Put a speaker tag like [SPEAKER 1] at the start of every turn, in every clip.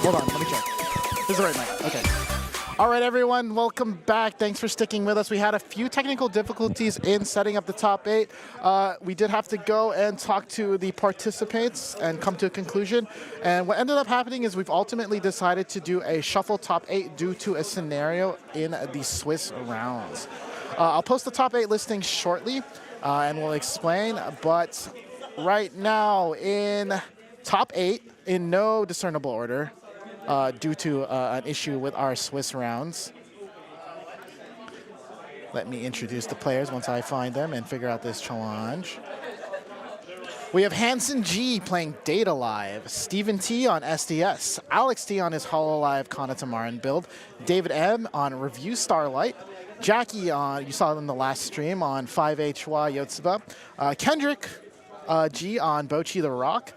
[SPEAKER 1] Hold on, let me check. This is the right mic. Okay. All right, everyone, welcome back. Thanks for sticking with us. We had a few technical difficulties in setting up the top 8. We did have to go and talk to the participants and come to a conclusion. And what ended up happening is we've ultimately decided to do a shuffle top 8 due to a scenario in the Swiss rounds. I'll post the top 8 listing shortly, and we'll explain. But right now, in top 8, in no discernible order, due to an issue with our Swiss rounds. Let me introduce the players once I find them and figure out this challenge. We have Hansen G playing Data Live, Stephen T on SDS, Alex T on his HoloLive Kanatamaran build, David M on Review Starlight, Jackie on, you saw in the last stream, on 5HY Yotsuba, Kendrick G on Bochi the Rock,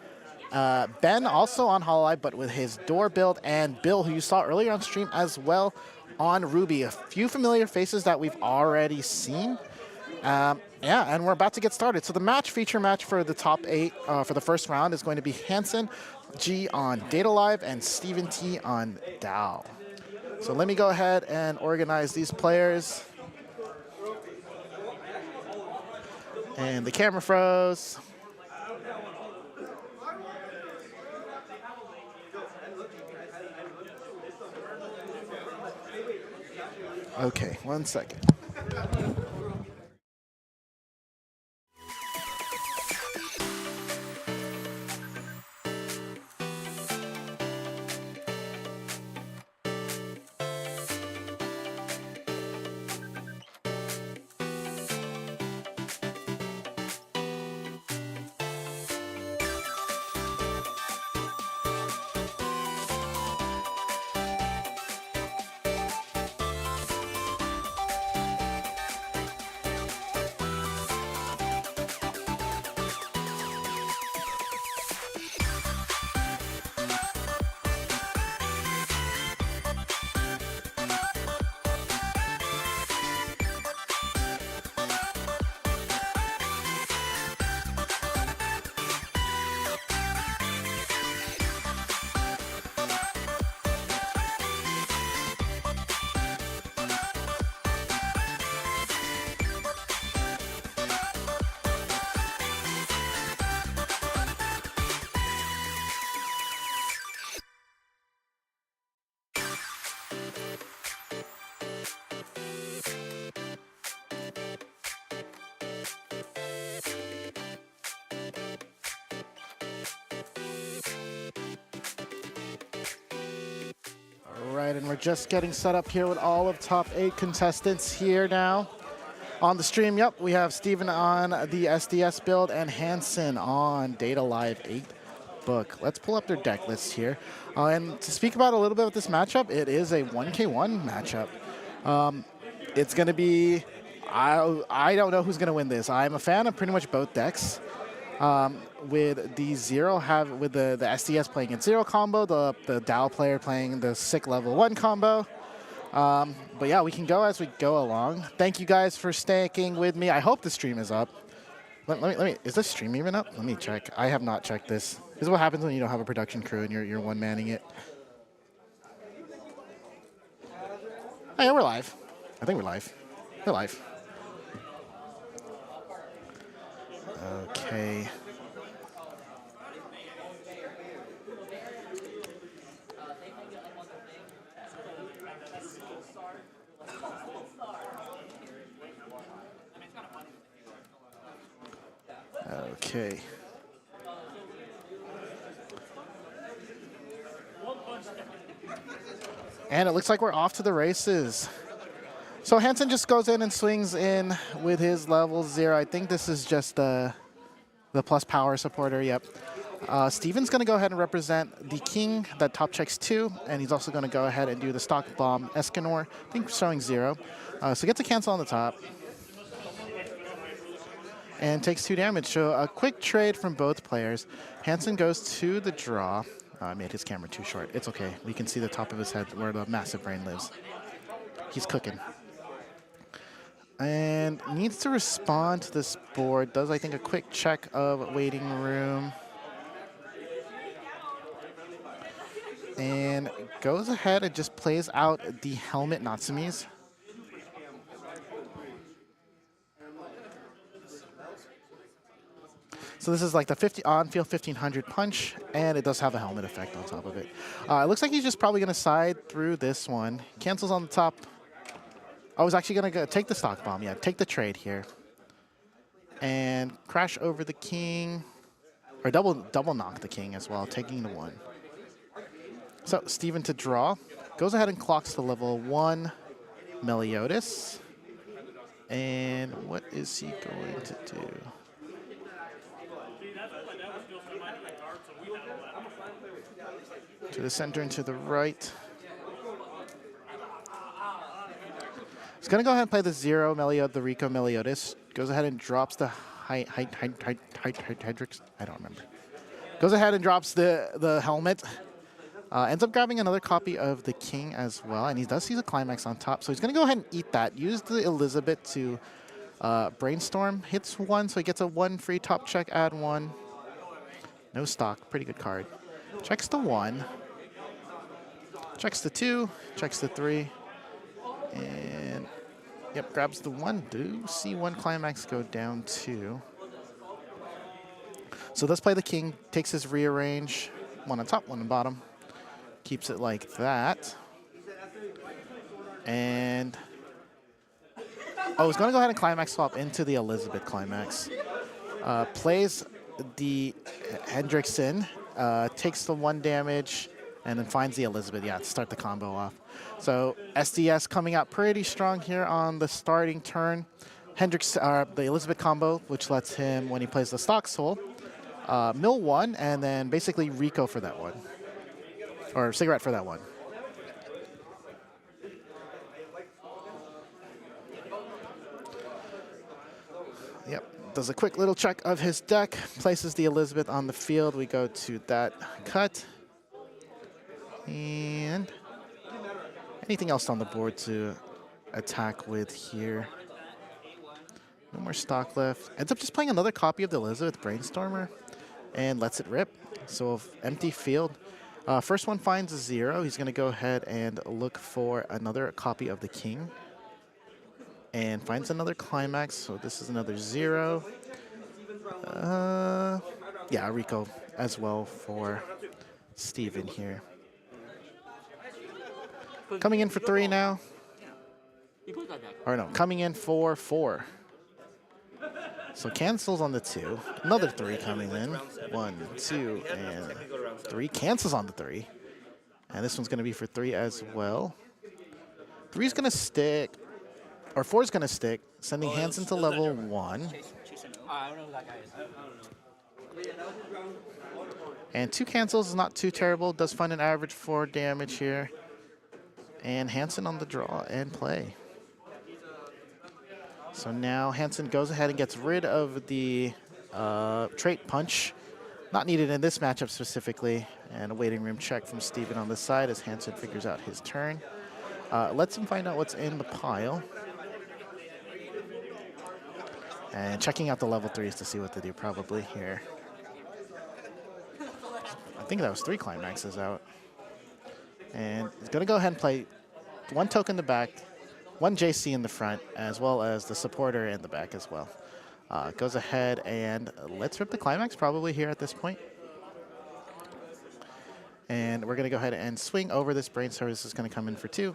[SPEAKER 1] Ben also on HoloLive, but with his door build, and Bill, who you saw earlier on stream as well, on Ruby. A few familiar faces that we've already seen. Yeah, and we're about to get started. So the feature match for the top 8 for the first round is going to be Hansen G on Data Live and Stephen T on DAO. So let me go ahead and organize these players. And the camera froze. Okay, 1 second. Right, and we're just getting set up here with all of top 8 contestants here now. On the stream, yep, we have Steven on the SDS build and Hansen on Data Live 8 book. Let's pull up their deck list here. And to speak about a little bit of this matchup, it is a 1k1 matchup. It's going to be, I don't know who's going to win this. I'm a fan of pretty much both decks. With the the SDS playing in 0 combo, the DAO player playing the sick level 1 combo. But yeah, we can go as we go along. Thank you guys for sticking with me. I hope the stream is up. Let me, is this stream even up? Let me check. I have not checked this. This is what happens when you don't have a production crew and you're one-manning it. Oh yeah, we're live. I think we're live. We're live. Okay. Okay. And it looks like we're off to the races. So Hansen just goes in and swings in with his level 0. I think this is just the plus power supporter, yep. Steven's going to go ahead and represent the king that top checks 2, and he's also going to go ahead and do the stock bomb Escanor, I think showing 0. So gets a cancel on the top. And takes 2 damage. So a quick trade from both players. Hansen goes to the draw. I made his camera too short. It's okay. We can see the top of his head where the massive brain lives. He's cooking. And needs to respond to this board. Does, I think, a quick check of waiting room. and goes ahead and just plays out the helmet Natsumis. So this is like the 50 on-field 1500 punch, and it does have a helmet effect on top of it. It looks like he's just probably going to side through this one. Cancels on the top. I was actually going to take the stock bomb. Yeah, take the trade here. And crash over the king. Or double knock the king as well, taking the 1. So Steven to draw. Goes ahead and clocks the level 1 Meliodas. And what is he going to do? To the center and to the right. He's going to go ahead and play the 0 Meliodas, the Rico Meliodas. Goes ahead and drops the Hydrix. I don't remember. Goes ahead and drops the helmet. Ends up grabbing another copy of the king as well. And he does see the climax on top. So he's going to go ahead and eat that. Use the Elizabeth to brainstorm. Hits 1, so he gets a 1 free top check, add 1. No stock. Pretty good card. Checks the 1. Checks the 2. Checks the 3. And yep, grabs the 1. Do see 1 climax go down 2. So let's play the king. Takes his rearrange. 1 on top, 1 on bottom. Keeps it like that. And he's going to go ahead and climax swap into the Elizabeth climax. Plays the Hendrickson. Takes the 1 damage. And then finds the Elizabeth, to start the combo off. So SDS coming out pretty strong here on the starting turn. The Elizabeth combo, which lets him, when he plays the stock soul, mill 1, and then basically Rico for that 1. Or cigarette for that 1. Yep, does a quick little check of his deck, places the Elizabeth on the field. We go to that cut. And anything else on the board to attack with here? No more stock left. Ends up just playing another copy of the Elizabeth Brainstormer and lets it rip. So empty field. First one finds a 0. He's going to go ahead and look for another copy of the king. And finds another climax. So this is another 0. Rico as well for Steven here. Coming in for 3 now. Or no, coming in for 4. So cancels on the 2. Another 3 coming in. 1, 2, and 3. Cancels on the 3. And this one's going to be for 3 as well. 3 is going to stick. Or 4 is going to stick, sending Hansen to level 1. And 2 cancels is not too terrible. Does find an average 4 damage here. And Hansen on the draw and play. So now Hansen goes ahead and gets rid of the trait punch. Not needed in this matchup specifically. And a waiting room check from Steven on the side as Hansen figures out his turn. Lets him find out what's in the pile. And checking out the level 3s to see what they do probably here. I think that was 3 climaxes out. And he's going to go ahead and play 1 token in the back, 1 JC in the front, as well as the supporter in the back as well. Goes ahead and let's rip the climax probably here at this point. And we're going to go ahead and swing over this brainstorm. This is going to come in for 2.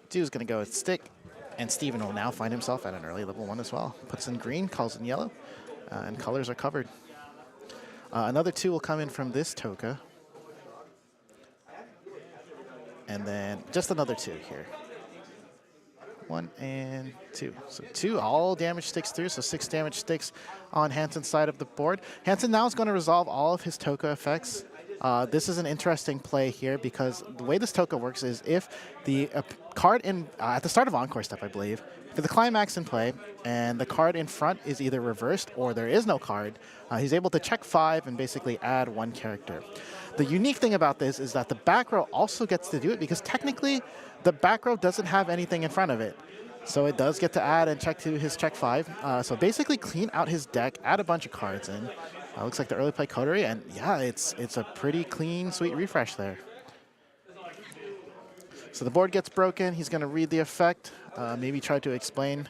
[SPEAKER 1] 2 is going to go with stick. And Steven will now find himself at an early level 1 as well. Puts in green, calls in yellow, and colors are covered. Another 2 will come in from this Toka. And then just another 2 here. 1 and 2. So 2, all damage sticks through, so 6 damage sticks on Hansen's side of the board. Hansen now is going to resolve all of his Toka effects. This is an interesting play here because the way this Toka works is if the card in at the start of Encore step, I believe, if the climax in play and the card in front is either reversed or there is no card, he's able to check 5 and basically add 1 character. The unique thing about this is that the back row also gets to do it because technically the back row doesn't have anything in front of it. So it does get to add and check to his check 5. So basically clean out his deck, add a bunch of cards in. Looks like the early play coterie, and yeah, it's a pretty clean, sweet refresh there. So the board gets broken. He's going to read the effect, maybe try to explain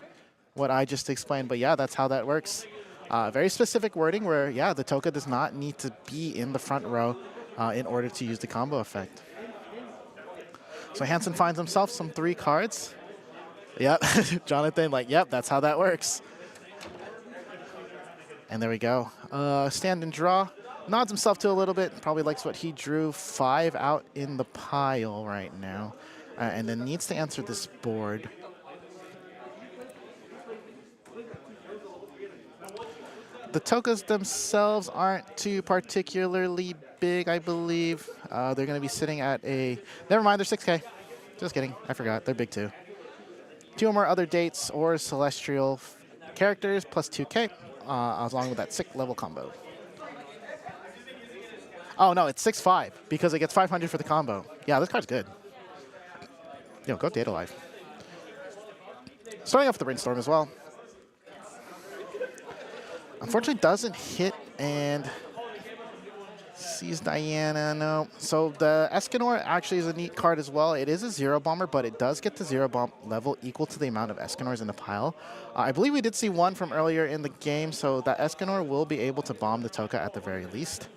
[SPEAKER 1] what I just explained. But yeah, that's how that works. Very specific wording where, yeah, the Toka does not need to be in the front row in order to use the combo effect. So Hansen finds himself some 3 cards. Yep, Jonathan, like, yep, that's how that works. And there we go. Stand and draw. Nods himself to a little bit. Probably likes what he drew. 5 out in the pile right now. And then needs to answer this board. The Tokas themselves aren't too particularly big, I believe. They're going to be sitting at a... Never mind, they're 6K. Just kidding. I forgot. They're big too. 2 or more other dates or celestial characters plus 2K, along with that 6th level combo. Oh, no, it's 6-5 because it gets 500 for the combo. Yeah, this card's good. Yo, go Data Live. Starting off the Brainstorm as well. Unfortunately, doesn't hit and sees Diana. No. So the Escanor actually is a neat card as well. It is a 0 bomber, but it does get the 0 bomb level equal to the amount of Escanors in the pile. I believe we did see one from earlier in the game, so that Escanor will be able to bomb the Toka at the very least.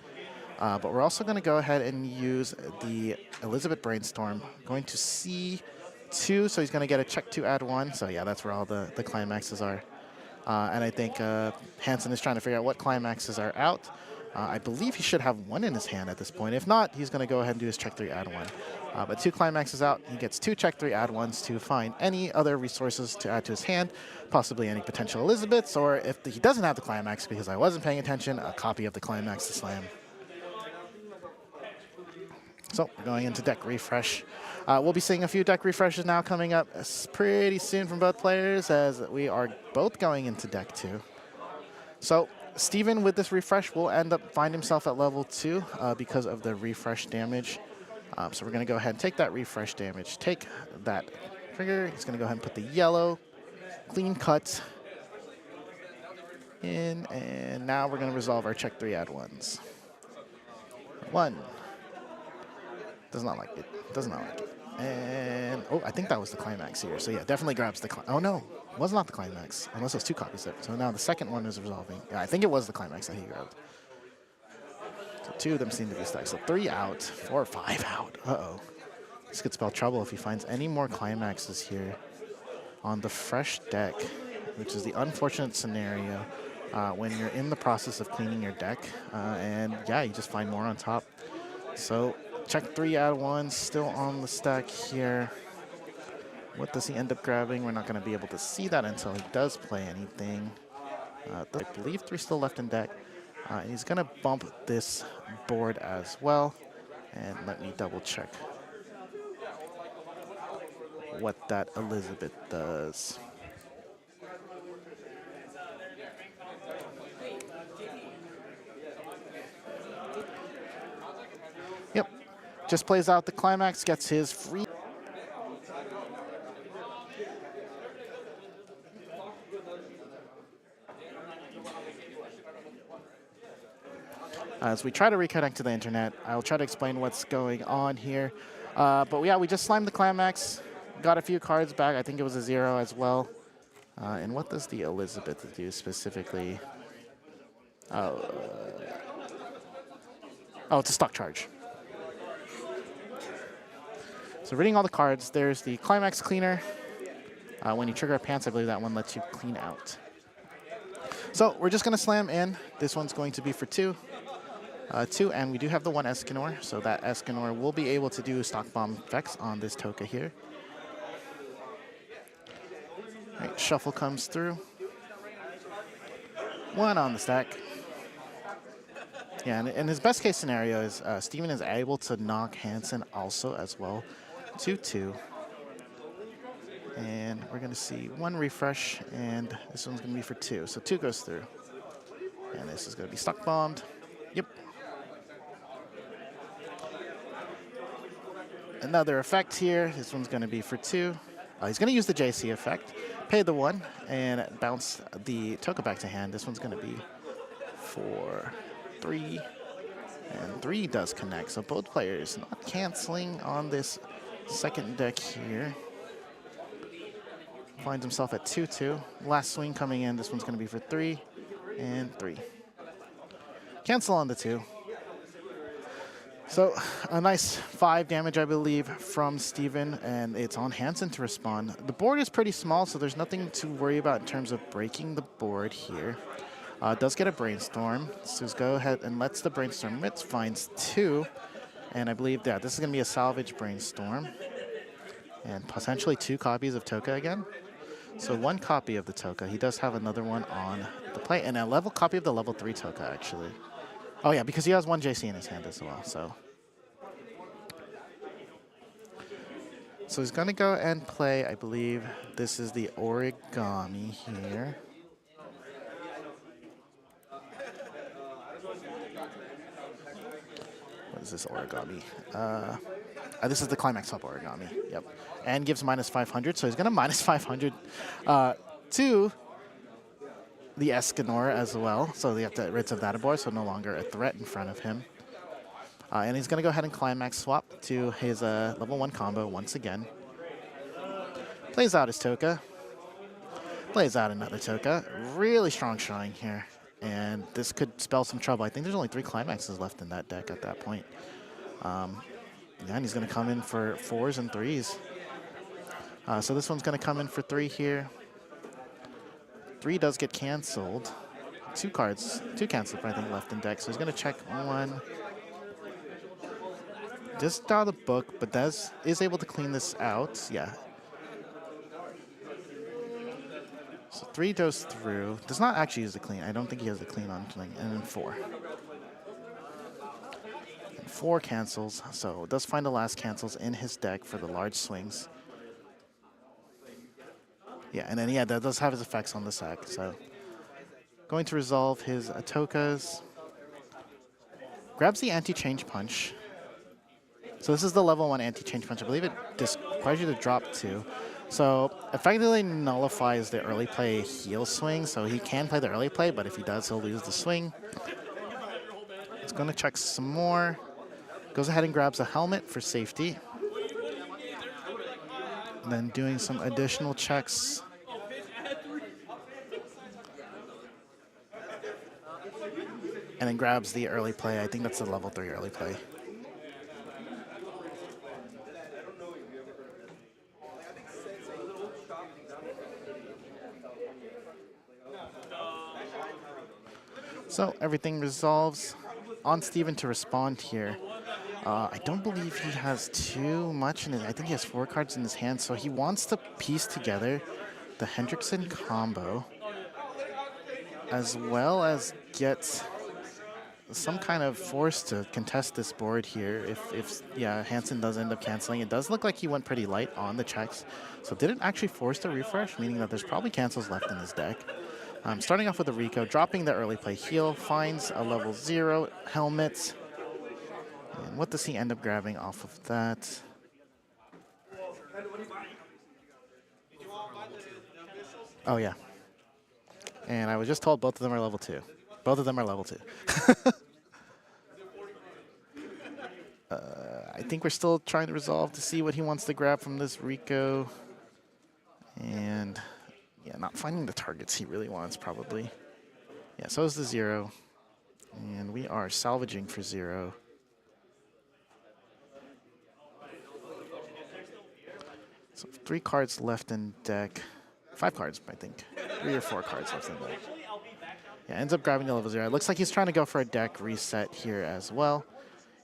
[SPEAKER 1] But we're also going to go ahead and use the Elizabeth Brainstorm. Going to C2, so he's going to get a check to add 1. So yeah, that's where all the climaxes are. And I think Hansen is trying to figure out what climaxes are out. I believe he should have 1 in his hand at this point. If not, he's going to go ahead and do his check 3, add 1. But 2 climaxes out. He gets 2 check 3, add 1s to find any other resources to add to his hand, possibly any potential Elizabeths, or if he doesn't have the climax because I wasn't paying attention, a copy of the climax to slam. So we're going into deck refresh. We'll be seeing a few deck refreshes now coming up pretty soon from both players as we are both going into deck 2. So Steven with this refresh will end up find himself at level 2 because of the refresh damage. So we're going to go ahead and take that refresh damage, take that trigger. He's going to go ahead and put the yellow clean cut in, and now we're going to resolve our check 3 add 1s. 1. Does not like it. Does not like it. And, oh, I think that was the climax here. So, yeah, definitely grabs the climax. Oh, no. It was not the climax, unless it was 2 copies of it. So now the second one is resolving. Yeah, I think it was the climax that he grabbed. So 2 of them seem to be stuck. So 3 out, 4 or 5 out. Uh-oh. This could spell trouble if he finds any more climaxes here on the fresh deck, which is the unfortunate scenario when you're in the process of cleaning your deck. And, yeah, you just find more on top. So check 3 add 1, still on the stack here. What does he end up grabbing? We're not going to be able to see that until he does play anything. I believe 3 still left in deck. And he's going to bump this board as well. And let me double check what that Elizabeth does. Yep. Just plays out the climax, gets his free. As we try to reconnect to the internet, I'll try to explain what's going on here. But yeah, we just slimed the climax, got a few cards back. I think it was a 0 as well. And what does the Elizabeth do specifically? Oh, it's a stock charge. So reading all the cards, there's the climax cleaner. When you trigger a pants, I believe that one lets you clean out. So we're just going to slam in. This one's going to be for 2. 2, and we do have the 1 Escanor, so that Escanor will be able to do stock bomb effects on this Toka here. All right, shuffle comes through. 1 on the stack. Yeah, and his best case scenario is Steven is able to knock Hansen also as well. 2-2. And we're going to see 1 refresh, and this one's going to be for 2. So 2 goes through. And this is going to be stock bombed. Yep. Another effect here. This one's going to be for 2. He's going to use the JC effect, pay the 1, and bounce the Toka back to hand. This one's going to be for 3, and 3 does connect. So both players not canceling on this Second deck here. Finds himself at 2-2. Last swing coming in. This one's going to be for 3 and 3. Cancel on the 2. So a nice 5 damage, I believe, from Steven, and it's on Hansen to respond. The board is pretty small, so there's nothing to worry about in terms of breaking the board here. Does get a Brainstorm, so let's go ahead and lets the Brainstorm Ritz, finds 2, and I believe that this is going to be a salvage Brainstorm, and potentially 2 copies of Toka again. So 1 copy of the Toka. He does have another one on the play, and a level copy of the level 3 Toka, actually. Oh yeah, because he has 1 JC in his hand as well, so. So he's gonna go and play, I believe this is the origami here. What is this origami? This is the Climax Top origami, yep. And gives minus 500, so he's gonna minus 500 to the Escanor as well. So they have to get rid of that aboard, so no longer a threat in front of him. And he's going to go ahead and Climax swap to his level 1 combo once again. Plays out his Toka. Plays out another Toka. Really strong showing here. And this could spell some trouble. I think there's only 3 Climaxes left in that deck at that point. Yeah, and he's going to come in for 4s and 3s. So this one's going to come in for 3 here. 3 does get canceled. 2 canceled, I think, left in deck. So he's going to check 1. Just draw the book, but is able to clean this out. Yeah. So 3 goes through. Does not actually use the clean. I don't think he has the clean on playing. And then 4. And 4 cancels. So does find the last cancels in his deck for the large swings. Yeah, and then yeah, that does have his effects on the sack. So going to resolve his Tokas. Grabs the anti-change punch. So this is the level 1 anti-change punch. I believe it requires you to drop 2. So effectively nullifies the early play heel swing. So he can play the early play, but if he does, he'll lose the swing. He's going to check some more. Goes ahead and grabs a helmet for safety. And then doing some additional checks. And then grabs the early play. I think that's the level 3 early play. So everything resolves. On Steven to respond here. I don't believe he has too much in his. I think he has 4 cards in his hand, so he wants to piece together the Hendrickson combo, as well as get some kind of force to contest this board here. If Hansen does end up canceling, it does look like he went pretty light on the checks, so didn't actually force the refresh, meaning that there's probably cancels left in his deck. Starting off with the Rico, dropping the early play heal, finds a level 0 helmet. And what does he end up grabbing off of that? Oh, yeah. And I was just told both of them are level 2. Both of them are level 2. I think we're still trying to resolve to see what he wants to grab from this Rico. And yeah, not finding the targets he really wants, probably. Yeah, so is the 0. And we are salvaging for 0. So 3 cards left in deck. 5 cards, I think. 3 or 4 cards left in deck. Yeah, ends up grabbing the level 0. It looks like he's trying to go for a deck reset here as well.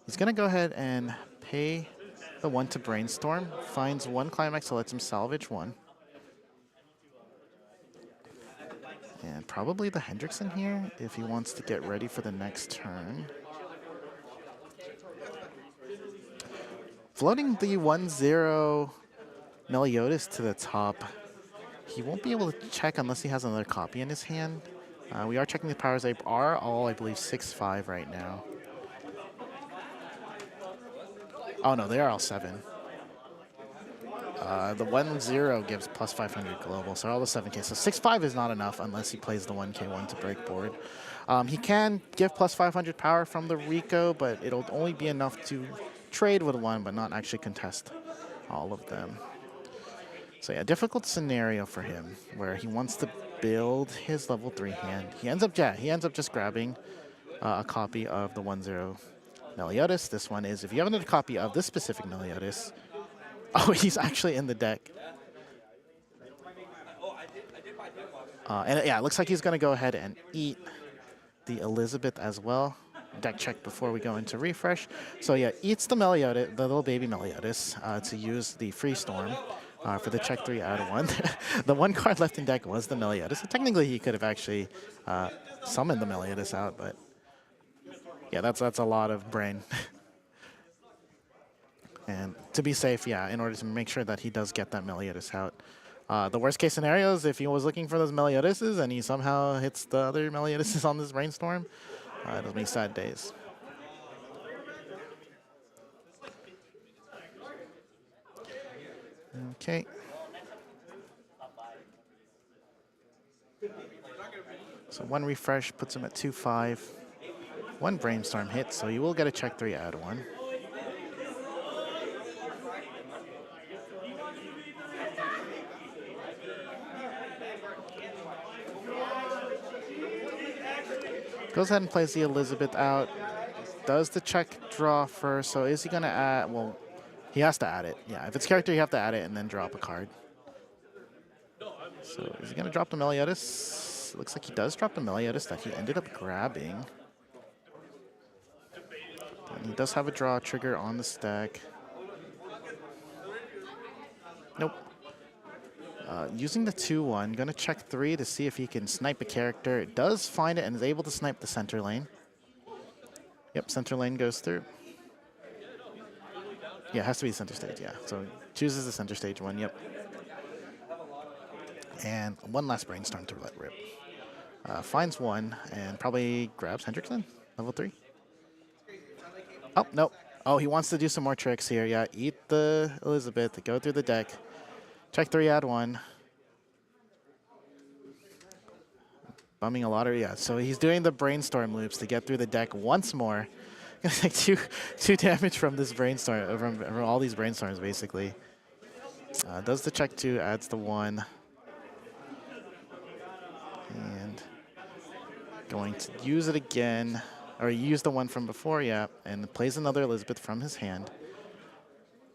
[SPEAKER 1] He's going to go ahead and pay the 1 to Brainstorm. Finds 1 Climax, so lets him salvage 1. And probably the Hendrickson here if he wants to get ready for the next turn. Floating the 1-0 Meliodas to the top. He won't be able to check unless he has another copy in his hand. We are checking the powers. They are all, I believe, 6-5 right now. Oh, no, they are all 7. The 1-0 gives plus 500 global, so all the 7K. So 6-5 is not enough unless he plays the 1K1 to break board. He can give plus 500 power from the Rico, but it'll only be enough to trade with 1, but not actually contest all of them. So yeah, difficult scenario for him where he wants to build his level 3 hand. He ends up just grabbing a copy of the 1-0 Meliodas. This one is, if you have another copy of this specific Meliodas, oh, he's actually in the deck. And yeah, it looks like he's going to go ahead and eat the Elizabeth as well. Deck check before we go into refresh. So yeah, eats the Meliodas, the little baby Meliodas, to use the Free Storm for the check 3 out of 1. The one card left in deck was the Meliodas. So technically, he could have actually summoned the Meliodas out, but yeah, that's a lot of brain. And to be safe, yeah, in order to make sure that he does get that Meliodas out. The worst case scenario is if he was looking for those Meliodases and he somehow hits the other Meliodases on this Brainstorm, it'll be sad days. Okay. So one refresh puts him at 2-5. One Brainstorm hit, so you will get a check 3 out of 1. Goes ahead and plays the Elizabeth out. Does the check draw first, so is he going to add? Well, he has to add it. Yeah, if it's character, you have to add it and then drop a card. So is he going to drop the Meliodas? Looks like he does drop the Meliodas that he ended up grabbing. And he does have a draw trigger on the stack. Nope. Using the 2-1, going to check 3 to see if he can snipe a character. It does find it and is able to snipe the center lane. Yep, center lane goes through. Yeah, it has to be center stage, yeah. So chooses the center stage one, yep. And one last Brainstorm to let rip. Finds one and probably grabs Hendrickson, level 3. Oh, nope. Oh, he wants to do some more tricks here. Yeah, eat the Elizabeth to go through the deck. Check 3, add 1. Bumming a lottery, yeah. So he's doing the Brainstorm loops to get through the deck once more. Gonna take two damage from this Brainstorm, from all these Brainstorms, basically. Does the check 2, adds the 1. And going to use it again, or use the one from before, yeah, and plays another Elizabeth from his hand.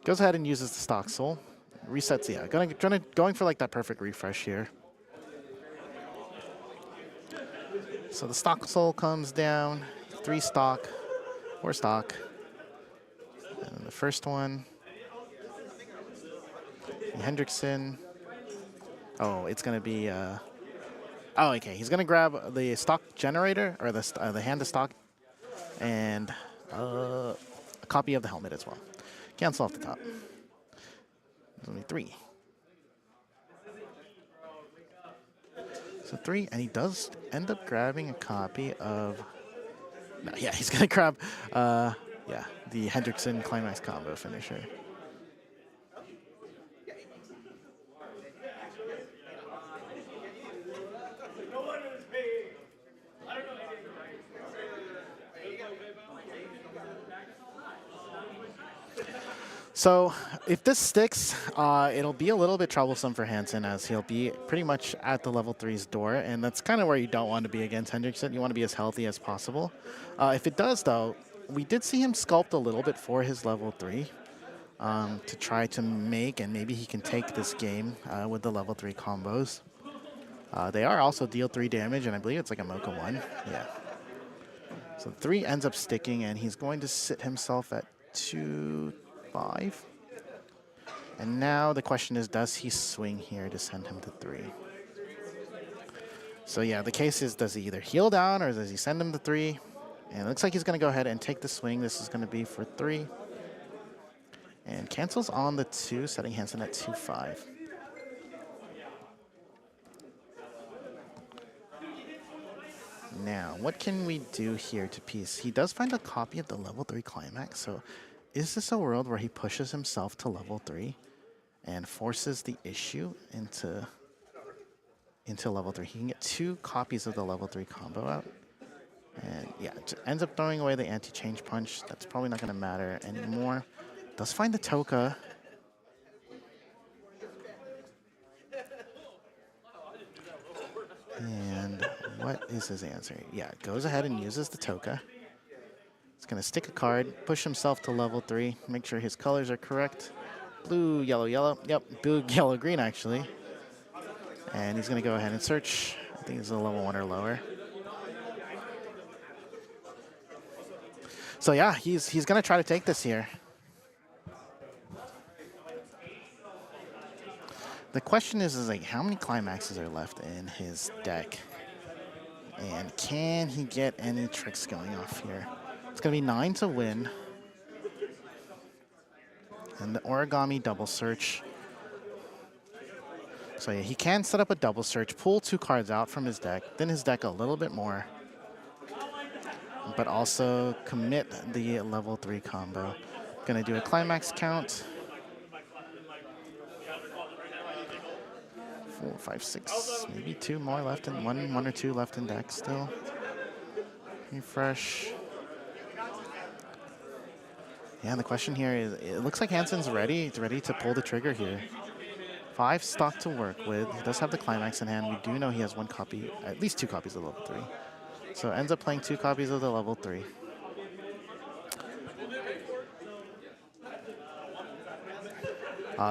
[SPEAKER 1] Goes ahead and uses the Stock Soul. Resets, yeah. Going for like that perfect refresh here. So the Stock Soul comes down, 3 stock, 4 stock. And the first one, Hendrickson. Oh, it's going to be, oh, okay. He's going to grab the stock generator, or the hand of stock, and a copy of the helmet as well. Cancel off the top. There's only 3. So 3, and he does end up grabbing a copy of... No, yeah, he's going to grab, yeah, the Hendrickson Climax combo finisher. So if this sticks, it'll be a little bit troublesome for Hansen, as he'll be pretty much at the level 3's door, and that's kind of where you don't want to be against Hendrickson. You want to be as healthy as possible. If it does, though, we did see him sculpt a little bit for his level 3 to try to make, and maybe he can take this game with the level 3 combos. They are also deal 3 damage, and I believe it's like a Mocha 1. Yeah. So 3 ends up sticking, and he's going to sit himself at 2-5. And now the question is, does he swing here to send him to 3? So yeah, the case is, does he either heal down or does he send him to 3? And it looks like he's going to go ahead and take the swing. This is going to be for 3. And cancels on the 2, setting Hansen at 2-5. Now, what can we do here to piece? He does find a copy of the level 3 Climax, so is this a world where he pushes himself to level 3 and forces the issue into level 3? He can get 2 copies of the level 3 combo out. And yeah, ends up throwing away the anti-change punch. That's probably not going to matter anymore. Does find the Toka. And what is his answer? Yeah, goes ahead and uses the Toka. He's going to stick a card, push himself to level 3, make sure his colors are correct. Blue, yellow, yellow. Yep, blue, yellow, green, actually. And he's going to go ahead and search. I think it's a level 1 or lower. So yeah, he's going to try to take this here. The question is like, how many climaxes are left in his deck? And can he get any tricks going off here? It's going to be 9 to win. And the origami double search. So yeah, he can set up a double search, pull 2 cards out from his deck, thin his deck a little bit more, but also commit the level 3 combo. Gonna do a climax count. 4, 5, 6, maybe 2 more left in one or 2 left in deck still. Refresh. Yeah, the question here is, it looks like Hansen's ready to pull the trigger here. 5 stock to work with. He does have the climax in hand. We do know he has 1 copy, at least 2 copies of level 3. So ends up playing 2 copies of the level 3.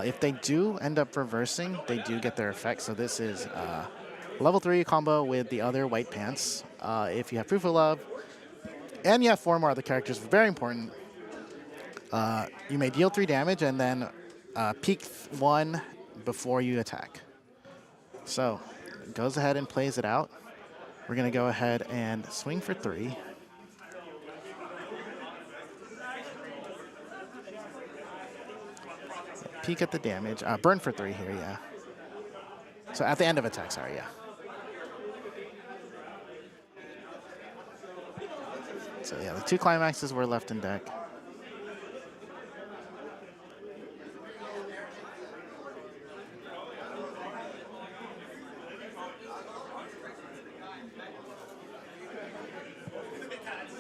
[SPEAKER 1] If they do end up reversing, they do get their effect. So this is level 3 combo with the other white pants. If you have Proof of Love, and you have 4 more other characters, very important. You may deal 3 damage and then peek 1 before you attack. So goes ahead and plays it out. We're going to go ahead and swing for 3. Peek at the damage. Burn for 3 here, yeah. So at the end of attack, sorry, yeah. So yeah, the 2 climaxes were left in deck.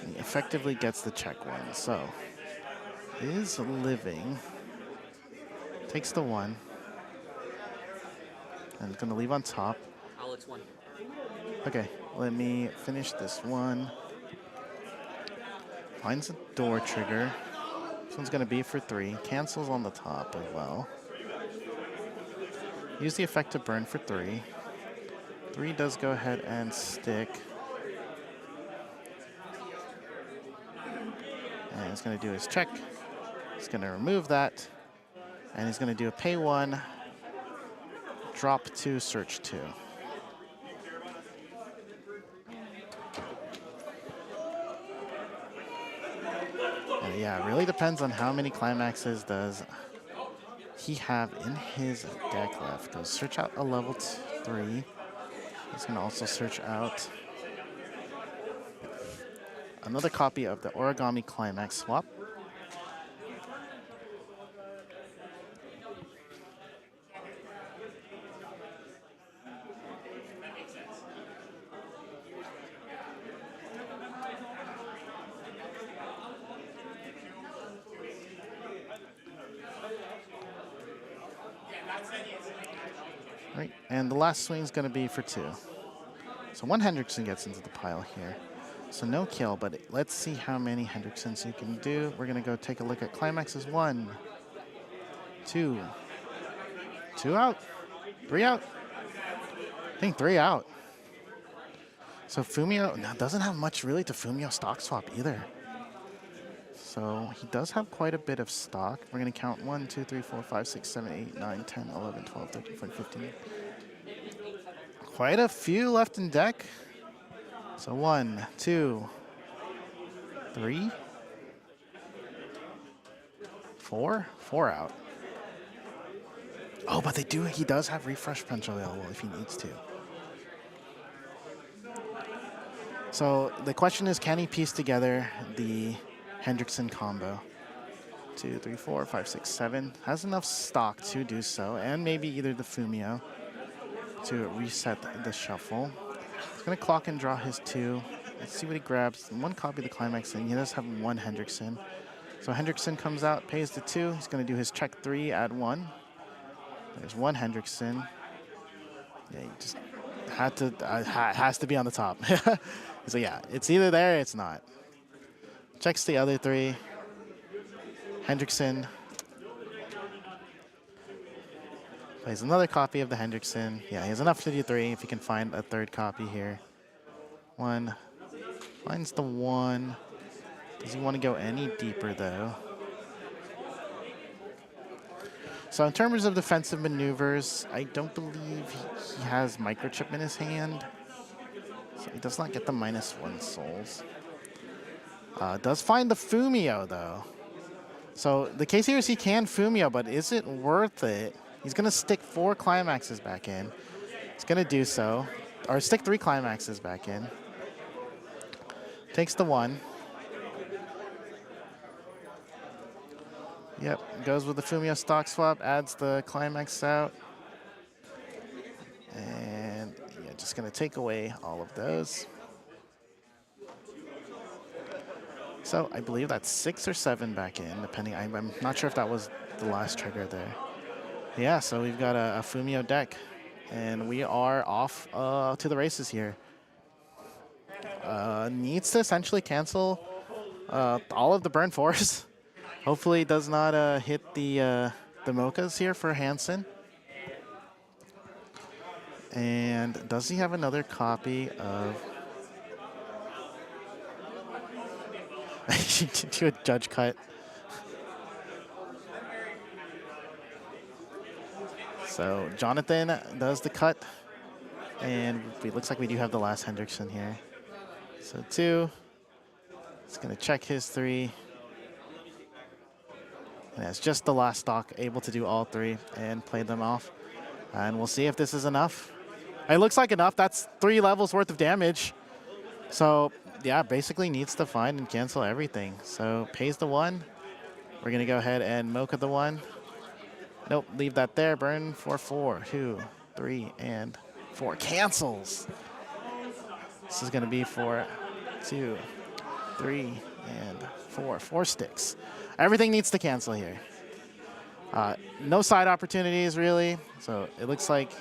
[SPEAKER 1] He effectively gets the check 1. So is living. Takes the 1. And it's going to leave on top.
[SPEAKER 2] Alex 1.
[SPEAKER 1] Okay, let me finish this one. Finds a door trigger. This one's going to be for 3. Cancels on the top as well. Use the effect to burn for 3. 3 does go ahead and stick. And he's going to do his check. He's going to remove that. And he's going to do a pay 1, drop 2, search 2. And yeah, it really depends on how many climaxes does he have in his deck left. Goes search out a level 3. He's going to also search out another copy of the Origami Climax Swap. Right, and the last swing is going to be for 2. So 1 Hendrickson gets into the pile here. So no kill, but let's see how many Hendricksons you can do. We're going to go take a look at climaxes. 1, 2, 2 out, 3 out. I think 3 out. So Fumio doesn't have much really to Fumio stock swap either. So he does have quite a bit of stock. We're going to count 1, 2, 3, 4, 5, 6, 7, 8, 9, 10, 11, 12, 13, 14, 15. Quite a few left in deck. So 1, 2, 3, 4, 4 out. Oh, but he does have refresh punch available if he needs to. So the question is, can he piece together the Hendrickson combo? 2, 3, 4, 5, 6, 7. Has enough stock to do so, and maybe either the Fumio to reset the shuffle. He's going to clock and draw his 2. Let's see what he grabs. 1 copy of the climax, and he does have 1 Hendrickson. So Hendrickson comes out, pays the 2. He's going to do his check 3, add 1. There's 1 Hendrickson. Yeah, he just has to be on the top. So yeah, it's either there or it's not. Checks the other three. Hendrickson plays another copy of the Hendrickson. Yeah, he has enough to do three if he can find a third copy here. One. Finds the one. Does he want to go any deeper though? So in terms of defensive maneuvers, I don't believe he has microchip in his hand. So he does not get the -1 souls. Does find the Fumio though. So the case here is he can Fumio, but is it worth it? He's going to stick 4 climaxes back in. He's going to do so. Or stick 3 climaxes back in. Takes the 1. Yep, goes with the Fumio stock swap, adds the climax out. And yeah, just going to take away all of those. So I believe that's 6 or 7 back in, depending. I'm not sure if that was the last trigger there. Yeah, so we've got a Fumio deck, and we are off to the races here. Needs to essentially cancel all of the burn force. Hopefully does not hit the Mochas here for Hansen. And does he have another copy of... do a judge cut. So Jonathan does the cut. And it looks like we do have the last Hendrickson here. So 2. He's going to check his 3. And that's just the last stock, able to do all 3 and play them off. And we'll see if this is enough. It looks like enough. That's 3 levels worth of damage. So yeah, basically needs to find and cancel everything. So pays the 1. We're going to go ahead and Mocha the 1. Nope, leave that there. Burn for 4. 2, 3, and 4. Cancels. This is going to be for 2, 3, and 4. 4 sticks. Everything needs to cancel here. No side opportunities, really. So it looks like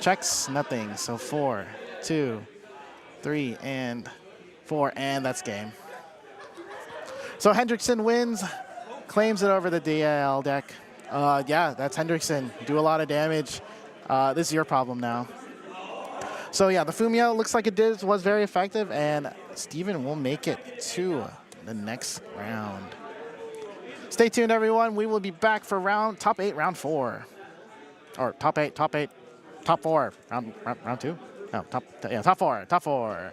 [SPEAKER 1] checks, nothing. So 4, 2, 3, and 4, and that's game. So Hendrickson wins, claims it over the DAL deck. Yeah, that's Hendrickson. Do a lot of damage. This is your problem now. So yeah, the Fumio looks like it was very effective, and Steven will make it to the next round. Stay tuned, everyone. We will be back for top 8, round 4. Or top 4, round 2? No, top 4.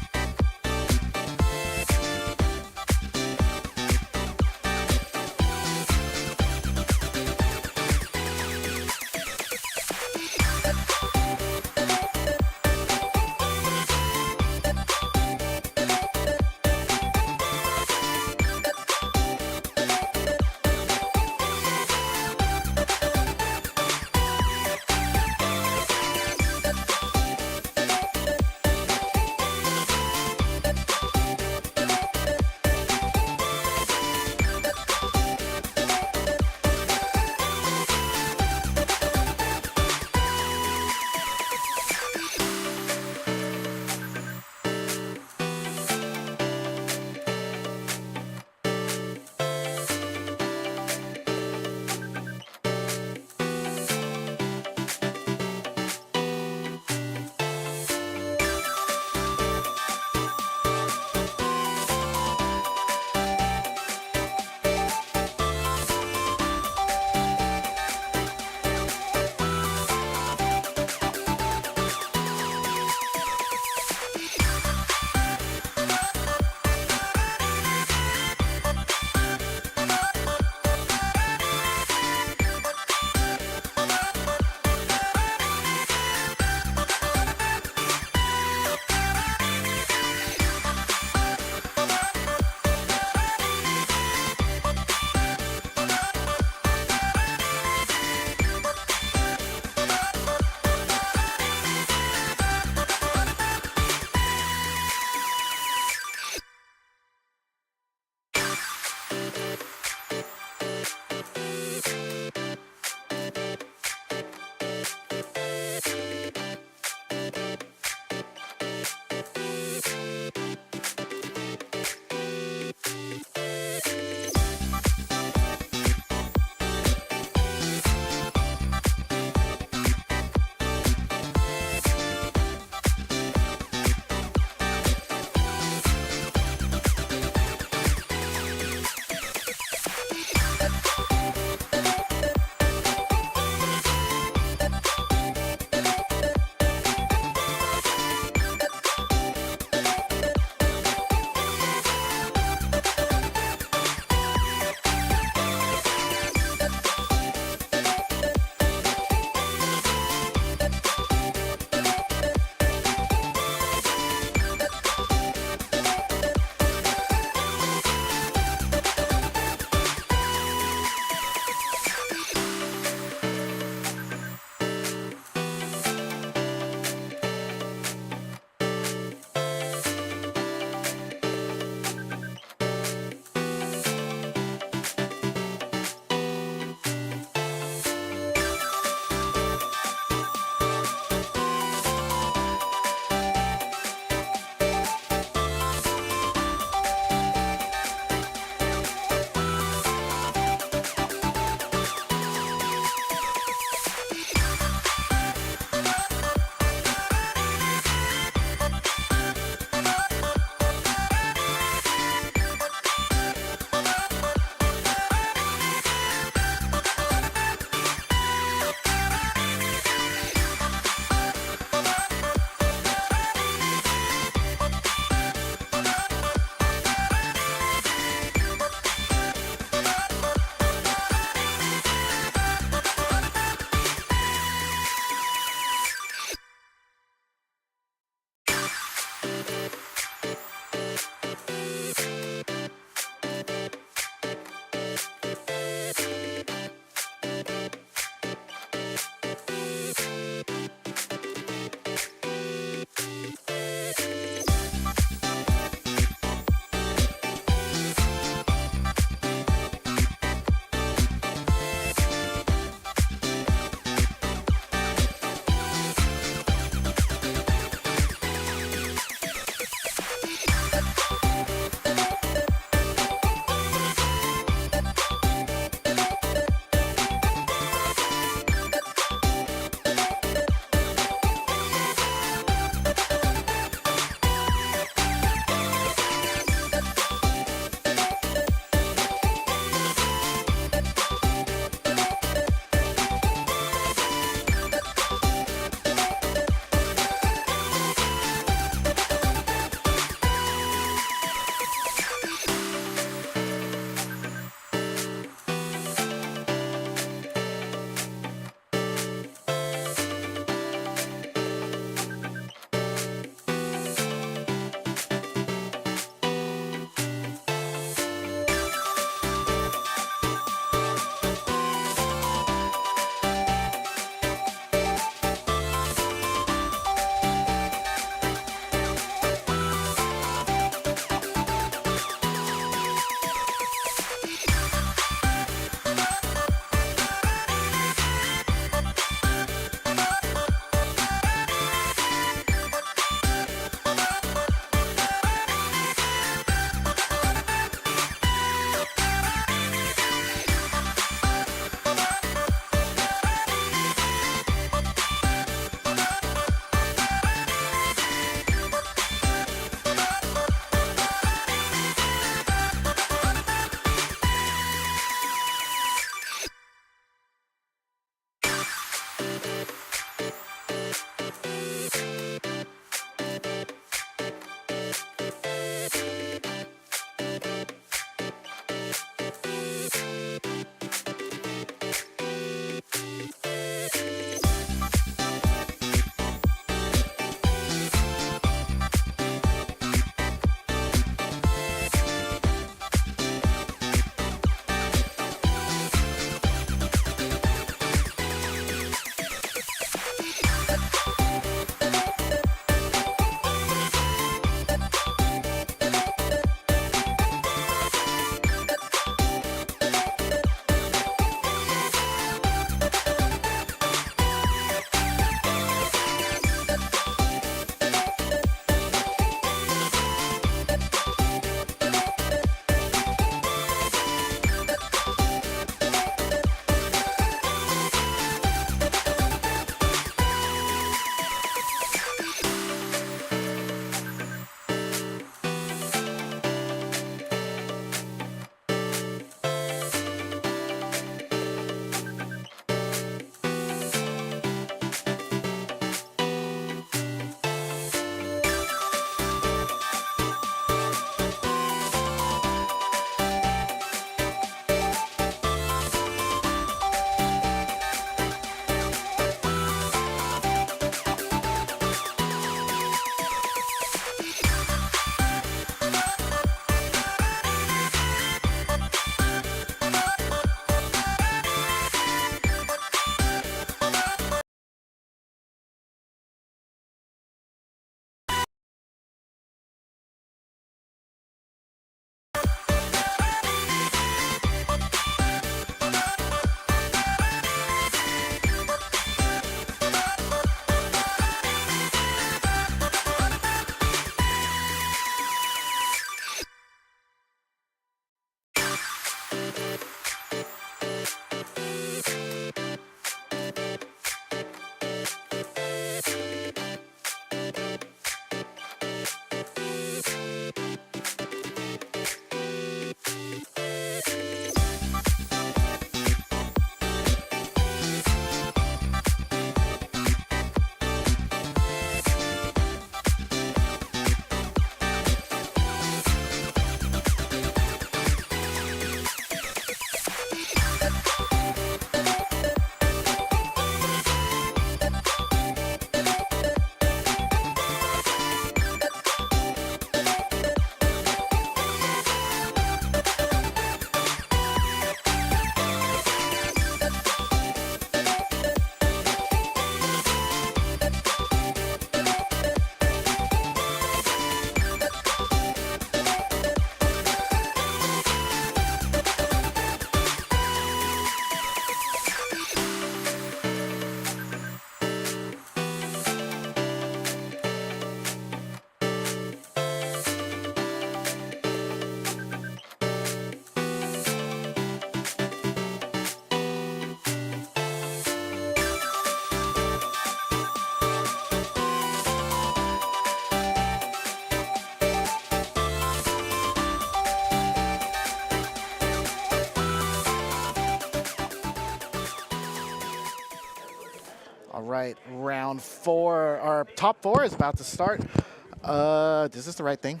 [SPEAKER 1] All right, round 4, or top 4 is about to start. Is this the right thing?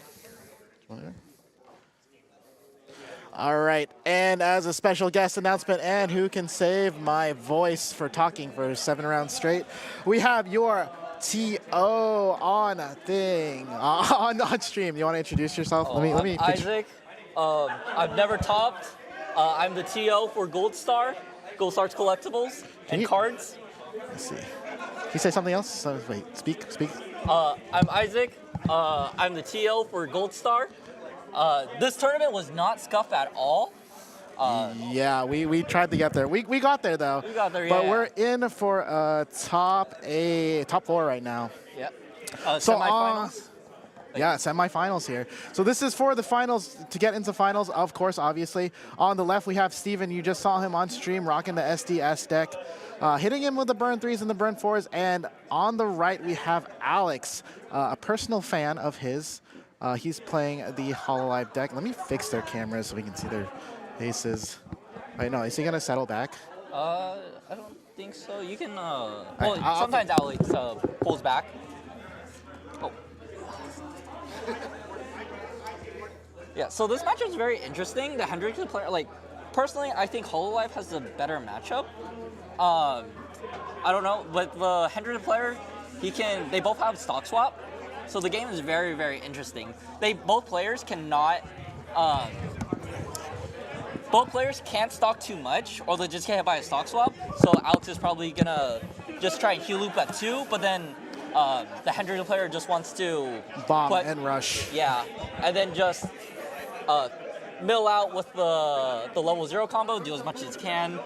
[SPEAKER 1] All right, and as a special guest announcement, and who can save my voice for talking for 7 rounds straight, we have your TO on on stream. You want to introduce yourself?
[SPEAKER 2] I'm Isaac. I've never topped. I'm the TO for Gold Star's Collectibles and cards.
[SPEAKER 1] Let's see. Can you say something else? So, wait, speak.
[SPEAKER 2] I'm Isaac. I'm the TO for Gold Star. This tournament was not scuffed at all.
[SPEAKER 1] Yeah, we tried to get there. We got there though.
[SPEAKER 2] We got there, yeah.
[SPEAKER 1] But we're in for top 4 right now.
[SPEAKER 2] Yep.
[SPEAKER 1] So
[SPEAKER 2] semifinals.
[SPEAKER 1] Yeah, semifinals here. So this is for the finals, to get into finals, of course, obviously. On the left, we have Steven. You just saw him on stream rocking the SDS deck, hitting him with the burn 3s and the burn 4s. And on the right, we have Alex, a personal fan of his. He's playing the Hololive deck. Let me fix their cameras so we can see their faces. Wait, no, is he going to settle back?
[SPEAKER 2] I don't think so. You can, sometimes Alex pulls back. Oh. Yeah, so this matchup is very interesting. The Hendrickson player, personally, I think Hololive has the better matchup. I don't know, but the Hendrickson player, they both have stock swap. So the game is very, very interesting. Both players cannot, both players can't stock too much, or they just get hit by a stock swap. So Alex is probably gonna just try and heel loop at 2, but then the Hendrickson player just wants to
[SPEAKER 1] bomb and rush.
[SPEAKER 2] Yeah, and then just mill out with the level 0 combo, do as much as can,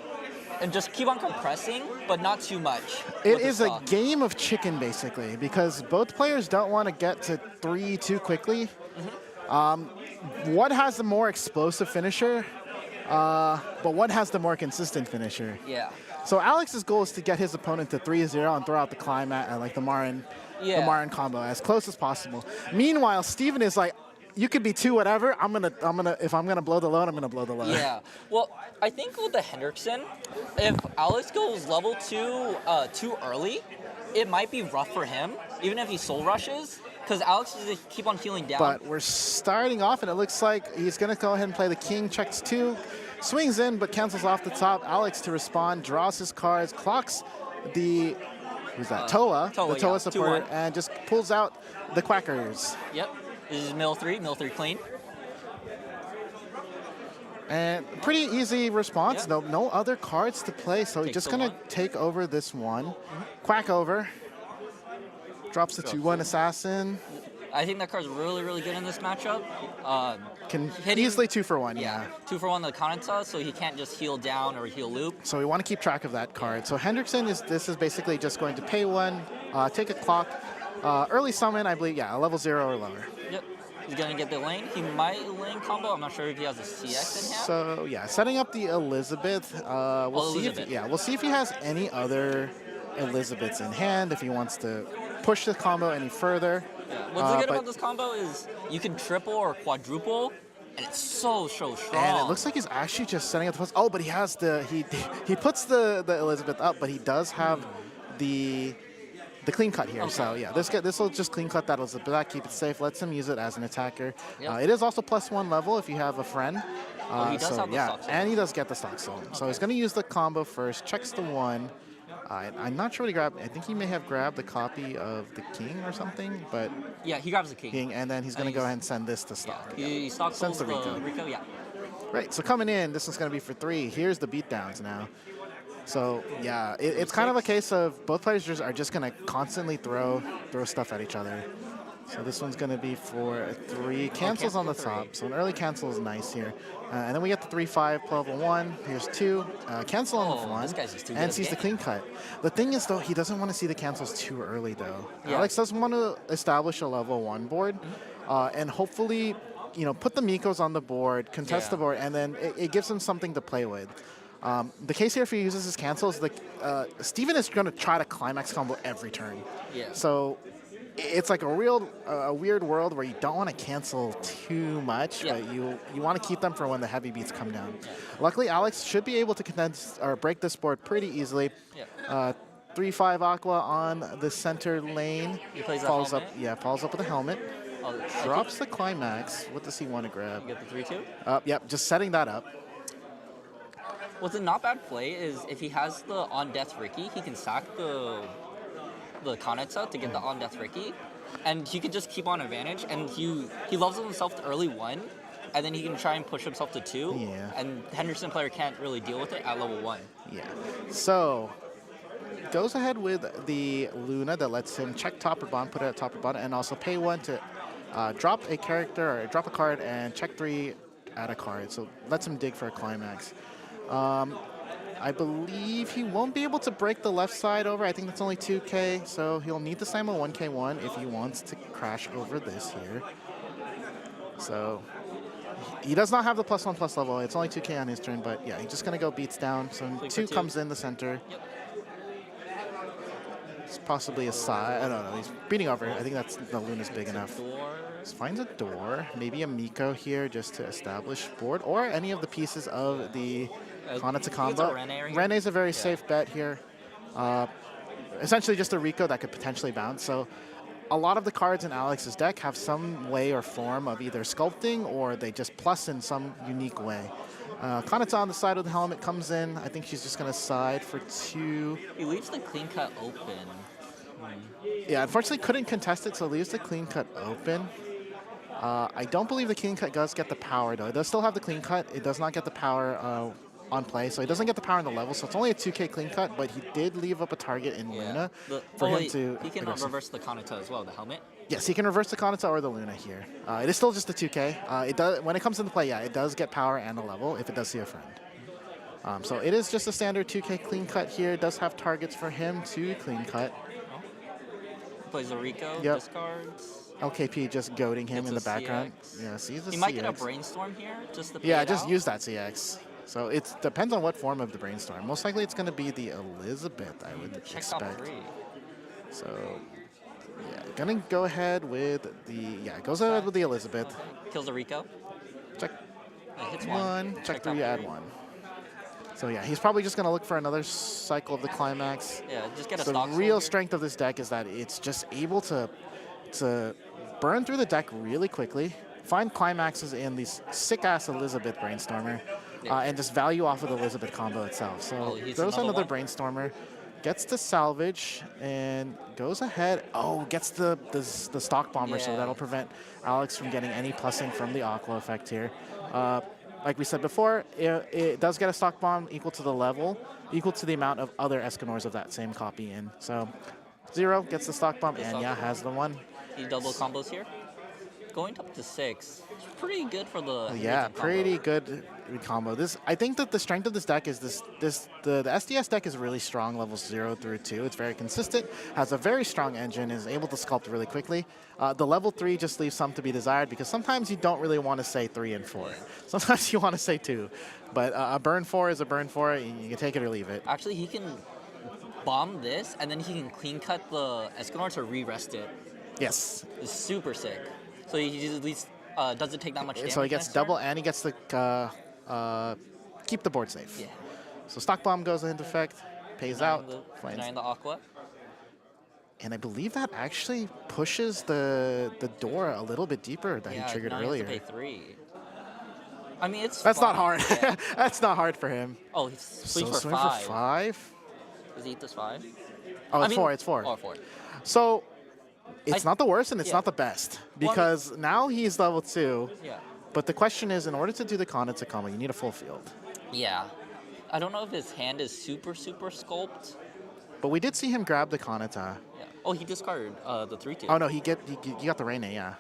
[SPEAKER 2] and just keep on compressing, but not too much.
[SPEAKER 1] It is a game of chicken, basically, because both players don't want to get to 3 too quickly. One has the more explosive finisher, but one has the more consistent finisher.
[SPEAKER 2] Yeah.
[SPEAKER 1] So Alex's goal is to get his opponent to 3-0 and throw out the climax, like the Marin combo, as close as possible. Meanwhile, Steven is like, you could be 2 whatever. If I'm gonna blow the load, I'm gonna blow the load.
[SPEAKER 2] Yeah. Well, I think with the Hendrickson, if Alex goes level 2 too early, it might be rough for him, even if he soul rushes, because Alex is to keep on healing down.
[SPEAKER 1] But we're starting off, and it looks like he's gonna go ahead and play the king, checks 2, swings in, but cancels off the top. Alex to respond, draws his cards, clocks the Toa, the Toa supporter, and just pulls out the Quackers.
[SPEAKER 2] Yep. This is mill 3 clean.
[SPEAKER 1] And pretty easy response. Yeah. No other cards to play, so he's just going to take over this one. Quack over. Drops the 2-1 assassin.
[SPEAKER 2] I think that card's really, really good in this matchup.
[SPEAKER 1] Can easily 2 for 1, yeah.
[SPEAKER 2] 2 for 1 the Kanata, so he can't just heal down or heal loop.
[SPEAKER 1] So we want to keep track of that card. So Hendrickson is basically just going to pay 1, take a clock, early summon, I believe, a level 0 or lower.
[SPEAKER 2] Yep. He's going to get the lane. He might lane combo. I'm not sure if he has a CX in hand.
[SPEAKER 1] So, yeah, setting up the Elizabeth. We'll see if he has any other Elizabeths in hand, if he wants to push the combo any further.
[SPEAKER 2] Yeah. What's good about this combo is you can triple or quadruple, and it's so strong.
[SPEAKER 1] And it looks like he's actually just setting up the post. Oh, but he has he puts the Elizabeth up, but he does have the clean cut here. Okay. So yeah, this will just clean cut that Elizabeth, keep it safe, lets him use it as an attacker. Yep. It is also +1 level if you have a friend.
[SPEAKER 2] He does have the stock soul.
[SPEAKER 1] And he does get the stock soul. Okay. So he's going to use the combo first, checks the 1. I'm not sure what he grabbed. I think he may have grabbed the copy of the king or something, but
[SPEAKER 2] yeah, he grabs the king.
[SPEAKER 1] And then he's going to go ahead and send this to stock.
[SPEAKER 2] Yeah. He stock souls the Rico, yeah.
[SPEAKER 1] Right, so coming in, this is going to be for 3. Here's the beatdowns now. So yeah, it's kind of a case of both players are just going to constantly throw stuff at each other. So this one's going to be for 3. Cancels on the top, so an early cancel is nice here. And then we get the 3-5 level 1. Here's 2. Cancel on the 1.
[SPEAKER 2] This guy's just too
[SPEAKER 1] and sees the clean cut. The thing is, though, he doesn't want to see the cancels too early, though.
[SPEAKER 2] Yeah.
[SPEAKER 1] Alex doesn't want to establish a level 1 board, and hopefully, put the Mikos on the board, contest the board, and then it gives him something to play with. The case here, if he uses his cancels, Steven is going to try to climax combo every turn.
[SPEAKER 2] Yeah.
[SPEAKER 1] So it's like a weird world where you don't want to cancel too much, but you want to keep them for when the heavy beats come down. Luckily, Alex should be able to condense or break this board pretty easily. 3/5 Aqua on the center lane.
[SPEAKER 2] He plays a
[SPEAKER 1] Follows up,
[SPEAKER 2] helmet.
[SPEAKER 1] yeah, follows up with a helmet.
[SPEAKER 2] Oh,
[SPEAKER 1] Drops the climax. What does he want to grab?
[SPEAKER 2] You get the 3-2.
[SPEAKER 1] Yep, just setting that up.
[SPEAKER 2] What's a not bad play is if he has the on death Ricky, he can sack the Kanata to get the on death Ricky, and he can just keep on advantage. And he levels himself to early 1, and then he can try and push himself to 2.
[SPEAKER 1] Yeah.
[SPEAKER 2] And Henderson player can't really deal with it at level 1.
[SPEAKER 1] Yeah. So goes ahead with the Luna that lets him check top or bottom, put it at top or bottom, and also pay 1 to drop a character or drop a card and check 3, add a card. So lets him dig for a climax. I believe he won't be able to break the left side over. I think that's only 2K, so he'll need to Simon 1K1 if he wants to crash over this here. So he does not have the +1/+ level. It's only 2K on his turn, but yeah, he's just gonna go beats down. So 2 comes in the center.
[SPEAKER 2] Yep.
[SPEAKER 1] It's possibly a side. I don't know. He's beating over. I think that's the Luna's big enough. Just finds a door. Maybe a Miko here just to establish board, or any of the pieces of the Kanata combo. Rene's a very safe bet here. Essentially just a Rico that could potentially bounce. So a lot of the cards in Alex's deck have some way or form of either sculpting or they just plus in some unique way. Kanata on the side of the helmet comes in. I think she's just going to side for 2.
[SPEAKER 2] He leaves the clean cut open.
[SPEAKER 1] Yeah, unfortunately couldn't contest it, so leaves the clean cut open. I don't believe the clean cut does get the power, though. It does still have the clean cut. It does not get the power on play, so he doesn't get the power on the level, so it's only a 2K clean cut, but he did leave up a target in Luna for him to...
[SPEAKER 2] He can reverse the Kanata as well, the helmet?
[SPEAKER 1] Yes, he can reverse the Kanata or the Luna here. It is still just a 2K. It does, when it comes into play, yeah, it does get power and a level if it does see a friend. So it is just a standard 2K clean cut here. It does have targets for him to clean cut.
[SPEAKER 2] Plays a Rico,
[SPEAKER 1] Yep.
[SPEAKER 2] Discards.
[SPEAKER 1] LKP just goading him
[SPEAKER 2] Gets
[SPEAKER 1] in
[SPEAKER 2] a
[SPEAKER 1] the background.
[SPEAKER 2] CX.
[SPEAKER 1] Yeah, sees a
[SPEAKER 2] He
[SPEAKER 1] CX.
[SPEAKER 2] might get a brainstorm here, just to pay
[SPEAKER 1] Yeah,
[SPEAKER 2] it
[SPEAKER 1] just
[SPEAKER 2] out.
[SPEAKER 1] use that CX. So it depends on what form of the brainstorm. Most likely it's going to be the Elizabeth, I would
[SPEAKER 2] Check top
[SPEAKER 1] expect.
[SPEAKER 2] 3.
[SPEAKER 1] So yeah, gonna go ahead with the goes ahead with the Elizabeth.
[SPEAKER 2] Okay. Kills a Rico.
[SPEAKER 1] Check
[SPEAKER 2] Hits
[SPEAKER 1] 1, check 3,
[SPEAKER 2] top
[SPEAKER 1] add 1. So yeah, he's probably just gonna look for another cycle of the climax.
[SPEAKER 2] Yeah, just get a
[SPEAKER 1] The
[SPEAKER 2] stock
[SPEAKER 1] real
[SPEAKER 2] soldier.
[SPEAKER 1] strength of this deck is that it's just able to burn through the deck really quickly, find climaxes in these sick-ass Elizabeth Brainstormer, and just value off of the Elizabeth combo itself. So throws another Brainstormer, gets the salvage, and goes ahead. Oh, gets the Stock Bomber, so that'll prevent Alex from getting any plussing from the Aqua effect here. Like we said before, it does get a Stock Bomb equal to the level, equal to the amount of other Escanors of that same copy in. So 0 gets the Stock Bomb, and yeah, has the 1.
[SPEAKER 2] He double combos here. Going up to 6. It's pretty good for the
[SPEAKER 1] Yeah,
[SPEAKER 2] combo.
[SPEAKER 1] pretty good combo. I think that the strength of this deck is the SDS deck is really strong, levels 0 through 2. It's very consistent, has a very strong engine, is able to sculpt really quickly. The level 3 just leaves some to be desired because sometimes you don't really want to say 3 and 4. Sometimes you want to say 2. But a burn 4 is a burn 4. You can take it or leave it.
[SPEAKER 2] Actually, he can bomb this, and then he can clean cut the Escanor to re-rest it.
[SPEAKER 1] Yes.
[SPEAKER 2] It's super sick. So he at least doesn't take that much damage.
[SPEAKER 1] So he gets
[SPEAKER 2] next
[SPEAKER 1] double,
[SPEAKER 2] turn.
[SPEAKER 1] and he gets the keep the board safe.
[SPEAKER 2] Yeah.
[SPEAKER 1] So Stock Bomb goes into effect, pays out, finds.
[SPEAKER 2] Denying the Aqua.
[SPEAKER 1] And I believe that actually pushes the door a little bit deeper than he triggered
[SPEAKER 2] now
[SPEAKER 1] earlier.
[SPEAKER 2] He has to pay 3. I mean, it's
[SPEAKER 1] That's not
[SPEAKER 2] fine.
[SPEAKER 1] hard.
[SPEAKER 2] Yeah.
[SPEAKER 1] That's not hard for him.
[SPEAKER 2] Oh, he's swing
[SPEAKER 1] So
[SPEAKER 2] for
[SPEAKER 1] swing
[SPEAKER 2] 5.
[SPEAKER 1] for 5?
[SPEAKER 2] Does he eat this 5?
[SPEAKER 1] Oh, it's 4. It's 4.
[SPEAKER 2] Oh, 4.
[SPEAKER 1] So it's not the worst and it's
[SPEAKER 2] yeah.
[SPEAKER 1] not the best because now he's level 2.
[SPEAKER 2] Yeah.
[SPEAKER 1] But the question is, in order to do the Kanata combo, you need a full field.
[SPEAKER 2] Yeah. I don't know if his hand is super sculpt.
[SPEAKER 1] But we did see him grab the Kanata.
[SPEAKER 2] Yeah. Oh, he discarded the 3-2.
[SPEAKER 1] Oh no, he got the Rene, yeah.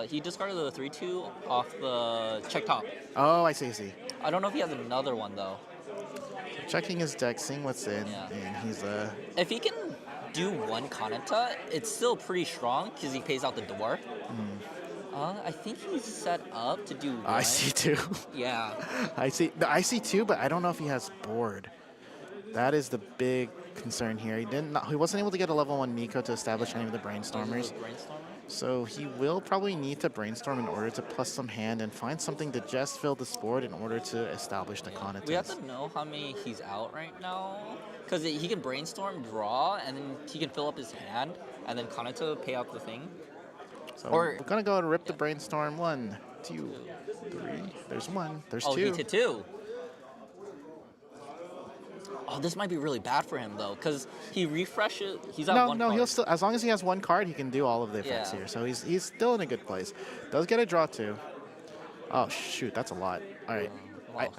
[SPEAKER 2] He discarded the 3-2 off the check top.
[SPEAKER 1] Oh, I see.
[SPEAKER 2] I don't know if he has another one though.
[SPEAKER 1] Checking his deck, seeing what's in,
[SPEAKER 2] Yeah.
[SPEAKER 1] and he's
[SPEAKER 2] If he can do one Kanata, it's still pretty strong because he pays out the door. I think he's set up to do one.
[SPEAKER 1] I see 2.
[SPEAKER 2] Yeah.
[SPEAKER 1] I see 2, but I don't know if he has board. That is the big concern here. He wasn't able to get a level 1 Miko to establish any of the Brainstormers. So he will probably need to brainstorm in order to plus some hand and find something to just fill this board in order to establish the Kanata.
[SPEAKER 2] We have to know how many he's out right now. Because he can brainstorm, draw, and then he can fill up his hand, and then Kanata pay out the thing.
[SPEAKER 1] So we're gonna go to rip the brainstorm. 1, 2, 3. There's 1. There's 2.
[SPEAKER 2] Oh, he did 2. Oh, this might be really bad for him though, because he refreshes. He's at 1
[SPEAKER 1] No,
[SPEAKER 2] card.
[SPEAKER 1] he'll still, as long as he has 1 card, he can do all of the effects
[SPEAKER 2] Yeah.
[SPEAKER 1] here. So he's still in a good place. Does get a draw too. Oh shoot, that's a lot. All right.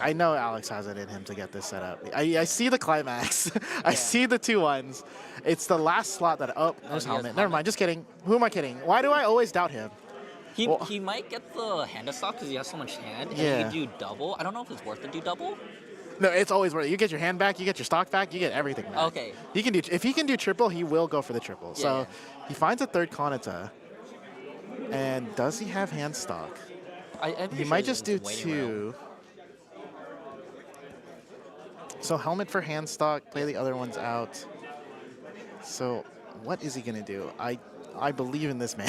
[SPEAKER 1] I know Alex has it in him to get this set up. I see the climax. I see the 2 1s. It's the last slot that, there's helmet. Never mind, just kidding. Who am I kidding? Why do I always doubt him?
[SPEAKER 2] He might get the hand of stock because he has so much hand, and he can do double. I don't know if it's worth to do double.
[SPEAKER 1] No, it's always worth it. You get your hand back, you get your stock back, you get everything back.
[SPEAKER 2] Okay.
[SPEAKER 1] He can do, if he can do triple, he will go for the triple. So he finds a 3rd Kanata. And does he have hand stock? He might just do 2. So helmet for hand stock, play the other ones out. So what is he gonna do? I believe in this man.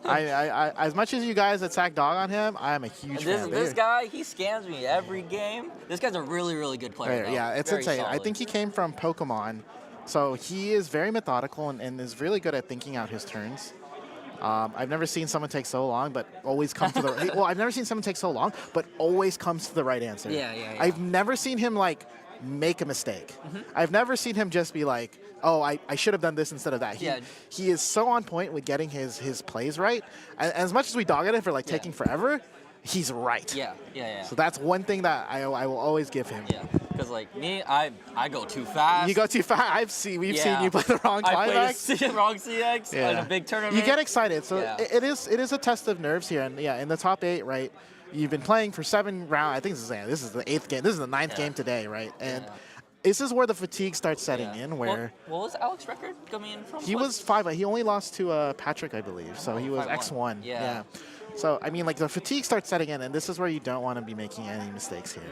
[SPEAKER 1] I as much as you guys attack dog on him, I am a huge fan.
[SPEAKER 2] This guy, he scams me every game. This guy's a really, really good player.
[SPEAKER 1] Yeah, it's insane.
[SPEAKER 2] Solid.
[SPEAKER 1] I think he came from Pokemon, so he is very methodical and is really good at thinking out his turns. I've never seen someone take so long, but always come to the. Well, I've never seen someone take so long, but always comes to the right answer.
[SPEAKER 2] Yeah.
[SPEAKER 1] I've never seen him like make a mistake. I've never seen him just be like, oh, I should have done this instead of that. He is so on point with getting his plays right. And as much as we dog at it for like taking forever, he's right.
[SPEAKER 2] Yeah.
[SPEAKER 1] So that's one thing that I will always give him.
[SPEAKER 2] Yeah, because like me, I go too fast.
[SPEAKER 1] You go too fast. We've seen you play the wrong climax.
[SPEAKER 2] I played the wrong CX in a big tournament.
[SPEAKER 1] You get excited. So it is a test of nerves here. And in the top 8, right? You've been playing for 7 rounds. I think this is the 8th game. This is the 9th game today, right? And this is where the fatigue starts setting in. Where
[SPEAKER 2] what was Alex's record coming in from?
[SPEAKER 1] He was 5. He only lost to Patrick, I believe. So he was
[SPEAKER 2] 5-1.
[SPEAKER 1] X1. Yeah. So I mean, like the fatigue starts setting in, and this is where you don't want to be making any mistakes here.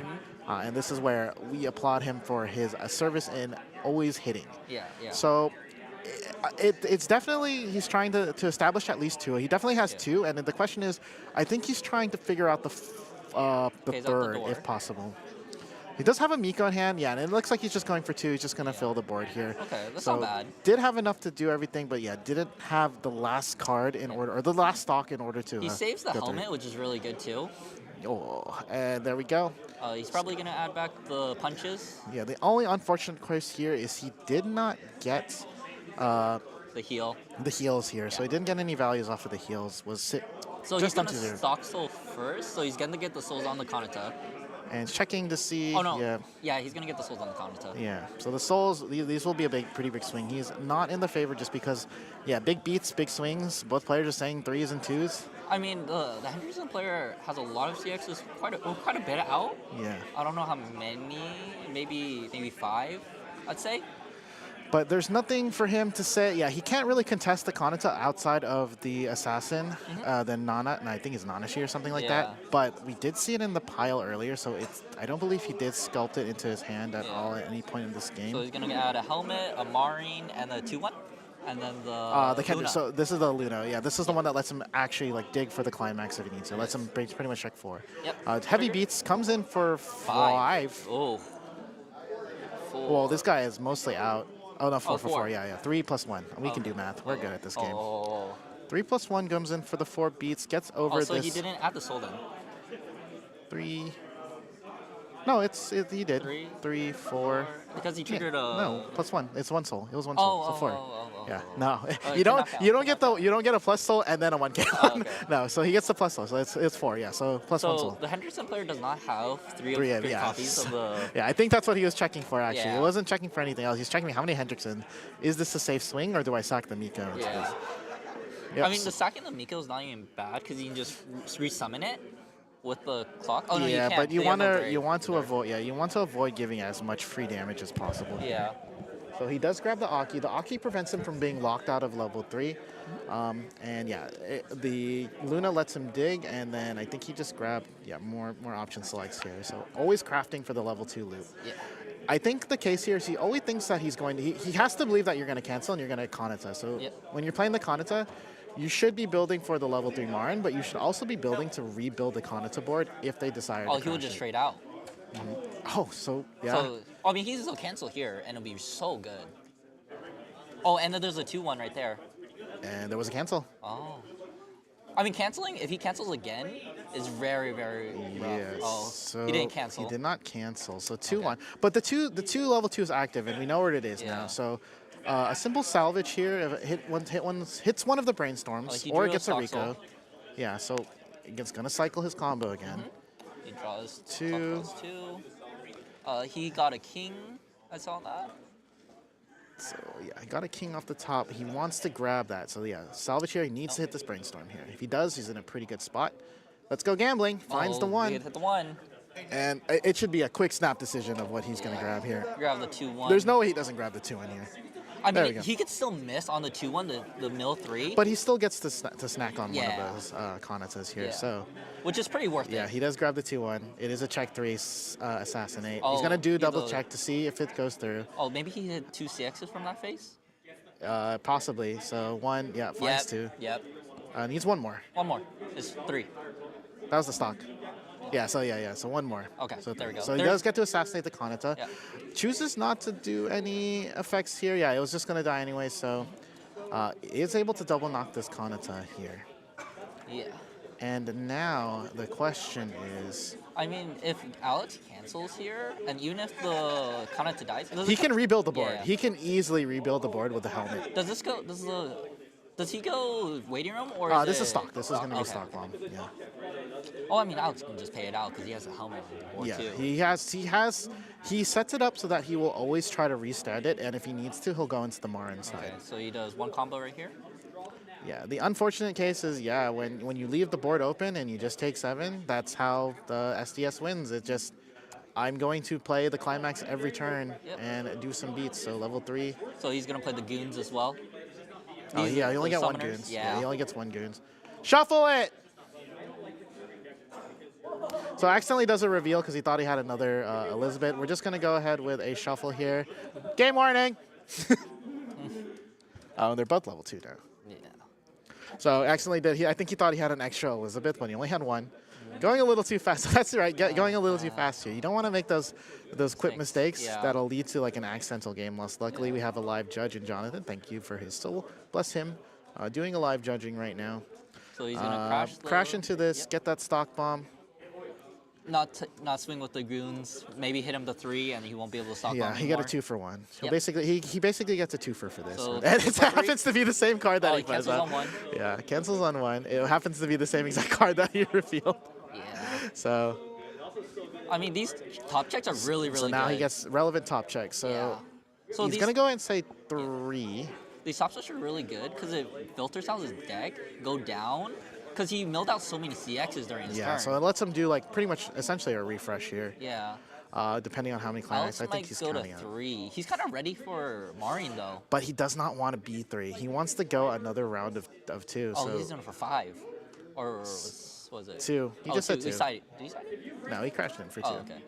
[SPEAKER 1] And this is where we applaud him for his service in always hitting.
[SPEAKER 2] Yeah.
[SPEAKER 1] So it's definitely he's trying to establish at least 2. He definitely has 2, and the question is, I think he's trying to figure out the 3rd if possible. He does have a Miko in hand, and it looks like he's just going for 2. He's just going to fill the board here.
[SPEAKER 2] Okay, that's
[SPEAKER 1] so
[SPEAKER 2] not bad.
[SPEAKER 1] Did have enough to do everything, but didn't have the last card in order, or the last stock in order to.
[SPEAKER 2] He saves the helmet, which is really good too.
[SPEAKER 1] Oh, and there we go.
[SPEAKER 2] He's probably going to add back the punches.
[SPEAKER 1] Yeah, the only unfortunate choice here is he did not get
[SPEAKER 2] the heal.
[SPEAKER 1] The heals here, so he didn't get any values off of the heals.
[SPEAKER 2] So he's going to stock soul first, so he's going to get the souls on the Kanata.
[SPEAKER 1] And checking to see.
[SPEAKER 2] Oh, no. Yeah, he's going to get the souls on the Kanata.
[SPEAKER 1] Yeah, so the souls, these will be a pretty big swing. He's not in the favor just because, big beats, big swings. Both players are saying 3s and 2s.
[SPEAKER 2] I mean, the Henderson player has a lot of CXs, quite a bit out.
[SPEAKER 1] Yeah.
[SPEAKER 2] I don't know how many, maybe 5, I'd say.
[SPEAKER 1] But there's nothing for him to say. Yeah, he can't really contest the Kanata outside of the Assassin, then Nana, and I think it's Nanashi or something like that. But we did see it in the pile earlier, so I don't believe he did sculpt it into his hand at all at any point in this game.
[SPEAKER 2] So he's going to add a helmet, a Marine, and a 2-1. And then the
[SPEAKER 1] Kendra. So this is the Luna. Yeah, this is the one that lets him actually like dig for the climax if he needs to. Lets him pretty much check 4.
[SPEAKER 2] Yep.
[SPEAKER 1] Heavy beats comes in for 5.
[SPEAKER 2] Oh. 4.
[SPEAKER 1] Well, this guy is mostly out. Oh no, 4 for 4. Yeah. 3 plus 1. We can do math. We're good at this game. 3 plus 1 comes in for the 4 beats. Gets over this.
[SPEAKER 2] So he didn't add the soul then.
[SPEAKER 1] 3. No, he did. 3, 4.
[SPEAKER 2] Because he triggered a.
[SPEAKER 1] No, plus 1. It's 1 soul. It was 1 soul. So 4. Yeah. No, you don't get a plus soul and then a 1K one. No, so he gets the plus soul. So it's 4. Yeah. So plus 1 soul.
[SPEAKER 2] So the Henderson player does not have 3 copies of the.
[SPEAKER 1] Yeah, I think that's what he was checking for actually. He wasn't checking for anything else. He's checking how many Hendrickson. Is this a safe swing or do I sack the Miko?
[SPEAKER 2] Yeah.
[SPEAKER 1] Yep.
[SPEAKER 2] I mean, the sacking the Miko is not even bad because you can just resummon it with the clock. Oh no, you can't.
[SPEAKER 1] But you want to avoid giving as much free damage as possible.
[SPEAKER 2] Yeah.
[SPEAKER 1] So he does grab the Aki. The Aki prevents him from being locked out of level 3. The Luna lets him dig, and then I think he just grabbed more option selects here. So always crafting for the level 2 loop.
[SPEAKER 2] Yeah.
[SPEAKER 1] I think the case here is he always thinks that he's going to. He has to believe that you're going to cancel and you're going to Kanata. So when you're playing the Kanata, you should be building for the level 3 Marin, but you should also be building to rebuild the Kanata board if they desire to
[SPEAKER 2] he would just trade out.
[SPEAKER 1] Oh, so yeah.
[SPEAKER 2] So, I mean, he can still cancel here, and it'll be so good. Oh, and then there's a 2-1 right there.
[SPEAKER 1] And there was a cancel.
[SPEAKER 2] Oh. I mean, canceling, if he cancels again, is very, very rough.
[SPEAKER 1] Yes.
[SPEAKER 2] Oh,
[SPEAKER 1] So
[SPEAKER 2] he didn't cancel.
[SPEAKER 1] He did not cancel. So 2-1. But the two level 2 is active, and we know where it is now.
[SPEAKER 2] Yeah.
[SPEAKER 1] So a simple salvage here, if it hits one of the brainstorms,
[SPEAKER 2] he
[SPEAKER 1] or it
[SPEAKER 2] drew a
[SPEAKER 1] gets a
[SPEAKER 2] stock
[SPEAKER 1] Rico.
[SPEAKER 2] soul.
[SPEAKER 1] Yeah. So it's gonna cycle his combo again.
[SPEAKER 2] He draws
[SPEAKER 1] 2.
[SPEAKER 2] 2. He got a king. I saw that.
[SPEAKER 1] So yeah, I got a king off the top. He wants to grab that. So yeah, salvage here. He needs to hit this brainstorm here. If he does, he's in a pretty good spot. Let's go gambling. Finds the
[SPEAKER 2] He
[SPEAKER 1] 1.
[SPEAKER 2] hit the 1.
[SPEAKER 1] And it should be a quick snap decision of what he's going to grab here.
[SPEAKER 2] Grab the 2-1.
[SPEAKER 1] There's no way he doesn't grab the 2 in here.
[SPEAKER 2] I
[SPEAKER 1] There we
[SPEAKER 2] mean,
[SPEAKER 1] go.
[SPEAKER 2] he could still miss on the 2-1, the mill 3.
[SPEAKER 1] But he still gets to snack on one
[SPEAKER 2] Yeah.
[SPEAKER 1] of those Kanatas here.
[SPEAKER 2] Yeah.
[SPEAKER 1] So
[SPEAKER 2] which is pretty worth
[SPEAKER 1] yeah,
[SPEAKER 2] it.
[SPEAKER 1] he does grab the 2-1. It is a check 3 assassinate.
[SPEAKER 2] Oh,
[SPEAKER 1] He's going to do
[SPEAKER 2] he
[SPEAKER 1] double
[SPEAKER 2] does.
[SPEAKER 1] check to see if it goes through.
[SPEAKER 2] Oh, maybe he hit 2 CXs from that face?
[SPEAKER 1] Possibly. So 1, yeah, finds 2.
[SPEAKER 2] Yep.
[SPEAKER 1] Needs 1 more.
[SPEAKER 2] One more. It's 3.
[SPEAKER 1] That was the stock. Yeah, so yeah. So 1 more.
[SPEAKER 2] Okay,
[SPEAKER 1] So
[SPEAKER 2] there we go.
[SPEAKER 1] So he
[SPEAKER 2] There's-
[SPEAKER 1] does get to assassinate the Kanata.
[SPEAKER 2] Yeah.
[SPEAKER 1] Chooses not to do any effects here. Yeah, it was just going to die anyway, so is able to double knock this Kanata here.
[SPEAKER 2] Yeah.
[SPEAKER 1] And now the question is,
[SPEAKER 2] I mean, if Alex cancels here, and even if the Kanata dies,
[SPEAKER 1] he can rebuild the board.
[SPEAKER 2] Yeah.
[SPEAKER 1] He can easily rebuild the board with the helmet.
[SPEAKER 2] Does this go? Does he go waiting room or? Is
[SPEAKER 1] This
[SPEAKER 2] it,
[SPEAKER 1] is stock. This is going to be
[SPEAKER 2] okay.
[SPEAKER 1] stock bomb. Yeah.
[SPEAKER 2] Oh, I mean, Alex can just pay it out because he has a helmet on the board
[SPEAKER 1] Yeah,
[SPEAKER 2] too.
[SPEAKER 1] he sets it up so that he will always try to restand it, and if he needs to, he'll go into the Marin side.
[SPEAKER 2] Okay, so he does 1 combo right here.
[SPEAKER 1] Yeah, the unfortunate case is, yeah, when you leave the board open and you just take 7, that's how the SDS wins. It just, I'm going to play the climax every turn
[SPEAKER 2] Yep.
[SPEAKER 1] and do some beats. So level 3.
[SPEAKER 2] So he's gonna play the goons as well.
[SPEAKER 1] Oh
[SPEAKER 2] These
[SPEAKER 1] yeah,
[SPEAKER 2] are
[SPEAKER 1] he only
[SPEAKER 2] the
[SPEAKER 1] got 1
[SPEAKER 2] summoners?
[SPEAKER 1] goons.
[SPEAKER 2] Yeah.
[SPEAKER 1] He only gets 1 goons. Shuffle it! So accidentally does a reveal because he thought he had another Elizabeth. We're just going to go ahead with a shuffle here. Game warning! Oh, they're both level 2 now.
[SPEAKER 2] Yeah.
[SPEAKER 1] So accidentally did. I think he thought he had an extra Elizabeth, but he only had 1. Going a little too fast. That's right. Going a little too fast here. You don't want to make those quick mistakes
[SPEAKER 2] Yeah.
[SPEAKER 1] that'll lead to like an accidental game loss. Luckily, we have a live judge in Jonathan. Thank you for his soul. Bless him. Doing a live judging right now.
[SPEAKER 2] So he's gonna
[SPEAKER 1] Crash into this. Get that stock bomb.
[SPEAKER 2] Not swing with the goons. Maybe hit him the 3, and he won't be able to stop.
[SPEAKER 1] Yeah,
[SPEAKER 2] on
[SPEAKER 1] he got a
[SPEAKER 2] anymore.
[SPEAKER 1] 2 for 1. So
[SPEAKER 2] Yep.
[SPEAKER 1] basically, he basically gets a 2 for this.
[SPEAKER 2] So
[SPEAKER 1] And it
[SPEAKER 2] cancels on 3?
[SPEAKER 1] happens to be the same card that
[SPEAKER 2] Oh,
[SPEAKER 1] he
[SPEAKER 2] he
[SPEAKER 1] plays
[SPEAKER 2] cancels
[SPEAKER 1] out.
[SPEAKER 2] on 1.
[SPEAKER 1] Yeah, cancels on 1. It happens to be the same exact card that he revealed.
[SPEAKER 2] Yeah.
[SPEAKER 1] So
[SPEAKER 2] I mean, these top checks are really, really
[SPEAKER 1] so now
[SPEAKER 2] good.
[SPEAKER 1] he gets relevant top check. So
[SPEAKER 2] Yeah. So
[SPEAKER 1] he's
[SPEAKER 2] these,
[SPEAKER 1] gonna go and say 3.
[SPEAKER 2] these top checks are really good because it filters out his deck, go down, because he milled out so many CXs during his
[SPEAKER 1] Yeah,
[SPEAKER 2] turn.
[SPEAKER 1] so it lets him do like pretty much essentially a refresh here.
[SPEAKER 2] Yeah.
[SPEAKER 1] Depending on how many
[SPEAKER 2] Alex
[SPEAKER 1] climax I think
[SPEAKER 2] might
[SPEAKER 1] he's
[SPEAKER 2] go to
[SPEAKER 1] counting on.
[SPEAKER 2] 3. He's kind of ready for Marin though.
[SPEAKER 1] But he does not want to be 3. He wants to go another round of 2.
[SPEAKER 2] Oh,
[SPEAKER 1] so
[SPEAKER 2] he's doing it for 5. Or was it?
[SPEAKER 1] 2. He
[SPEAKER 2] Oh,
[SPEAKER 1] just said
[SPEAKER 2] 2.
[SPEAKER 1] 2.
[SPEAKER 2] He sided. Did he side it?
[SPEAKER 1] No, he crashed in for 2.
[SPEAKER 2] Oh, okay.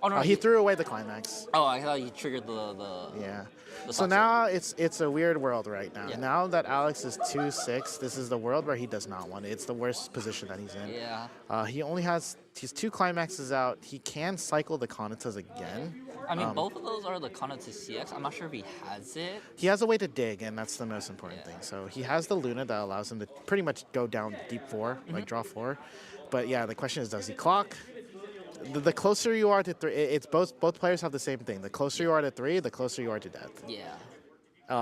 [SPEAKER 2] Oh, no,
[SPEAKER 1] He threw away the climax.
[SPEAKER 2] Oh, I thought he triggered the
[SPEAKER 1] Yeah.
[SPEAKER 2] the
[SPEAKER 1] So
[SPEAKER 2] stock
[SPEAKER 1] now it's a weird world right now.
[SPEAKER 2] Yeah.
[SPEAKER 1] Now that Alex is 2-6, this is the world where he does not want it. It's the worst position that he's in.
[SPEAKER 2] Yeah.
[SPEAKER 1] He's 2 climaxes out. He can cycle the Kanatas again.
[SPEAKER 2] I mean, both of those are the Kanata CX. I'm not sure if he has it.
[SPEAKER 1] He has a way to dig, and that's the most important
[SPEAKER 2] Yeah.
[SPEAKER 1] thing. So he has the Luna that allows him to pretty much go down deep 4, like draw 4. But yeah, the question is, does he clock? The closer you are to 3, it's both players have the same thing. The closer you are to 3, the closer you are to death.
[SPEAKER 2] Yeah.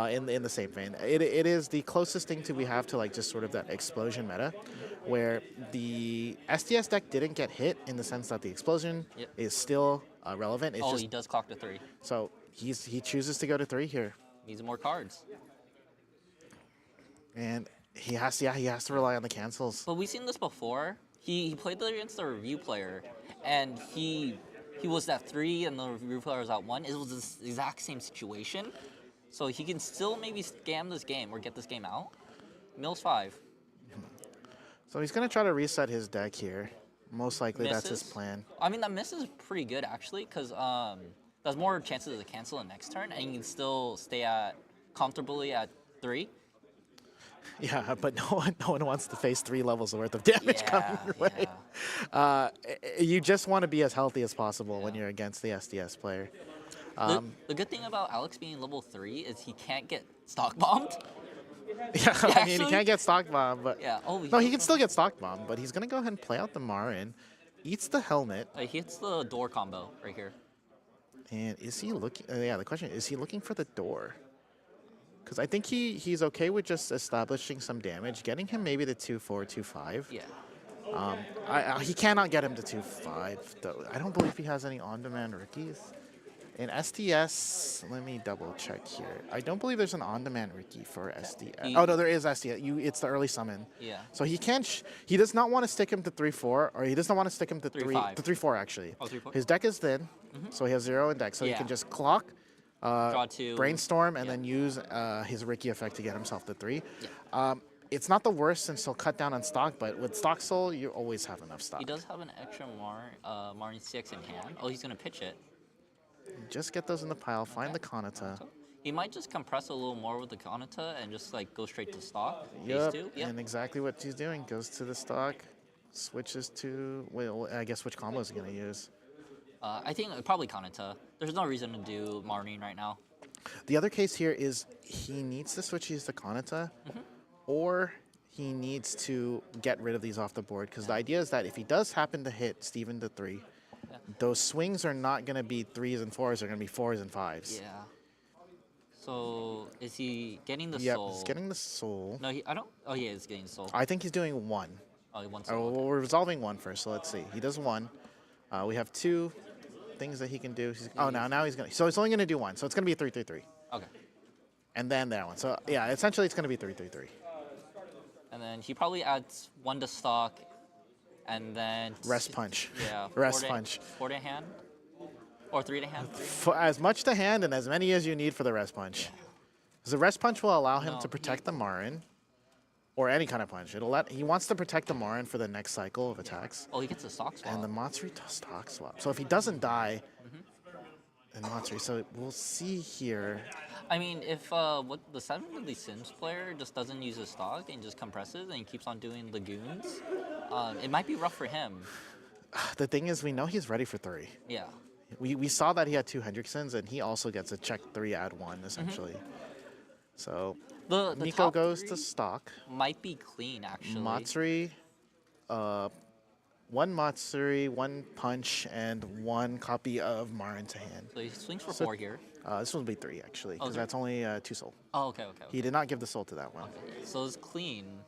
[SPEAKER 1] In the same vein, it is the closest thing we have to like just sort of that explosion meta, where the SDS deck didn't get hit in the sense that the explosion
[SPEAKER 2] Yep.
[SPEAKER 1] is still relevant. It's
[SPEAKER 2] Oh,
[SPEAKER 1] just
[SPEAKER 2] he does clock to 3.
[SPEAKER 1] so he chooses to go to 3 here,
[SPEAKER 2] Needs more cards.
[SPEAKER 1] and he has to rely on the cancels.
[SPEAKER 2] But we've seen this before. He played against the review player, and he was at 3, and the review player was at 1. It was the exact same situation. So he can still maybe scam this game or get this game out. Mills 5.
[SPEAKER 1] So he's gonna try to reset his deck here. Most likely that's his
[SPEAKER 2] Misses.
[SPEAKER 1] plan.
[SPEAKER 2] I mean, that miss is pretty good actually, because there's more chances to cancel the next turn, and you can still stay comfortably at 3.
[SPEAKER 1] Yeah, but no one wants to face 3 levels worth of damage coming your way.
[SPEAKER 2] Yeah.
[SPEAKER 1] You just want to be as healthy as possible when you're against the SDS player.
[SPEAKER 2] The good thing about Alex being level 3 is he can't get stock bombed.
[SPEAKER 1] Yeah, I mean, he
[SPEAKER 2] actually-
[SPEAKER 1] can't get stock bomb, but
[SPEAKER 2] Yeah. Oh,
[SPEAKER 1] no, he can still get stock bomb, but he's gonna go ahead and play out the Marin, eats the helmet,
[SPEAKER 2] He hits the door combo right here.
[SPEAKER 1] and is he looking? Yeah, the question is he looking for the door? Because I think he's okay with just establishing some damage, getting him maybe the 2-4, 2-5.
[SPEAKER 2] Yeah.
[SPEAKER 1] He cannot get him to 2-5 though. I don't believe he has any on-demand rookies. In SDS, let me double check here. I don't believe there's an on-demand Ricky for SDS. Oh no, there is SDS. It's the early summon.
[SPEAKER 2] Yeah.
[SPEAKER 1] So he can't. He does not want to stick him to 3-4, or he does not want to stick him to
[SPEAKER 2] 3-5.
[SPEAKER 1] 3-4 actually.
[SPEAKER 2] Oh, 3-4?
[SPEAKER 1] His deck is thin, so he has 0 in deck, so he
[SPEAKER 2] Yeah.
[SPEAKER 1] can just clock,
[SPEAKER 2] Draw 2.
[SPEAKER 1] brainstorm, and
[SPEAKER 2] Yeah.
[SPEAKER 1] then use his Ricky effect to get himself to 3.
[SPEAKER 2] Yeah.
[SPEAKER 1] It's not the worst since he'll cut down on stock, but with stock soul, you always have enough stock.
[SPEAKER 2] He does have an extra Marin CX in hand. Oh, he's gonna pitch it.
[SPEAKER 1] Just get those in the pile. Find the Kanata.
[SPEAKER 2] He might just compress a little more with the Kanata and just like go straight to stock.
[SPEAKER 1] Yep,
[SPEAKER 2] Phase 2. Yep.
[SPEAKER 1] and exactly what he's doing. Goes to the stock, switches to, well, I guess which combo is he going to use?
[SPEAKER 2] I think probably Kanata. There's no reason to do Marin right now.
[SPEAKER 1] The other case here is he needs to switch these to Kanata, or he needs to get rid of these off the board, because the idea is that if he does happen to hit Steven to 3, those swings are not going to be 3s and 4s, they're going to be 4s and 5s.
[SPEAKER 2] Yeah. So is he getting the
[SPEAKER 1] Yep,
[SPEAKER 2] soul?
[SPEAKER 1] he's getting the soul.
[SPEAKER 2] No, I don't. Oh, yeah, he's getting soul.
[SPEAKER 1] I think he's doing 1.
[SPEAKER 2] Oh, he wants
[SPEAKER 1] Oh,
[SPEAKER 2] soul.
[SPEAKER 1] well, we're resolving 1 first, so let's see. He does 1. We have 2 things that he can do. Now he's going to... So it's only going to do 1, so it's going to be a 3-3-3.
[SPEAKER 2] Okay.
[SPEAKER 1] And then that one. So, yeah, essentially it's going to be 3-3-3.
[SPEAKER 2] And then he probably adds 1 to stock, and then
[SPEAKER 1] Rest punch.
[SPEAKER 2] Yeah.
[SPEAKER 1] Rest punch.
[SPEAKER 2] 4 to hand, or 3 to hand.
[SPEAKER 1] For as much to hand and as many as you need for the rest punch. Because the rest punch will allow him
[SPEAKER 2] No,
[SPEAKER 1] to protect the Marin, or any kind of punch. He wants to protect the Marin for the next cycle of attacks.
[SPEAKER 2] Oh, he gets a stock swap.
[SPEAKER 1] And the Matsuri does stock swap. So if he doesn't die, then Matsuri. So we'll see here.
[SPEAKER 2] I mean, if what the 7 of the Sims player just doesn't use his stock and just compresses and he keeps on doing lagoons, it might be rough for him.
[SPEAKER 1] The thing is, we know he's ready for 3.
[SPEAKER 2] Yeah.
[SPEAKER 1] We saw that he had 2 Hendricksons, and he also gets a check 3, add 1, essentially. So
[SPEAKER 2] The
[SPEAKER 1] Nico
[SPEAKER 2] top
[SPEAKER 1] goes
[SPEAKER 2] 3
[SPEAKER 1] to stock.
[SPEAKER 2] might be clean actually.
[SPEAKER 1] Matsuri, 1 Matsuri, 1 punch, and 1 copy of Marin to hand.
[SPEAKER 2] So he swings for
[SPEAKER 1] So-
[SPEAKER 2] 4 here.
[SPEAKER 1] This one will be 3, actually, because
[SPEAKER 2] Okay.
[SPEAKER 1] that's only 2 soul.
[SPEAKER 2] Oh, okay.
[SPEAKER 1] He did not give the soul to that one.
[SPEAKER 2] Okay. So it's clean.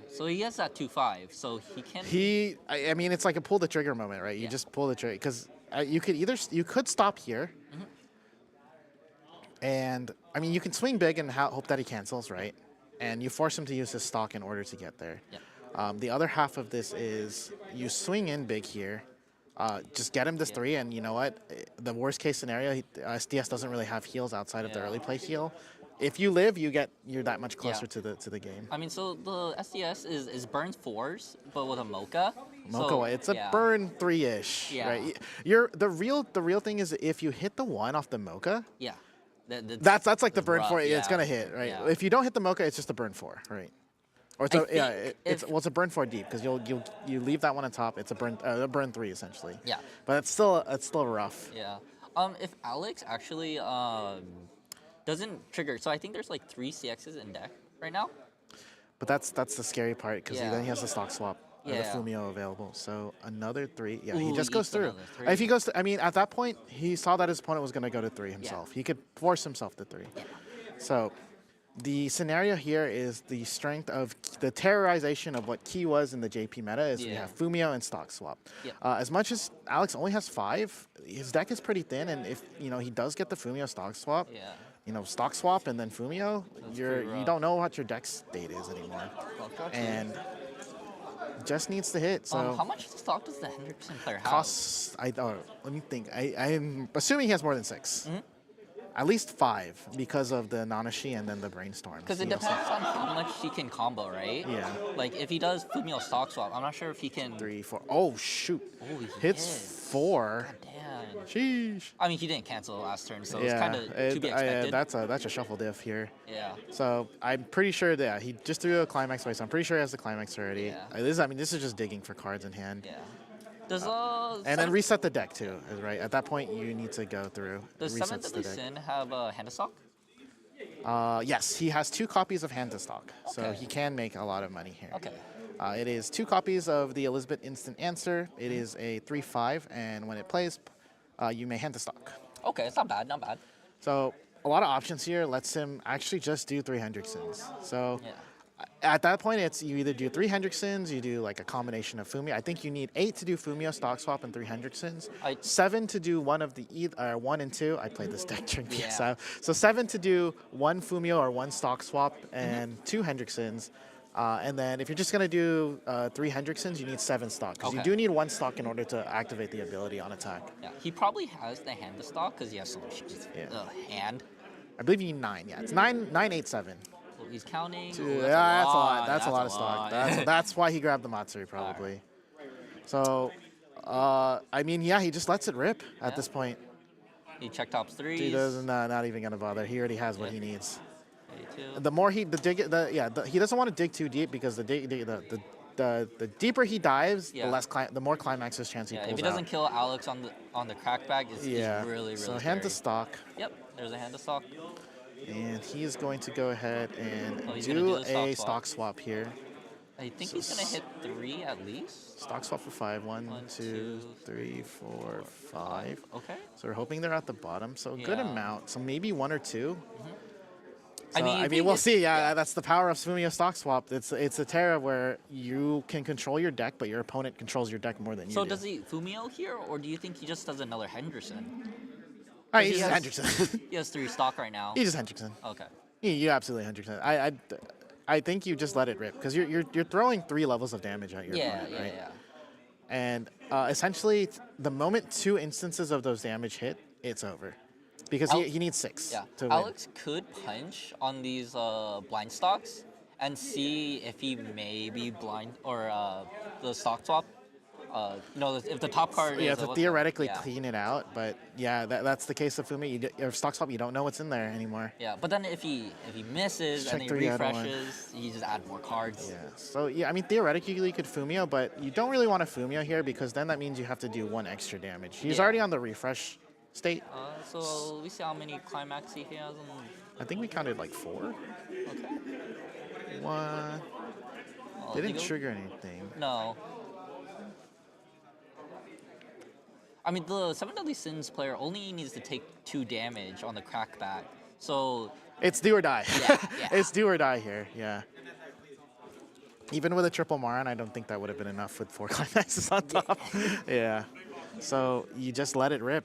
[SPEAKER 2] So he has that 2-5. So he can.
[SPEAKER 1] I mean, it's like a pull the trigger moment, right? You
[SPEAKER 2] Yeah.
[SPEAKER 1] just pull the trigger, because you could stop here, and I mean, you can swing big and hope that he cancels, right? And you force him to use his stock in order to get there.
[SPEAKER 2] Yeah.
[SPEAKER 1] The other half of this is you swing in big here, just get him this 3, and you know what? The worst case scenario, SDS doesn't really have heals outside of the early play heal. If you live, you're that much closer to the game.
[SPEAKER 2] I mean, so the SDS is burn 4s, but with a Mocha.
[SPEAKER 1] Mocha, it's a burn 3-ish,
[SPEAKER 2] Yeah.
[SPEAKER 1] right? The real thing is if you hit the 1 off the Mocha,
[SPEAKER 2] Yeah.
[SPEAKER 1] that's like the burn
[SPEAKER 2] rough,
[SPEAKER 1] 4. It's
[SPEAKER 2] yeah.
[SPEAKER 1] gonna hit, right?
[SPEAKER 2] Yeah.
[SPEAKER 1] If you don't hit the Mocha, it's just a burn 4, right? Or it's
[SPEAKER 2] if-
[SPEAKER 1] it's a burn 4 deep, because you leave that one on top. It's a burn 3 essentially.
[SPEAKER 2] Yeah.
[SPEAKER 1] But it's still rough.
[SPEAKER 2] Yeah. If Alex actually doesn't trigger, so I think there's like 3 CXs in deck right now.
[SPEAKER 1] But that's the scary part, because
[SPEAKER 2] Yeah.
[SPEAKER 1] then he has the stock swap. The
[SPEAKER 2] Yeah.
[SPEAKER 1] Fumio available. So another 3. Yeah,
[SPEAKER 2] Ooh,
[SPEAKER 1] he just
[SPEAKER 2] he
[SPEAKER 1] goes
[SPEAKER 2] eats
[SPEAKER 1] through.
[SPEAKER 2] another 3.
[SPEAKER 1] If he goes, I mean, at that point, he saw that his opponent was going to go to 3 himself. He could force himself to 3.
[SPEAKER 2] Yeah.
[SPEAKER 1] So the scenario here is the strength of the terrorization of what key was in the JP meta is we
[SPEAKER 2] Yeah.
[SPEAKER 1] have Fumio and stock swap.
[SPEAKER 2] Yeah.
[SPEAKER 1] As much as Alex only has 5, his deck is pretty thin, and if he does get the Fumio stock swap,
[SPEAKER 2] Yeah.
[SPEAKER 1] stock swap and then Fumio,
[SPEAKER 2] That's
[SPEAKER 1] you
[SPEAKER 2] pretty rough.
[SPEAKER 1] don't know what your deck state is anymore, and just needs to hit. So
[SPEAKER 2] how much stock does the Hendrickson player have?
[SPEAKER 1] costs. Let me think. I'm assuming he has more than 6.
[SPEAKER 2] Mm-hmm.
[SPEAKER 1] At least 5 because of the Nanashi and then the Brainstorm.
[SPEAKER 2] Because it depends on how much he can combo, right?
[SPEAKER 1] Yeah.
[SPEAKER 2] Like if he does Fumio stock swap, I'm not sure if he can.
[SPEAKER 1] 3, 4. Oh shoot!
[SPEAKER 2] Oh, he
[SPEAKER 1] Hits
[SPEAKER 2] hits.
[SPEAKER 1] 4.
[SPEAKER 2] Damn.
[SPEAKER 1] Sheesh.
[SPEAKER 2] I mean, he didn't cancel last turn, so it's kind of to be expected.
[SPEAKER 1] That's a shuffle diff here.
[SPEAKER 2] Yeah.
[SPEAKER 1] So I'm pretty sure that he just threw a climax Weiss. I'm pretty sure he has the climax already.
[SPEAKER 2] Yeah.
[SPEAKER 1] This is just digging for cards in hand.
[SPEAKER 2] Yeah. Does
[SPEAKER 1] And then reset the deck too, right? At that point, you need to go through.
[SPEAKER 2] Does
[SPEAKER 1] resets
[SPEAKER 2] 7
[SPEAKER 1] the
[SPEAKER 2] Deadly
[SPEAKER 1] deck.
[SPEAKER 2] Sin have a hand of stock?
[SPEAKER 1] Yes, he has 2 copies of Hand to Stock, so
[SPEAKER 2] Okay.
[SPEAKER 1] he can make a lot of money here.
[SPEAKER 2] Okay.
[SPEAKER 1] It is 2 copies of the Elizabeth Instant Answer. It is a 3/5, and when it plays, you may Hand to Stock.
[SPEAKER 2] Okay, it's not bad, not bad.
[SPEAKER 1] So a lot of options here lets him actually just do 3 Hendricksons. So
[SPEAKER 2] Yeah.
[SPEAKER 1] at that point, it's you either do 3 Hendricksons, you do like a combination of Fumio. I think you need 8 to do Fumio, Stock Swap, and 3 Hendricksons. 7 to do one of the 1 and 2. I played this deck during PSF. So 7 to do 1 Fumio or 1 Stock Swap and 2 Hendricksons. And then if you're just going to do 3 Hendricksons, you need 7 stock. Because you do need 1 stock in order to activate the ability on attack.
[SPEAKER 2] Yeah, he probably has the hand of stock because he has so much hand.
[SPEAKER 1] I believe you need 9. Yeah, it's 9, 9, 8, 7.
[SPEAKER 2] Well, he's counting.
[SPEAKER 1] Yeah,
[SPEAKER 2] Ooh,
[SPEAKER 1] that's a lot.
[SPEAKER 2] That's
[SPEAKER 1] a lot of stock. That's why he grabbed the Matsuri probably. So, I mean, yeah, he just lets it rip at this point.
[SPEAKER 2] He check tops 3s.
[SPEAKER 1] He doesn't not even gonna bother. He already has what he needs.
[SPEAKER 2] 82.
[SPEAKER 1] The more he he doesn't want to dig too deep because the deeper he dives, the more climaxes chance he pulls out.
[SPEAKER 2] If he doesn't kill Alex on the crackback, it's really
[SPEAKER 1] so
[SPEAKER 2] scary.
[SPEAKER 1] hand to stock.
[SPEAKER 2] Yep, there's a hand to stock.
[SPEAKER 1] And he is going to go ahead and
[SPEAKER 2] do
[SPEAKER 1] a stock swap here.
[SPEAKER 2] I think he's gonna hit 3 at least.
[SPEAKER 1] Stock swap for 5. 1, 2, 3, 4, 5.
[SPEAKER 2] Okay.
[SPEAKER 1] So we're hoping they're at the bottom. So a good amount. So maybe 1 or 2. So,
[SPEAKER 2] I mean,
[SPEAKER 1] we'll see. Yeah, that's the power of Fumio stock swap. It's a Terra where you can control your deck, but your opponent controls your deck more than you do.
[SPEAKER 2] So does he Fumio here, or do you think he just does another Henderson?
[SPEAKER 1] He just Hendrickson.
[SPEAKER 2] He has 3 stock right now.
[SPEAKER 1] He just Hendrickson.
[SPEAKER 2] Okay.
[SPEAKER 1] You absolutely Hendrickson. I think you just let it rip because you're throwing 3 levels of damage at your opponent, right?
[SPEAKER 2] Yeah.
[SPEAKER 1] And essentially, the moment 2 instances of those damage hit, it's over. Because he needs 6 to win.
[SPEAKER 2] Alex could punch on these blind stocks and see if he may be blind or the stock swap. If the top card is...
[SPEAKER 1] to theoretically clean it out, but that's the case of Fumi. Or stock swap, you don't know what's in there anymore.
[SPEAKER 2] Yeah, but then if he misses and he refreshes, he just add more cards.
[SPEAKER 1] Yeah, so I mean, theoretically you could Fumio, but you don't really want to Fumio here because then that means you have to do 1 extra damage. He's already on the refresh state.
[SPEAKER 2] So we see how many climax he has.
[SPEAKER 1] I think we counted like 4.
[SPEAKER 2] Okay.
[SPEAKER 1] 1. They didn't trigger anything.
[SPEAKER 2] No. I mean, the 7 Deadly Sins player only needs to take 2 damage on the crackback. So...
[SPEAKER 1] It's do or die.
[SPEAKER 2] Yeah.
[SPEAKER 1] It's do or die here, yeah. Even with a triple Maran, I don't think that would have been enough with 4 climaxes on top. Yeah. So you just let it rip.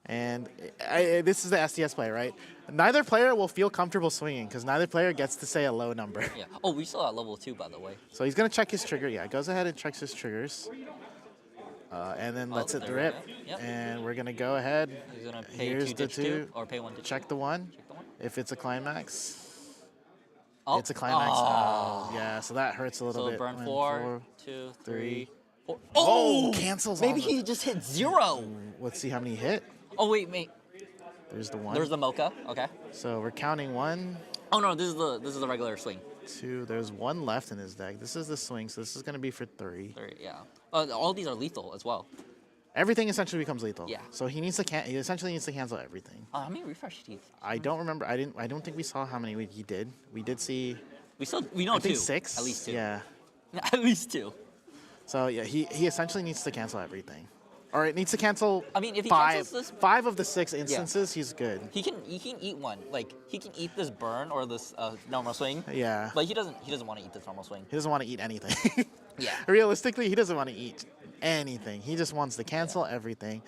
[SPEAKER 1] And this is the SDS play, right? Neither player will feel comfortable swinging because neither player gets to say a low number.
[SPEAKER 2] Yeah. Oh, we still at level 2, by the way.
[SPEAKER 1] So he's going to check his trigger. Yeah, goes ahead and checks his triggers. And then lets it rip.
[SPEAKER 2] Yep.
[SPEAKER 1] And we're going to go ahead.
[SPEAKER 2] He's going to pay
[SPEAKER 1] Here's
[SPEAKER 2] 2
[SPEAKER 1] the
[SPEAKER 2] ditch
[SPEAKER 1] 2.
[SPEAKER 2] 2 or pay 1 ditch
[SPEAKER 1] Check
[SPEAKER 2] 2.
[SPEAKER 1] the 1.
[SPEAKER 2] Check the 1.
[SPEAKER 1] If it's a climax.
[SPEAKER 2] Oh.
[SPEAKER 1] It's a climax. Oh, yeah, so that hurts a little bit.
[SPEAKER 2] So burn
[SPEAKER 1] 1,
[SPEAKER 2] 4, 2, 3, 4.
[SPEAKER 1] Oh, cancels.
[SPEAKER 2] Maybe he just hit 0.
[SPEAKER 1] Let's see how many hit.
[SPEAKER 2] Oh, wait.
[SPEAKER 1] There's the 1.
[SPEAKER 2] There's the Mocha. Okay.
[SPEAKER 1] So we're counting 1.
[SPEAKER 2] Oh no, this is the regular swing.
[SPEAKER 1] 2. There's 1 left in his deck. This is the swing, so this is going to be for 3.
[SPEAKER 2] 3, yeah. All these are lethal as well.
[SPEAKER 1] Everything essentially becomes lethal.
[SPEAKER 2] Yeah.
[SPEAKER 1] So he essentially needs to cancel everything.
[SPEAKER 2] How many refresh teeth?
[SPEAKER 1] I don't remember. I don't think we saw how many he did. We did see.
[SPEAKER 2] We know
[SPEAKER 1] I think
[SPEAKER 2] 2.
[SPEAKER 1] 6.
[SPEAKER 2] At least 2.
[SPEAKER 1] Yeah.
[SPEAKER 2] At least 2.
[SPEAKER 1] So yeah, he essentially needs to cancel everything. Or it needs to cancel.
[SPEAKER 2] I mean, if he
[SPEAKER 1] 5.
[SPEAKER 2] cancels this,
[SPEAKER 1] 5 of the 6 instances, he's good.
[SPEAKER 2] He can eat 1. Like he can eat this burn or this normal swing.
[SPEAKER 1] Yeah.
[SPEAKER 2] But he doesn't want to eat this normal swing.
[SPEAKER 1] He doesn't want to eat anything.
[SPEAKER 2] Yeah.
[SPEAKER 1] Realistically, he doesn't want to eat anything. He just wants to cancel everything.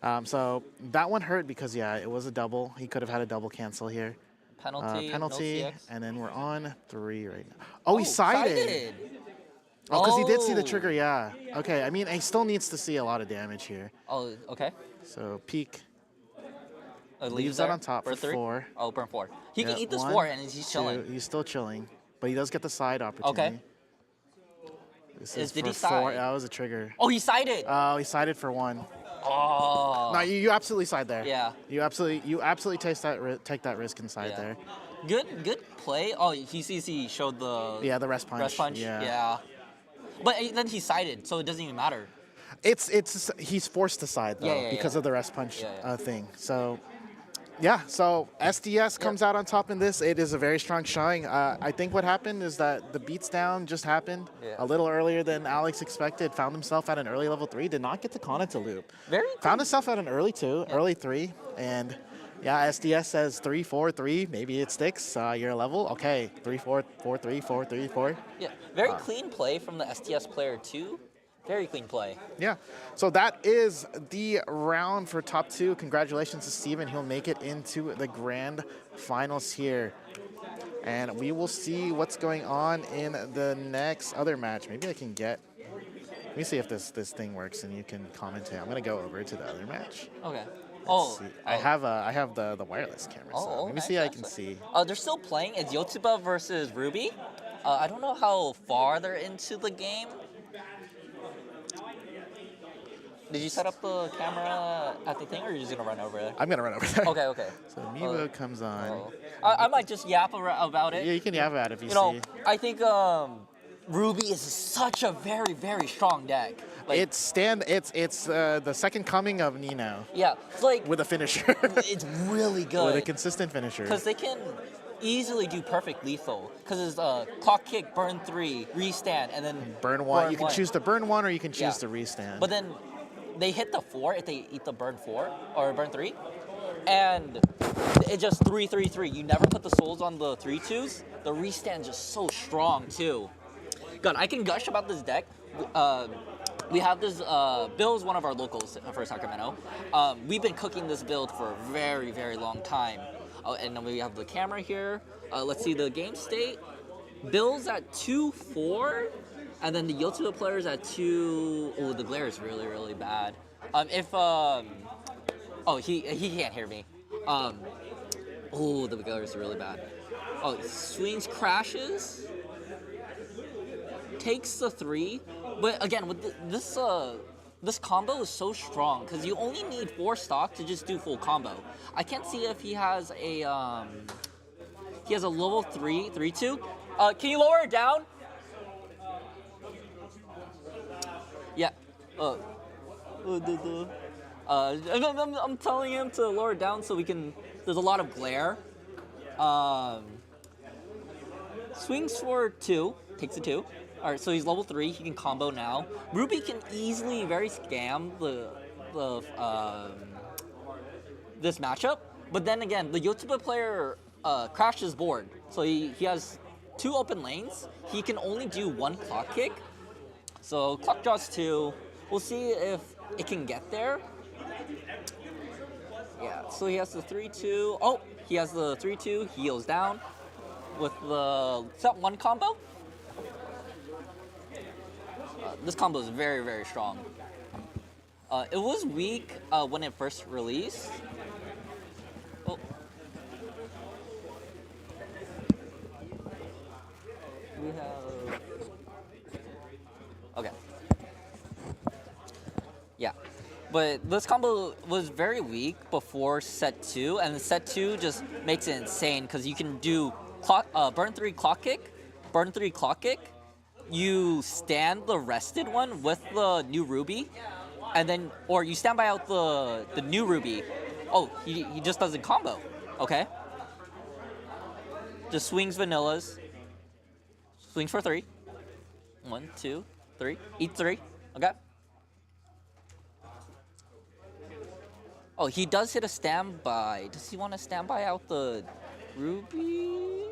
[SPEAKER 2] Yeah.
[SPEAKER 1] So that one hurt because it was a double. He could have had a double cancel here.
[SPEAKER 2] Penalty. No CX.
[SPEAKER 1] And then we're on 3 right now. Oh, he sided. Oh, because he did see the trigger, yeah. Okay, I mean, he still needs to see a lot of damage here.
[SPEAKER 2] Oh, okay.
[SPEAKER 1] So peak.
[SPEAKER 2] Leaves
[SPEAKER 1] that on top for
[SPEAKER 2] 3?
[SPEAKER 1] 4.
[SPEAKER 2] Oh, burn 4. He can eat this
[SPEAKER 1] 1,
[SPEAKER 2] 4 and he's chilling.
[SPEAKER 1] 2, he's still chilling, but he does get the side opportunity.
[SPEAKER 2] Okay.
[SPEAKER 1] This is
[SPEAKER 2] Did
[SPEAKER 1] for
[SPEAKER 2] he side?
[SPEAKER 1] 4. That was a trigger.
[SPEAKER 2] Oh, he sided.
[SPEAKER 1] Oh, he sided for 1.
[SPEAKER 2] Oh.
[SPEAKER 1] No, you absolutely side there.
[SPEAKER 2] Yeah.
[SPEAKER 1] You absolutely take that risk inside
[SPEAKER 2] Yeah.
[SPEAKER 1] there.
[SPEAKER 2] Good play. Oh, he showed the
[SPEAKER 1] Yeah, the rest punch.
[SPEAKER 2] rest punch. Yeah. But then he sided, so it doesn't even matter.
[SPEAKER 1] He's forced to side though
[SPEAKER 2] Yeah,
[SPEAKER 1] because
[SPEAKER 2] yeah.
[SPEAKER 1] of the rest punch
[SPEAKER 2] Yeah.
[SPEAKER 1] thing. So. Yeah, so SDS comes out on top in this. It is a very strong showing. I think what happened is that the beats down just happened a little earlier than Alex expected. Found himself at an early level 3. Did not get to con into loop. Found himself at an early 2, early 3. And yeah, SDS says 3, 4, 3. Maybe it sticks. Your level. Okay, 3, 4, 4, 3, 4, 3, 4.
[SPEAKER 2] Yeah, very clean play from the SDS player too. Very clean play.
[SPEAKER 1] Yeah, so that is the round for top 2. Congratulations to Steven. He'll make it into the grand finals here. And we will see what's going on in the next other match. Maybe I can get, let me see if this thing works and you can commentate. I'm gonna go over to the other match.
[SPEAKER 2] Okay.
[SPEAKER 1] Let's see. I have the wireless camera, so let me see if I can see.
[SPEAKER 2] They're still playing. It's Yotsuba versus Ruby. I don't know how far they're into the game. Did you set up the camera at the thing, or are you just gonna run over there?
[SPEAKER 1] I'm gonna run over there.
[SPEAKER 2] Okay.
[SPEAKER 1] So Meebo comes on.
[SPEAKER 2] I might just yap about it.
[SPEAKER 1] Yeah, you can yap about it if you see.
[SPEAKER 2] You know, I think Ruby is such a very, very strong deck. Like,
[SPEAKER 1] It's the second coming of Nino.
[SPEAKER 2] Yeah, it's like
[SPEAKER 1] With a finisher.
[SPEAKER 2] it's really good.
[SPEAKER 1] With a consistent finisher.
[SPEAKER 2] Because they can easily do perfect lethal. Because it's clock kick, burn 3, restand, and then
[SPEAKER 1] burn 1. You can choose to burn 1 or you can choose to restand.
[SPEAKER 2] But then they hit the 4 if they eat the burn 4 or burn 3. And it just 3, 3, 3. You never put the souls on the 3/2s. The restand's just so strong too. God, I can gush about this deck. We have this, Bill's one of our locals for Sacramento. We've been cooking this build for a very, very long time. And then we have the camera here. Let's see the game state. Bill's at 2-4, and then the Yotsuba player's at 2. Oh, the glare is really, really bad. He can't hear me. Oh, the glare is really bad. Oh, swings, crashes, takes the 3. But again, with this combo is so strong because you only need 4 stock to just do full combo. I can't see if he has a level 3 3/2. Can you lower it down? Yeah. I'm telling him to lower it down so we can. There's a lot of glare. Swings for 2, takes a 2. All right, so he's level 3. He can combo now. Ruby can easily very scam this matchup. But then again, the Yotsuba player crashed his board, so he has 2 open lanes. He can only do 1 clock kick. So clock draws 2. We'll see if it can get there. Yeah. So he has the 3/2. Oh, he has the 3/2. Heals down with the set 1 combo. This combo is very, very strong. It was weak when it first released. Oh. We have... Okay. Yeah. But this combo was very weak before set 2, and set 2 just makes it insane because you can do burn 3 clock kick, burn 3 clock kick, you stand the rested one with the new Ruby, and then, or you stand by out the new Ruby. Oh, he just doesn't combo. Okay. Just swings vanillas. Swings for 3. 1, 2, 3. Eat 3. Okay. Oh, he does hit a standby. Does he want to standby out the Ruby?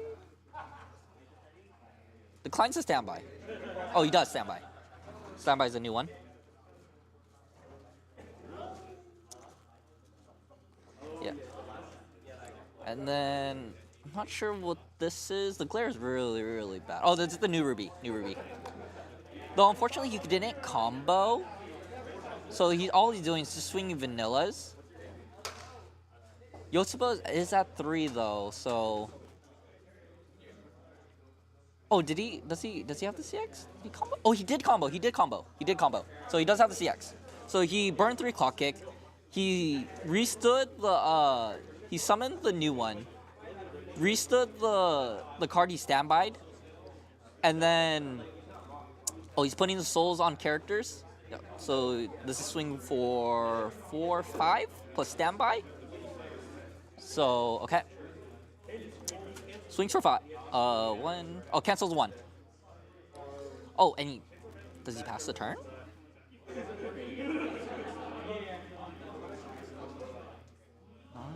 [SPEAKER 2] Declines to standby. Oh, he does standby. Standby is a new one. Yeah. And then, I'm not sure what this is. The glare is really, really bad. Oh, that's the new Ruby. New Ruby. Though, unfortunately, he didn't combo. So all he's doing is just swinging vanillas. Yotsuba is at 3 though, so. Oh, does he have the CX? Did he combo? Oh, he did combo. So he does have the CX. So he burned 3 clock kick. He restood the he summoned the new one, restood the card he standby'd, and then he's putting the souls on characters. Yep. So this is swing for 4, 5 plus standby. So okay. Swings for 5. 1. Oh, cancels 1. Oh, and does he pass the turn?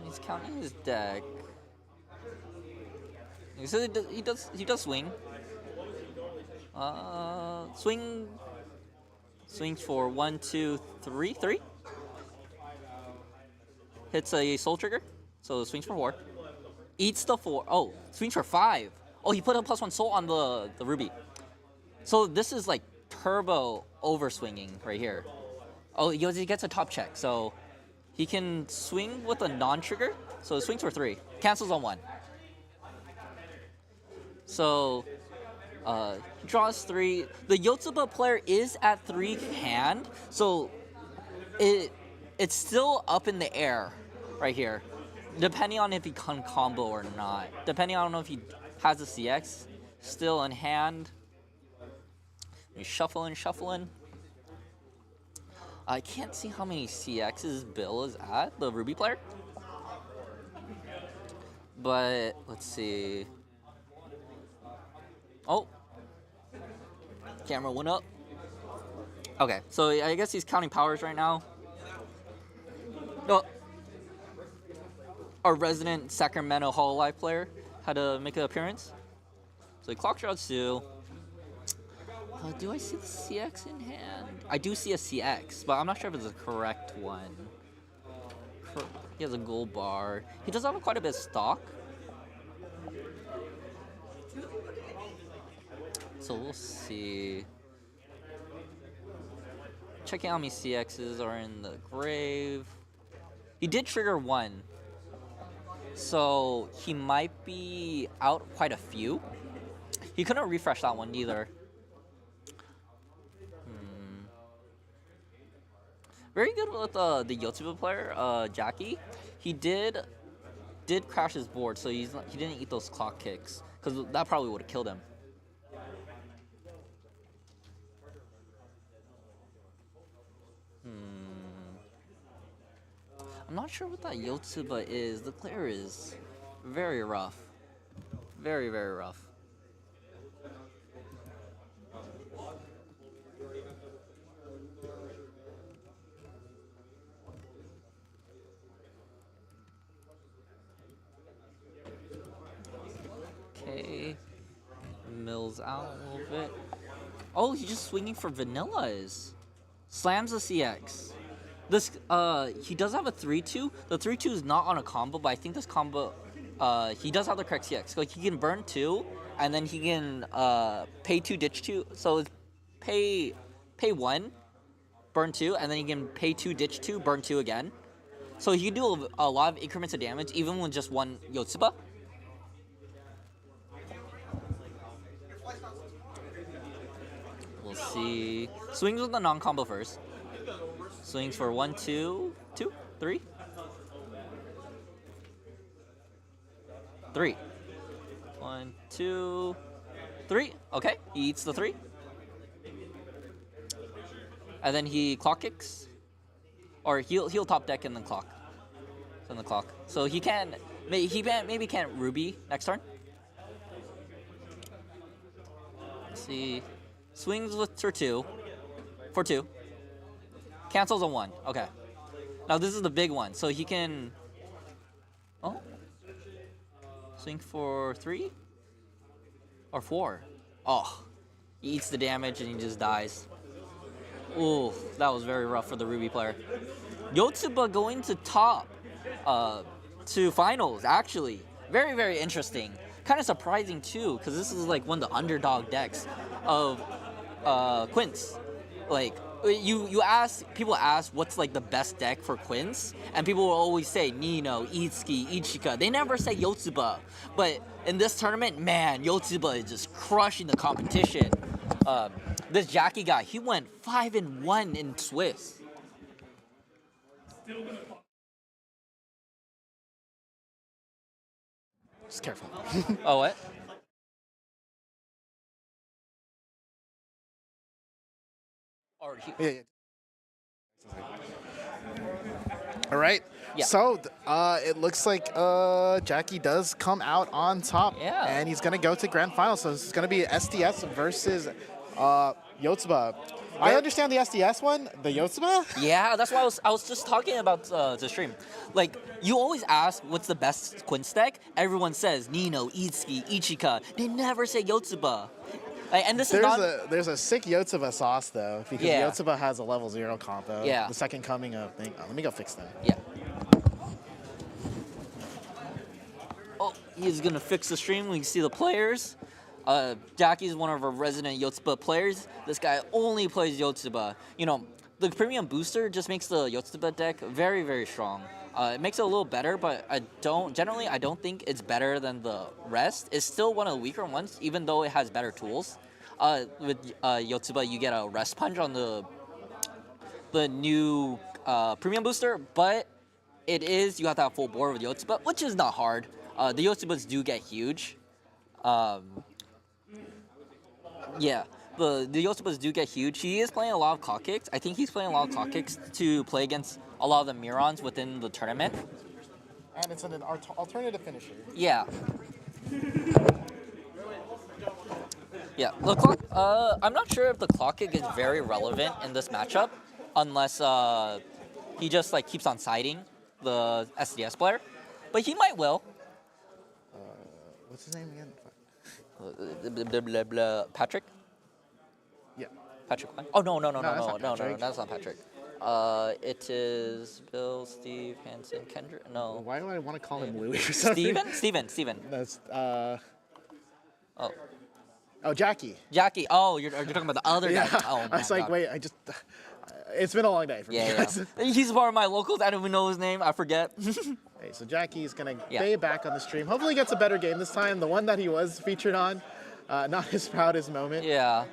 [SPEAKER 2] He's counting his deck. So he does swing. Swings for 1, 2, 3, 3. Hits a soul trigger, so swings for 4. Eats the 4. Oh, swings for 5. Oh, he put a +1 soul on the ruby. So this is like turbo overswinging right here. Oh, he gets a top check, so he can swing with a non-trigger. So it swings for 3, cancels on 1. So he draws 3. The Yotsuba player is at 3 hand, so it's still up in the air right here, depending on if he can combo or not. Depending on if he has a CX still in hand. He's shuffling. I can't see how many CXs Bill is at, the Ruby player. But let's see. Oh, camera went up. Okay, so I guess he's counting powers right now. Oh, our resident Sacramento Hololive player had to make an appearance. So he clock draws 2. Do I see the CX in hand? I do see a CX, but I'm not sure if it's the correct one. He has a gold bar. He does have quite a bit of stock. So we'll see. Checking how many CXs are in the grave. He did trigger 1. So he might be out quite a few. He couldn't refresh that one either. Very good with the Yotsuba player, Jackie. He did crash his board, so he didn't eat those clock kicks, because that probably would have killed him. I'm not sure what that Yotsuba is. The player is very rough. Very, very rough. Okay. Mills out a little bit. Oh, he's just swinging for vanillas. Slams the CX. This he does have a 3-2. The 3-2 is not on a combo, but I think this combo he does have the correct CX. Like he can burn 2, and then he can pay 2, ditch 2. So it's pay 1, burn 2, and then he can pay 2, ditch 2, burn 2 again. So he can do a lot of increments of damage even with just one Yotsuba. We'll see. Swings with the non-combo first. Swings for 1, 2, 2, 3. 3. 1, 2, 3. Okay, he eats the 3. And then he clock kicks. Or he'll top deck and then clock. Then the clock. So he maybe can't Ruby next turn. Let's see. Swings with for 2. Cancels a 1. Okay. Now this is the big one. So he can... Oh. Swing for 3? Or 4? Oh. He eats the damage and he just dies. Ooh, that was very rough for the Ruby player. Yotsuba going to top to finals, actually. Very, very interesting. Kind of surprising, too, because this is like one of the underdog decks of Quince. Like, people ask what's like the best deck for Quince, and people will always say Nino, Itsuki, Ichika. They never say Yotsuba. But in this tournament, man, Yotsuba is just crushing the competition. This Jackie guy, he went 5-1 in Swiss.
[SPEAKER 1] Just careful.
[SPEAKER 2] Oh, what? Or he,
[SPEAKER 1] Yeah, yeah. All right.
[SPEAKER 2] Yeah.
[SPEAKER 1] So it looks like Jackie does come out on top.
[SPEAKER 2] Yeah.
[SPEAKER 1] And he's going to go to grand final. So this is going to be SDS versus Yotsuba. I understand the SDS one, the Yotsuba.
[SPEAKER 2] Yeah, that's why I was just talking about the stream. Like, you always ask what's the best Quince deck. Everyone says Nino, Itsuki, Ichika. They never say Yotsuba. Like, and this is not...
[SPEAKER 1] There's a sick Yotsuba sauce, though, because
[SPEAKER 2] Yeah.
[SPEAKER 1] Yotsuba has a level 0 combo.
[SPEAKER 2] Yeah.
[SPEAKER 1] The second coming of thing. Oh, let me go fix them.
[SPEAKER 2] Yeah. Oh, he's going to fix the stream. We can see the players. Jackie is one of our resident Yotsuba players. This guy only plays Yotsuba. You know, the premium booster just makes the Yotsuba deck very, very strong. It makes it a little better, but I don't think it's better than the rest. It's still one of the weaker ones, even though it has better tools. With Yotsuba, you get a rest punch on the new premium booster, but you have to have full board with Yotsuba, which is not hard. The Yotsubas do get huge. Yeah, the Yotsubas do get huge. He is playing a lot of clock kicks. I think he's playing a lot of clock kicks to play against a lot of the Mirons within the tournament.
[SPEAKER 1] And it's an alternative finisher.
[SPEAKER 2] Yeah. Yeah, the clock, I'm not sure if the clock kick is very relevant in this matchup, unless he just like keeps on siding the SDS player. But he might will.
[SPEAKER 1] What's his name again?
[SPEAKER 2] Patrick?
[SPEAKER 1] Yeah.
[SPEAKER 2] Patrick? Oh, no,
[SPEAKER 1] that's not Patrick.
[SPEAKER 2] that's not Patrick. It is Bill, Steve, Hansen, Kendrick. No.
[SPEAKER 1] Why do I want to call him Louis or something?
[SPEAKER 2] Steven.
[SPEAKER 1] That's
[SPEAKER 2] Oh,
[SPEAKER 1] Jackie.
[SPEAKER 2] Jackie. Oh, you're talking about the other guy.
[SPEAKER 1] Yeah.
[SPEAKER 2] Oh,
[SPEAKER 1] I was like, wait, it's been a long day for me.
[SPEAKER 2] Yeah. He's part of my locals. I don't even know his name. I forget.
[SPEAKER 1] Okay, so Jackie's going to stay back on the stream. Hopefully he gets a better game this time. The one that he was featured on, not his proudest moment.
[SPEAKER 2] Yeah.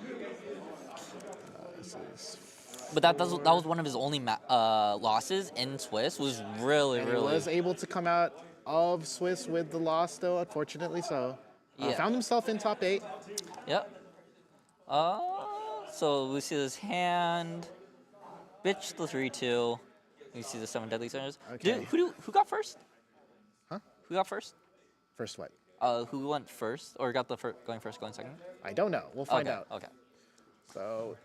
[SPEAKER 2] But that was one of his only losses in Swiss. Was really.
[SPEAKER 1] He was able to come out of Swiss with the loss, though, unfortunately. So found himself in top 8.
[SPEAKER 2] Yep. So we see this hand. Bitch the 3-2. We see the 7 deadly centers.
[SPEAKER 1] Okay.
[SPEAKER 2] Who got first?
[SPEAKER 1] Huh?
[SPEAKER 2] Who got first?
[SPEAKER 1] First what?
[SPEAKER 2] Who went first or got the going first, going second?
[SPEAKER 1] I don't know. We'll find out.
[SPEAKER 2] Okay.
[SPEAKER 1] So,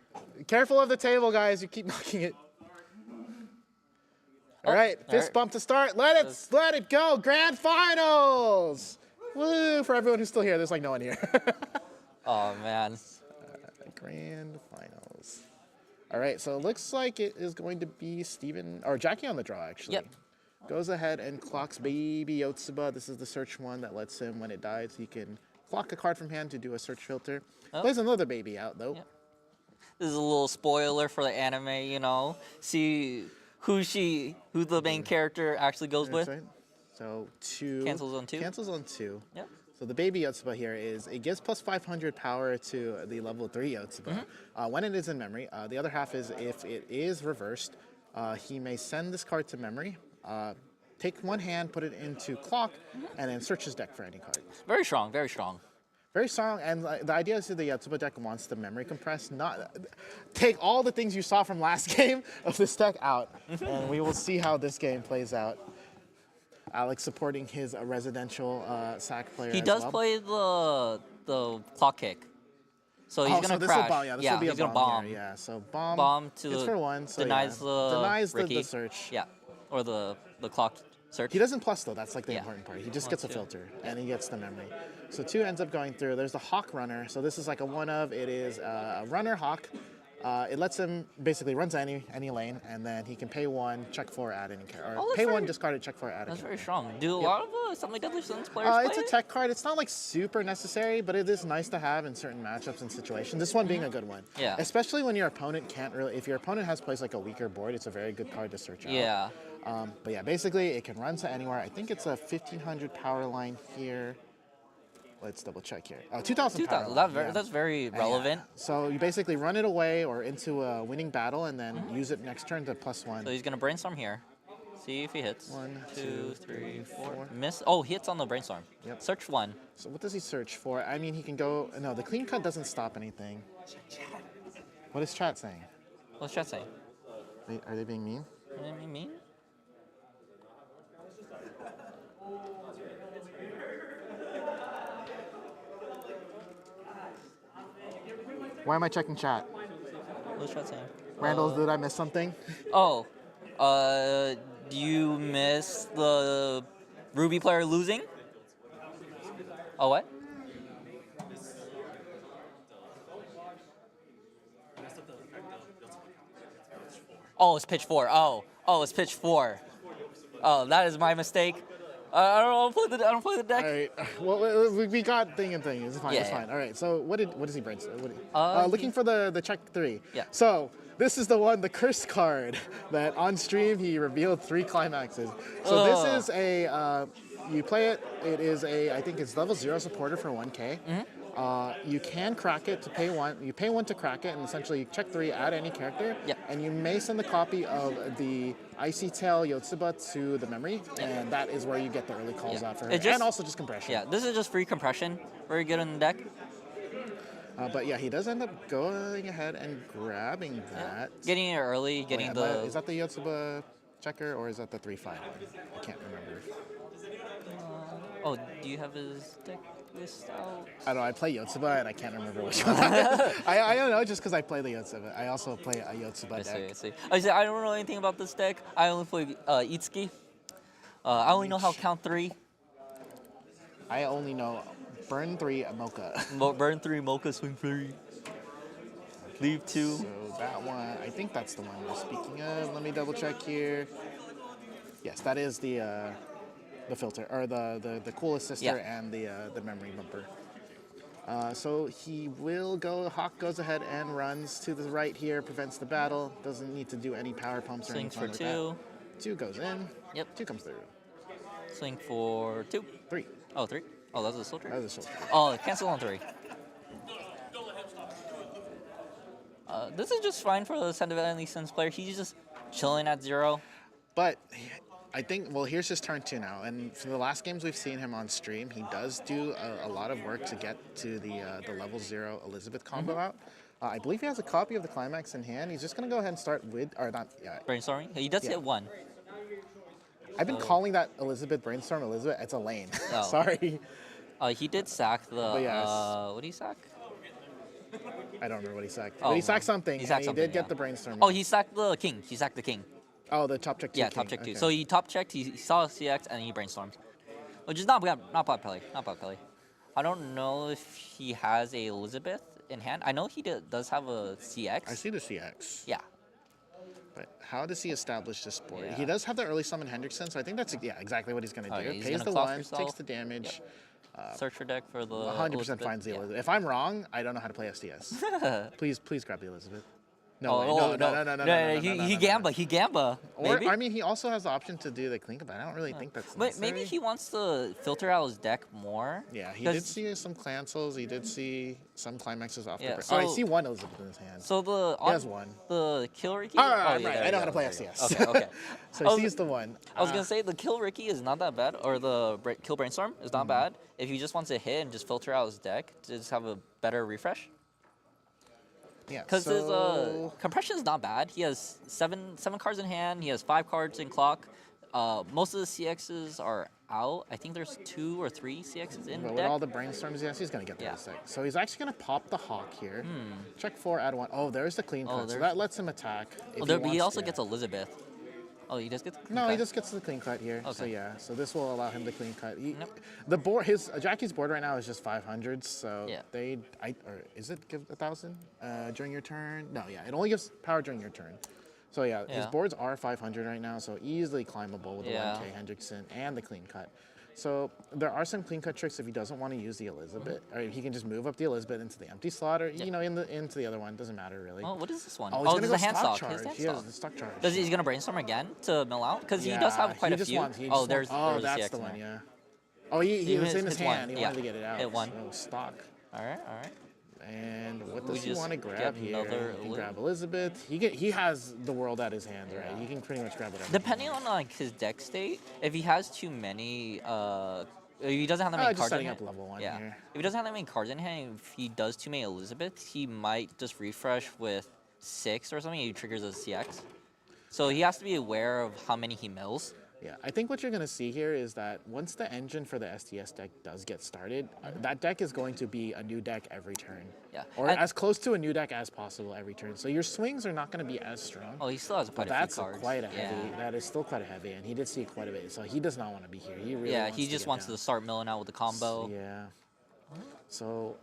[SPEAKER 1] careful of the table, guys. You keep knocking it. All right, fist bump to start. Let it go. Grand finals. Woo! For everyone who's still here, there's like no one here.
[SPEAKER 2] Oh man.
[SPEAKER 1] Grand finals. All right, so it looks like it is going to be Jackie on the draw, actually.
[SPEAKER 2] Yep.
[SPEAKER 1] Goes ahead and clocks baby Yotsuba. This is the search one that lets him, when it dies, he can clock a card from hand to do a search filter. Plays another baby out, though.
[SPEAKER 2] Yep. This is a little spoiler for the anime, you know. See who the main character actually goes with.
[SPEAKER 1] Right. So 2.
[SPEAKER 2] Cancels on 2.
[SPEAKER 1] Cancels on 2.
[SPEAKER 2] Yep.
[SPEAKER 1] So the baby Yotsuba here it gives plus 500 power to the level 3 Yotsuba when it is in memory. The other half is if it is reversed, he may send this card to memory, take one hand, put it into clock, and then search his deck for any card.
[SPEAKER 2] Very strong, very strong.
[SPEAKER 1] Very strong, and the idea is that the Yotsuba deck wants to memory compress, not take all the things you saw from last game of this deck out, and we will see how this game plays out. Alex supporting his residential SAC player.
[SPEAKER 2] He
[SPEAKER 1] as
[SPEAKER 2] does
[SPEAKER 1] well.
[SPEAKER 2] play the clock kick, so he's gonna crash.
[SPEAKER 1] This will be
[SPEAKER 2] he's
[SPEAKER 1] a
[SPEAKER 2] gonna
[SPEAKER 1] bomb.
[SPEAKER 2] bomb.
[SPEAKER 1] Here, yeah, so bomb.
[SPEAKER 2] Bomb to
[SPEAKER 1] it's for 1. So
[SPEAKER 2] denies
[SPEAKER 1] the search.
[SPEAKER 2] Yeah, or the clock search.
[SPEAKER 1] He doesn't plus though. That's like the
[SPEAKER 2] Yeah.
[SPEAKER 1] important part. He just gets a filter and he gets the memory. So 2 ends up going through. There's the Hawk Runner. So this is like a one of. It is a runner Hawk. It lets him basically runs any lane, and then he can pay 1, check 4, add any character. Or pay 1, discard it, check 4, add a
[SPEAKER 2] That's
[SPEAKER 1] character.
[SPEAKER 2] very strong. Do a lot of Something Deadly Sins players play
[SPEAKER 1] It's a tech card. It's not like super necessary, but it is nice to have in certain matchups and situations. This one being a good one.
[SPEAKER 2] Yeah.
[SPEAKER 1] Especially when your opponent can't really. If your opponent has plays like a weaker board, it's a very good card to search out.
[SPEAKER 2] Yeah.
[SPEAKER 1] But yeah, basically it can run to anywhere. I think it's a 1500 power line here. Let's double check here. 2000 power line.
[SPEAKER 2] That's very relevant.
[SPEAKER 1] So you basically run it away or into a winning battle and then use it next turn to +1.
[SPEAKER 2] So he's gonna brainstorm here. See if he hits.
[SPEAKER 1] 1,
[SPEAKER 2] 2, 3, 4. Miss. Oh, he hits on the brainstorm.
[SPEAKER 1] Yep.
[SPEAKER 2] Search 1.
[SPEAKER 1] So what does he search for? I mean, he can go. No, the clean cut doesn't stop anything. What is chat saying?
[SPEAKER 2] What's chat saying?
[SPEAKER 1] Are they being mean?
[SPEAKER 2] What do you mean?
[SPEAKER 1] Why am I checking chat?
[SPEAKER 2] What's chat saying?
[SPEAKER 1] Randall, did I miss something?
[SPEAKER 2] Oh, do you miss the Ruby player losing? Oh, what? Oh, it's pitch 4. Oh, it's pitch 4. Oh, that is my mistake. I don't play the deck.
[SPEAKER 1] All right. Well, we got thing and thing. It's fine.
[SPEAKER 2] Yeah,
[SPEAKER 1] It's
[SPEAKER 2] yeah.
[SPEAKER 1] fine. All right. So what does he brainstorm? Looking
[SPEAKER 2] He-
[SPEAKER 1] for the check 3.
[SPEAKER 2] Yeah.
[SPEAKER 1] So this is the cursed card that on stream he revealed 3 climaxes. So this is a you play it. It is I think it's level 0 supporter for 1K. You can crack it to pay 1. You pay 1 to crack it, and essentially you check 3, add any character,
[SPEAKER 2] Yep.
[SPEAKER 1] and you may send a copy of the Icy Tail Yotsuba to the memory, and that is where you get the early calls
[SPEAKER 2] Yeah.
[SPEAKER 1] out for her,
[SPEAKER 2] It just-
[SPEAKER 1] and also just compression.
[SPEAKER 2] Yeah, this is just free compression. Very good in the deck.
[SPEAKER 1] But yeah, he does end up going ahead and grabbing that.
[SPEAKER 2] Getting it early, getting
[SPEAKER 1] Yeah,
[SPEAKER 2] the.
[SPEAKER 1] is that the Yotsuba checker, or is that the 3/5 one? I can't remember.
[SPEAKER 2] Oh, do you have his deck list out?
[SPEAKER 1] I don't know. I play Yotsuba, and I can't remember which one. I don't know, just because I play the Yotsuba. I also play a Yotsuba
[SPEAKER 2] I
[SPEAKER 1] deck.
[SPEAKER 2] see. I don't know anything about this deck. I only play Itsuki. I only know how to count 3.
[SPEAKER 1] I only know burn 3 Mocha.
[SPEAKER 2] Burn 3, Mocha, swing 3. Leave 2.
[SPEAKER 1] So that one, I think that's the one we're speaking of. Let me double check here. Yes, that is the filter, or the coolest sister
[SPEAKER 2] Yeah.
[SPEAKER 1] and the memory bumper. So he will go. Hawk goes ahead and runs to the right here, prevents the battle. Doesn't need to do any power pumps or
[SPEAKER 2] Swings
[SPEAKER 1] anything
[SPEAKER 2] for
[SPEAKER 1] like
[SPEAKER 2] 2.
[SPEAKER 1] that. 2 goes in.
[SPEAKER 2] Yep.
[SPEAKER 1] 2 comes through.
[SPEAKER 2] Swing for 2.
[SPEAKER 1] 3.
[SPEAKER 2] Oh, 3. Oh, that's a soldier.
[SPEAKER 1] That was a short.
[SPEAKER 2] Oh, cancel on 3. This is just fine for the Sentimentally Sense player. He's just chilling at 0.
[SPEAKER 1] But I think, well, here's his turn 2 now. And for the last games we've seen him on stream, he does do a lot of work to get to the level 0 Elizabeth combo out. I believe he has a copy of the climax in hand. He's just going to go ahead and start with, or not, yeah.
[SPEAKER 2] Brainstorming. He does
[SPEAKER 1] Yeah.
[SPEAKER 2] hit 1.
[SPEAKER 1] I've been calling that Elizabeth Brainstorm Elizabeth. It's a lane.
[SPEAKER 2] Oh.
[SPEAKER 1] Sorry.
[SPEAKER 2] He did sack the.
[SPEAKER 1] yes.
[SPEAKER 2] What did he sack?
[SPEAKER 1] I don't remember what he sacked.
[SPEAKER 2] Oh,
[SPEAKER 1] but he sacked something.
[SPEAKER 2] he sacked
[SPEAKER 1] and
[SPEAKER 2] something,
[SPEAKER 1] did get
[SPEAKER 2] yeah.
[SPEAKER 1] the Brainstorm.
[SPEAKER 2] Oh, he sacked the king. He sacked the king.
[SPEAKER 1] Oh, the top check 2
[SPEAKER 2] Yeah,
[SPEAKER 1] king.
[SPEAKER 2] top check 2.
[SPEAKER 1] Okay.
[SPEAKER 2] So he top checked, he saw CX, and he brainstormed. Which is not bad play. Not bad play. I don't know if he has a Elizabeth in hand. I know he does have a CX.
[SPEAKER 1] I see the CX.
[SPEAKER 2] Yeah.
[SPEAKER 1] But how does he establish this board?
[SPEAKER 2] Yeah.
[SPEAKER 1] He does have the early summon Hendrickson, so I think that's exactly what he's going to do.
[SPEAKER 2] yeah, he's
[SPEAKER 1] Pays
[SPEAKER 2] gonna
[SPEAKER 1] the
[SPEAKER 2] clock
[SPEAKER 1] 1,
[SPEAKER 2] yourself.
[SPEAKER 1] takes the damage.
[SPEAKER 2] Search for deck for the
[SPEAKER 1] 100%
[SPEAKER 2] Elizabeth.
[SPEAKER 1] finds the
[SPEAKER 2] Yeah.
[SPEAKER 1] Elizabeth. If I'm wrong, I don't know how to play SDS. please grab the Elizabeth. No,
[SPEAKER 2] Oh,
[SPEAKER 1] way.
[SPEAKER 2] oh,
[SPEAKER 1] No.
[SPEAKER 2] He gamba.
[SPEAKER 1] Or,
[SPEAKER 2] Maybe.
[SPEAKER 1] I mean, he also has the option to do the clean, but I don't really think that's
[SPEAKER 2] But
[SPEAKER 1] necessary.
[SPEAKER 2] maybe he wants to filter out his deck more.
[SPEAKER 1] Yeah, he
[SPEAKER 2] 'cause-
[SPEAKER 1] did see some cancels. He did see some climaxes off
[SPEAKER 2] Yeah,
[SPEAKER 1] the I
[SPEAKER 2] so-
[SPEAKER 1] see 1 Elizabeth in his hand.
[SPEAKER 2] So the
[SPEAKER 1] He has 1.
[SPEAKER 2] the kill Ricky.
[SPEAKER 1] All right,
[SPEAKER 2] yeah,
[SPEAKER 1] right.
[SPEAKER 2] there
[SPEAKER 1] I
[SPEAKER 2] you
[SPEAKER 1] know
[SPEAKER 2] go,
[SPEAKER 1] how to play
[SPEAKER 2] there you go.
[SPEAKER 1] SDS.
[SPEAKER 2] Okay.
[SPEAKER 1] So
[SPEAKER 2] I
[SPEAKER 1] he
[SPEAKER 2] was-
[SPEAKER 1] sees the 1.
[SPEAKER 2] I was gonna say the kill Ricky is not that bad, or the kill brainstorm is not bad. If he just wants to hit and just filter out his deck to just have a better refresh.
[SPEAKER 1] Yeah,
[SPEAKER 2] Because his
[SPEAKER 1] so
[SPEAKER 2] compression is not bad. He has seven cards in hand. He has 5 cards in clock. Most of the CXs are out. I think there's 2 or 3 CXs in
[SPEAKER 1] but with
[SPEAKER 2] deck.
[SPEAKER 1] all the brainstorms, yes, he's going to get the
[SPEAKER 2] Yeah.
[SPEAKER 1] sec. So he's actually going to pop the Hawk here. Check 4, add 1. Oh, there's the clean
[SPEAKER 2] Oh,
[SPEAKER 1] cut. So
[SPEAKER 2] there's-
[SPEAKER 1] that lets him attack. If
[SPEAKER 2] But he
[SPEAKER 1] wants
[SPEAKER 2] also
[SPEAKER 1] to.
[SPEAKER 2] gets Elizabeth. Oh, he just gets.
[SPEAKER 1] No, he
[SPEAKER 2] okay.
[SPEAKER 1] just gets the clean cut here. So
[SPEAKER 2] Okay.
[SPEAKER 1] yeah, so this will allow him to clean cut.
[SPEAKER 2] Yep.
[SPEAKER 1] The board, Jackie's board right now is just 500. So
[SPEAKER 2] Yeah.
[SPEAKER 1] or is it give 1,000 during your turn? No, yeah, it only gives power during your turn. So yeah, his
[SPEAKER 2] Yeah.
[SPEAKER 1] boards are 500 right now, so easily climbable with the
[SPEAKER 2] Yeah.
[SPEAKER 1] 1K Hendrickson and the clean cut. So there are some clean cut tricks if he doesn't want to use the Elizabeth, or he can just move up the Elizabeth into the empty slot, or you know, into the other one. Doesn't matter really.
[SPEAKER 2] Oh, what is this one?
[SPEAKER 1] Oh, he's
[SPEAKER 2] oh
[SPEAKER 1] gonna
[SPEAKER 2] this
[SPEAKER 1] go
[SPEAKER 2] is a hand
[SPEAKER 1] stock
[SPEAKER 2] stock. His
[SPEAKER 1] charge.
[SPEAKER 2] hand
[SPEAKER 1] He has
[SPEAKER 2] stock.
[SPEAKER 1] the stock charge.
[SPEAKER 2] He's gonna brainstorm again to mill out because he does have quite
[SPEAKER 1] he
[SPEAKER 2] a
[SPEAKER 1] just
[SPEAKER 2] few.
[SPEAKER 1] wants- he
[SPEAKER 2] Oh,
[SPEAKER 1] just
[SPEAKER 2] there's
[SPEAKER 1] wants-
[SPEAKER 2] there's
[SPEAKER 1] that's
[SPEAKER 2] CX
[SPEAKER 1] the
[SPEAKER 2] in
[SPEAKER 1] one,
[SPEAKER 2] there.
[SPEAKER 1] yeah. Oh, he was in his
[SPEAKER 2] his one,
[SPEAKER 1] hand. He
[SPEAKER 2] yeah.
[SPEAKER 1] wanted to get it out.
[SPEAKER 2] Hit 1.
[SPEAKER 1] So stock.
[SPEAKER 2] All right.
[SPEAKER 1] And what
[SPEAKER 2] We
[SPEAKER 1] does he
[SPEAKER 2] just
[SPEAKER 1] want to grab
[SPEAKER 2] get
[SPEAKER 1] here?
[SPEAKER 2] another
[SPEAKER 1] He can grab Elizabeth. He has the world at his hands, right? He can pretty much grab whatever.
[SPEAKER 2] Depending on like his deck state, if he has too many, if he doesn't have that many
[SPEAKER 1] Just
[SPEAKER 2] cards
[SPEAKER 1] setting
[SPEAKER 2] in
[SPEAKER 1] up
[SPEAKER 2] hand,
[SPEAKER 1] level 1
[SPEAKER 2] yeah.
[SPEAKER 1] here.
[SPEAKER 2] If he doesn't have that many cards in hand, if he does too many Elizabeths, he might just refresh with 6 or something. He triggers a CX. So he has to be aware of how many he mills.
[SPEAKER 1] Yeah, I think what you're going to see here is that once the engine for the SDS deck does get started, that deck is going to be a new deck every turn.
[SPEAKER 2] Yeah.
[SPEAKER 1] Or
[SPEAKER 2] And-
[SPEAKER 1] as close to a new deck as possible every turn. So your swings are not going to be as strong.
[SPEAKER 2] Oh, he still has quite
[SPEAKER 1] But
[SPEAKER 2] a
[SPEAKER 1] that's
[SPEAKER 2] few cards.
[SPEAKER 1] quite a heavy.
[SPEAKER 2] Yeah.
[SPEAKER 1] That is still quite a heavy, and he did see quite a bit. So he does not want to be here. He really
[SPEAKER 2] Yeah,
[SPEAKER 1] wants
[SPEAKER 2] he
[SPEAKER 1] to
[SPEAKER 2] just
[SPEAKER 1] get
[SPEAKER 2] wants
[SPEAKER 1] down.
[SPEAKER 2] to start milling out with the combo.
[SPEAKER 1] Yeah. So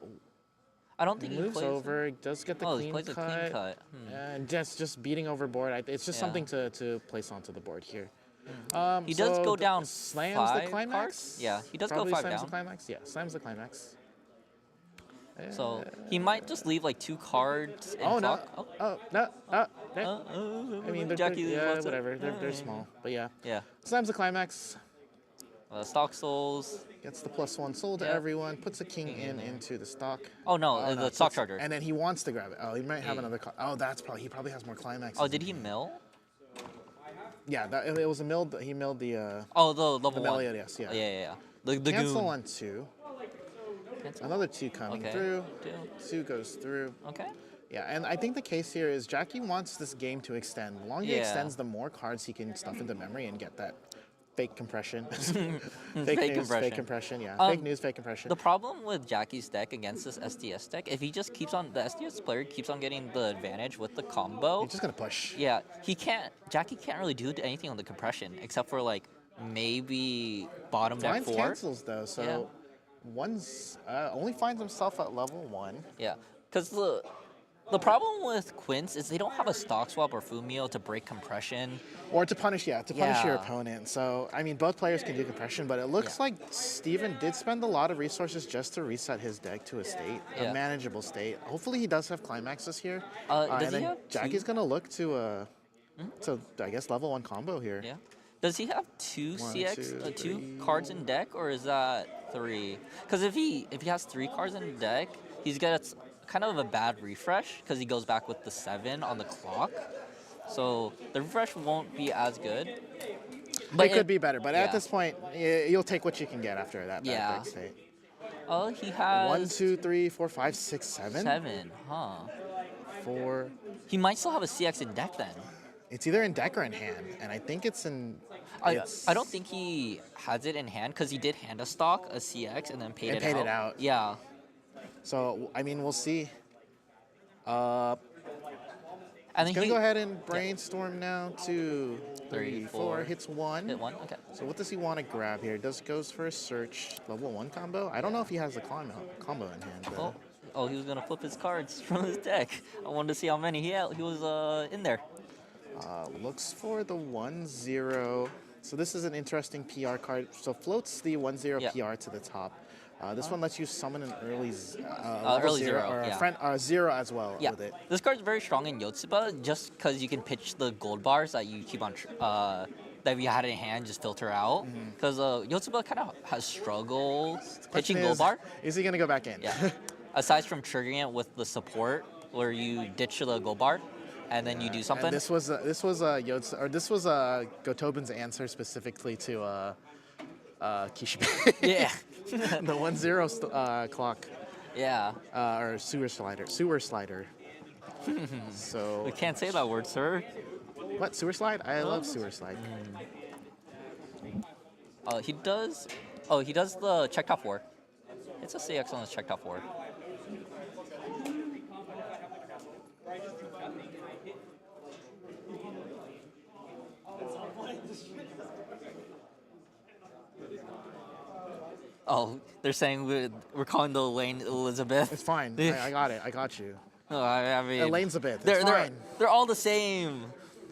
[SPEAKER 2] I don't think he
[SPEAKER 1] moves
[SPEAKER 2] plays.
[SPEAKER 1] over, does get the
[SPEAKER 2] Oh,
[SPEAKER 1] clean
[SPEAKER 2] he plays
[SPEAKER 1] cut.
[SPEAKER 2] a clean cut.
[SPEAKER 1] And just beating overboard. It's just
[SPEAKER 2] Yeah.
[SPEAKER 1] something to place onto the board here.
[SPEAKER 2] He does go down
[SPEAKER 1] slams
[SPEAKER 2] 5
[SPEAKER 1] the climax.
[SPEAKER 2] cards. Yeah, he does
[SPEAKER 1] Probably
[SPEAKER 2] go 5
[SPEAKER 1] slams
[SPEAKER 2] down.
[SPEAKER 1] the climax. Yeah, slams the climax.
[SPEAKER 2] So he might just leave like 2 cards in
[SPEAKER 1] Oh no!
[SPEAKER 2] clock.
[SPEAKER 1] Oh no! I mean, they're
[SPEAKER 2] Jackie
[SPEAKER 1] yeah,
[SPEAKER 2] wants it.
[SPEAKER 1] whatever. They're small, but yeah.
[SPEAKER 2] Yeah.
[SPEAKER 1] Slams the climax.
[SPEAKER 2] Stock souls.
[SPEAKER 1] Gets the +1 soul to
[SPEAKER 2] Yeah.
[SPEAKER 1] everyone. Puts a king into the stock.
[SPEAKER 2] Oh no, the stock charger.
[SPEAKER 1] And then he wants to grab it. Oh, he might have
[SPEAKER 2] Yeah.
[SPEAKER 1] another. Oh, he probably has more climaxes.
[SPEAKER 2] Oh, did he mill?
[SPEAKER 1] Yeah, it was a milled. He milled the.
[SPEAKER 2] Oh, the level
[SPEAKER 1] The
[SPEAKER 2] 1.
[SPEAKER 1] Meliad, yes, yeah.
[SPEAKER 2] Yeah. The
[SPEAKER 1] Cancel
[SPEAKER 2] goon.
[SPEAKER 1] on 2.
[SPEAKER 2] Cancel.
[SPEAKER 1] Another 2 coming
[SPEAKER 2] Okay.
[SPEAKER 1] through.
[SPEAKER 2] 2.
[SPEAKER 1] 2 goes through.
[SPEAKER 2] Okay.
[SPEAKER 1] Yeah, and I think the case here is Jackie wants this game to extend. The longer he
[SPEAKER 2] Yeah.
[SPEAKER 1] extends, the more cards he can stuff into memory and get that fake compression.
[SPEAKER 2] Fake
[SPEAKER 1] news,
[SPEAKER 2] compression.
[SPEAKER 1] Fake compression, yeah. Fake news, fake compression.
[SPEAKER 2] The problem with Jackie's deck against this SDS deck, if he just keeps on, the SDS player keeps on getting the advantage with the combo.
[SPEAKER 1] He's just going to push.
[SPEAKER 2] Yeah, Jackie can't really do anything on the compression except for like maybe bottom deck
[SPEAKER 1] Finds
[SPEAKER 2] 4.
[SPEAKER 1] cancels, though, so
[SPEAKER 2] Yeah.
[SPEAKER 1] only finds himself at level 1.
[SPEAKER 2] Yeah, because the problem with Quince is they don't have a stock swap or Fumio to break compression.
[SPEAKER 1] Or to punish your
[SPEAKER 2] Yeah.
[SPEAKER 1] opponent. So, I mean, both players can do compression, but it looks like Steven did spend a lot of resources just to reset his deck to a state,
[SPEAKER 2] Yeah.
[SPEAKER 1] a manageable state. Hopefully he does have climaxes here.
[SPEAKER 2] Does
[SPEAKER 1] and
[SPEAKER 2] he
[SPEAKER 1] then
[SPEAKER 2] have
[SPEAKER 1] Jackie's
[SPEAKER 2] 2?
[SPEAKER 1] going to look to, I guess, level 1 combo here.
[SPEAKER 2] Yeah. Does he have 2
[SPEAKER 1] One,
[SPEAKER 2] CX,
[SPEAKER 1] two,
[SPEAKER 2] 2
[SPEAKER 1] three.
[SPEAKER 2] cards in deck, or is that 3? Because if he has 3 cards in deck, he's got kind of a bad refresh because he goes back with the 7 on the clock. So the refresh won't be as good.
[SPEAKER 1] It could be better, but
[SPEAKER 2] yeah.
[SPEAKER 1] at this point, you'll take what you can get after that
[SPEAKER 2] Yeah.
[SPEAKER 1] deck state.
[SPEAKER 2] Oh, he has
[SPEAKER 1] 1, 2, 3, 4, 5, 6, 7.
[SPEAKER 2] 7, huh?
[SPEAKER 1] 4.
[SPEAKER 2] He might still have a CX in deck then.
[SPEAKER 1] It's either in deck or in hand, and I think it's in.
[SPEAKER 2] I don't think he has it in hand because he did hand a stock, a CX, and then paid
[SPEAKER 1] And
[SPEAKER 2] it
[SPEAKER 1] paid
[SPEAKER 2] out.
[SPEAKER 1] it out.
[SPEAKER 2] Yeah.
[SPEAKER 1] So I mean, we'll see.
[SPEAKER 2] And then
[SPEAKER 1] Gonna
[SPEAKER 2] he
[SPEAKER 1] go ahead and brainstorm now. 2, 3, 4.
[SPEAKER 2] 4.
[SPEAKER 1] Hits 1.
[SPEAKER 2] hit 1. Okay.
[SPEAKER 1] So what does he want to grab here? Goes for a search level 1 combo. I don't know if he has the combo in hand. Though.
[SPEAKER 2] Oh, he was gonna flip his cards from his deck. I wanted to see how many he was in there.
[SPEAKER 1] Looks for the 1-0. So this is an interesting PR card. So floats the 1-0
[SPEAKER 2] Yeah.
[SPEAKER 1] PR to the top. This one lets you summon an early
[SPEAKER 2] Early
[SPEAKER 1] zero,
[SPEAKER 2] zero,
[SPEAKER 1] or
[SPEAKER 2] yeah.
[SPEAKER 1] a friend, or a 0 as well
[SPEAKER 2] Yeah,
[SPEAKER 1] with it.
[SPEAKER 2] this card's very strong in Yotsuba just because you can pitch the gold bars that you keep on that you had in hand just filter out. Because Yotsuba kind of has struggled pitching
[SPEAKER 1] Question
[SPEAKER 2] gold
[SPEAKER 1] is,
[SPEAKER 2] bar.
[SPEAKER 1] Is he gonna go back in?
[SPEAKER 2] Yeah. Aside from triggering it with the support, where you ditch the gold bar, and then you do something.
[SPEAKER 1] And this was Gotobin's answer specifically to Kishibe.
[SPEAKER 2] Yeah.
[SPEAKER 1] The 1-0 clock.
[SPEAKER 2] Yeah.
[SPEAKER 1] Or sewer slider. So
[SPEAKER 2] We can't say that word, sir.
[SPEAKER 1] what, sewer slide? I love sewer slide.
[SPEAKER 2] He does. Oh, he does the check top 4. It's a CX on his check top 4. Oh, they're saying we're calling the lane Elizabeth.
[SPEAKER 1] It's fine. I got it. I got you.
[SPEAKER 2] Oh, I mean,
[SPEAKER 1] Elaine's a bit. It's
[SPEAKER 2] They're
[SPEAKER 1] fine.
[SPEAKER 2] they're all the same.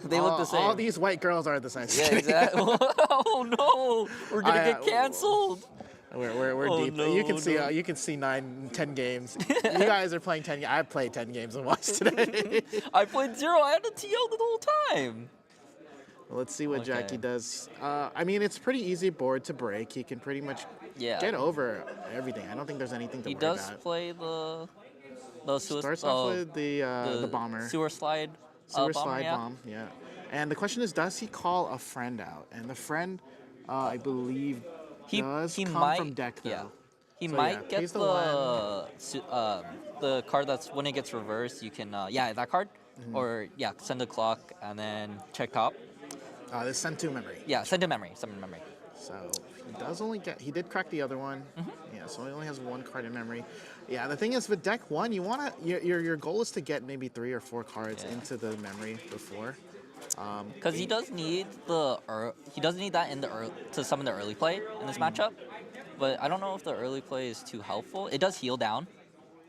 [SPEAKER 2] They look the same.
[SPEAKER 1] All these white girls are the same.
[SPEAKER 2] Yeah, exactly. Oh no, we're gonna get canceled.
[SPEAKER 1] We're
[SPEAKER 2] Oh,
[SPEAKER 1] deep.
[SPEAKER 2] no,
[SPEAKER 1] You can see 9, 10 games. You guys are playing 10. I've played 10 games and watched today.
[SPEAKER 2] I played 0. I had a TL the whole time.
[SPEAKER 1] Let's see what
[SPEAKER 2] Okay.
[SPEAKER 1] Jackie does. I mean, it's pretty easy board to break. He can pretty much
[SPEAKER 2] Yeah.
[SPEAKER 1] get over everything. I don't think there's anything to
[SPEAKER 2] He
[SPEAKER 1] worry
[SPEAKER 2] does
[SPEAKER 1] about.
[SPEAKER 2] play the The
[SPEAKER 1] Starts off with the bomber.
[SPEAKER 2] Sewer slide.
[SPEAKER 1] Sewer
[SPEAKER 2] Bomber,
[SPEAKER 1] slide
[SPEAKER 2] yeah.
[SPEAKER 1] bomb, yeah. And the question is, does he call a friend out? And the friend, I believe, does
[SPEAKER 2] He
[SPEAKER 1] come
[SPEAKER 2] might,
[SPEAKER 1] from deck, though.
[SPEAKER 2] yeah. He
[SPEAKER 1] So,
[SPEAKER 2] might
[SPEAKER 1] yeah,
[SPEAKER 2] get
[SPEAKER 1] pays the one.
[SPEAKER 2] the card that's when it gets reversed, you can yeah, that card, or yeah, send a clock and then check top.
[SPEAKER 1] This send to memory.
[SPEAKER 2] Yeah, send to memory, send to memory.
[SPEAKER 1] So he did crack the other one. Yeah, so he only has one card in memory. Yeah, the thing is with deck one, your goal is to get maybe 3 or 4 cards into the memory before.
[SPEAKER 2] Because he does need that in the to summon the early play in this matchup, but I don't know if the early play is too helpful. It does heal down,